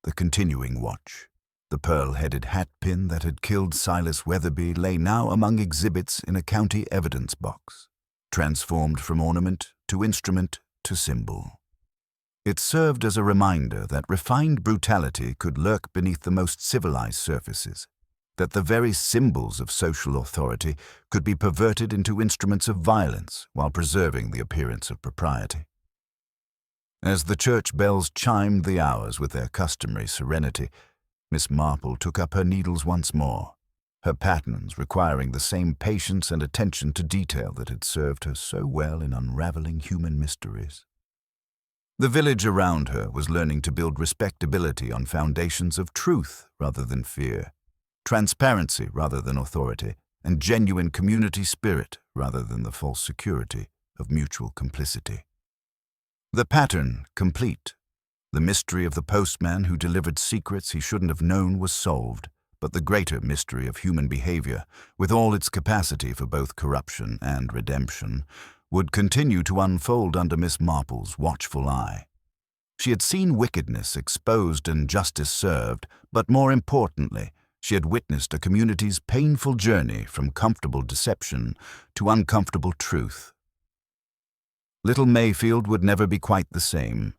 The continuing watch. The pearl-headed hatpin that had killed Silas Weatherby lay now among exhibits in a county evidence box, transformed from ornament to instrument to symbol. It served as a reminder that refined brutality could lurk beneath the most civilized surfaces, that the very symbols of social authority could be perverted into instruments of violence while preserving the appearance of propriety. As the church bells chimed the hours with their customary serenity, Miss Marple took up her needles once more, her patterns requiring the same patience and attention to detail that had served her so well in unraveling human mysteries. The village around her was learning to build respectability on foundations of truth rather than fear, transparency rather than authority, and genuine community spirit rather than the false security of mutual complicity. The pattern complete, The mystery of the postman who delivered secrets he shouldn't have known was solved, but the greater mystery of human behavior, with all its capacity for both corruption and redemption, would continue to unfold under Miss Marple's watchful eye. She had seen wickedness exposed and justice served, but more importantly, she had witnessed a community's painful journey from comfortable deception to uncomfortable truth. Little Mayfield would never be quite the same.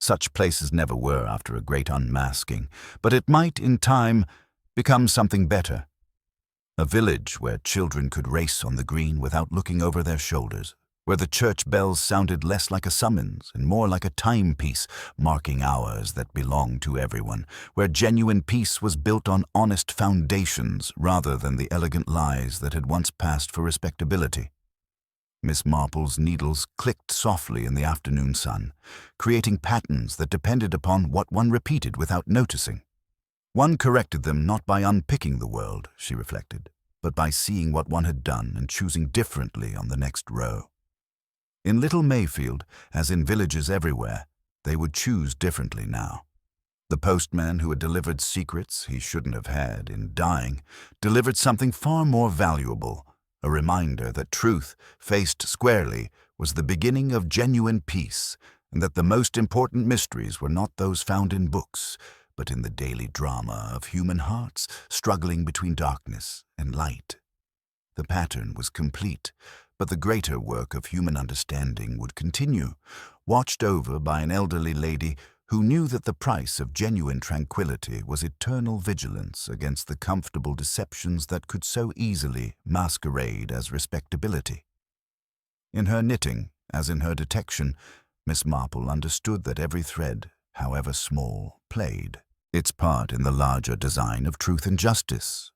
Such places never were after a great unmasking, but it might, in time, become something better. A village where children could race on the green without looking over their shoulders, where the church bells sounded less like a summons and more like a timepiece marking hours that belonged to everyone, where genuine peace was built on honest foundations rather than the elegant lies that had once passed for respectability. Miss Marple's needles clicked softly in the afternoon sun, creating patterns that depended upon what one repeated without noticing. One corrected them not by unpicking the world, she reflected, but by seeing what one had done and choosing differently on the next row. In Little Mayfield, as in villages everywhere, they would choose differently now. The postman who had delivered secrets he shouldn't have had in dying delivered something far more valuable, a reminder that truth, faced squarely, was the beginning of genuine peace, and that the most important mysteries were not those found in books, but in the daily drama of human hearts struggling between darkness and light. The pattern was complete, but the greater work of human understanding would continue, watched over by an elderly lady who knew that the price of genuine tranquility was eternal vigilance against the comfortable deceptions that could so easily masquerade as respectability. In her knitting, as in her detection, Miss Marple understood that every thread, however small, played its part in the larger design of truth and justice,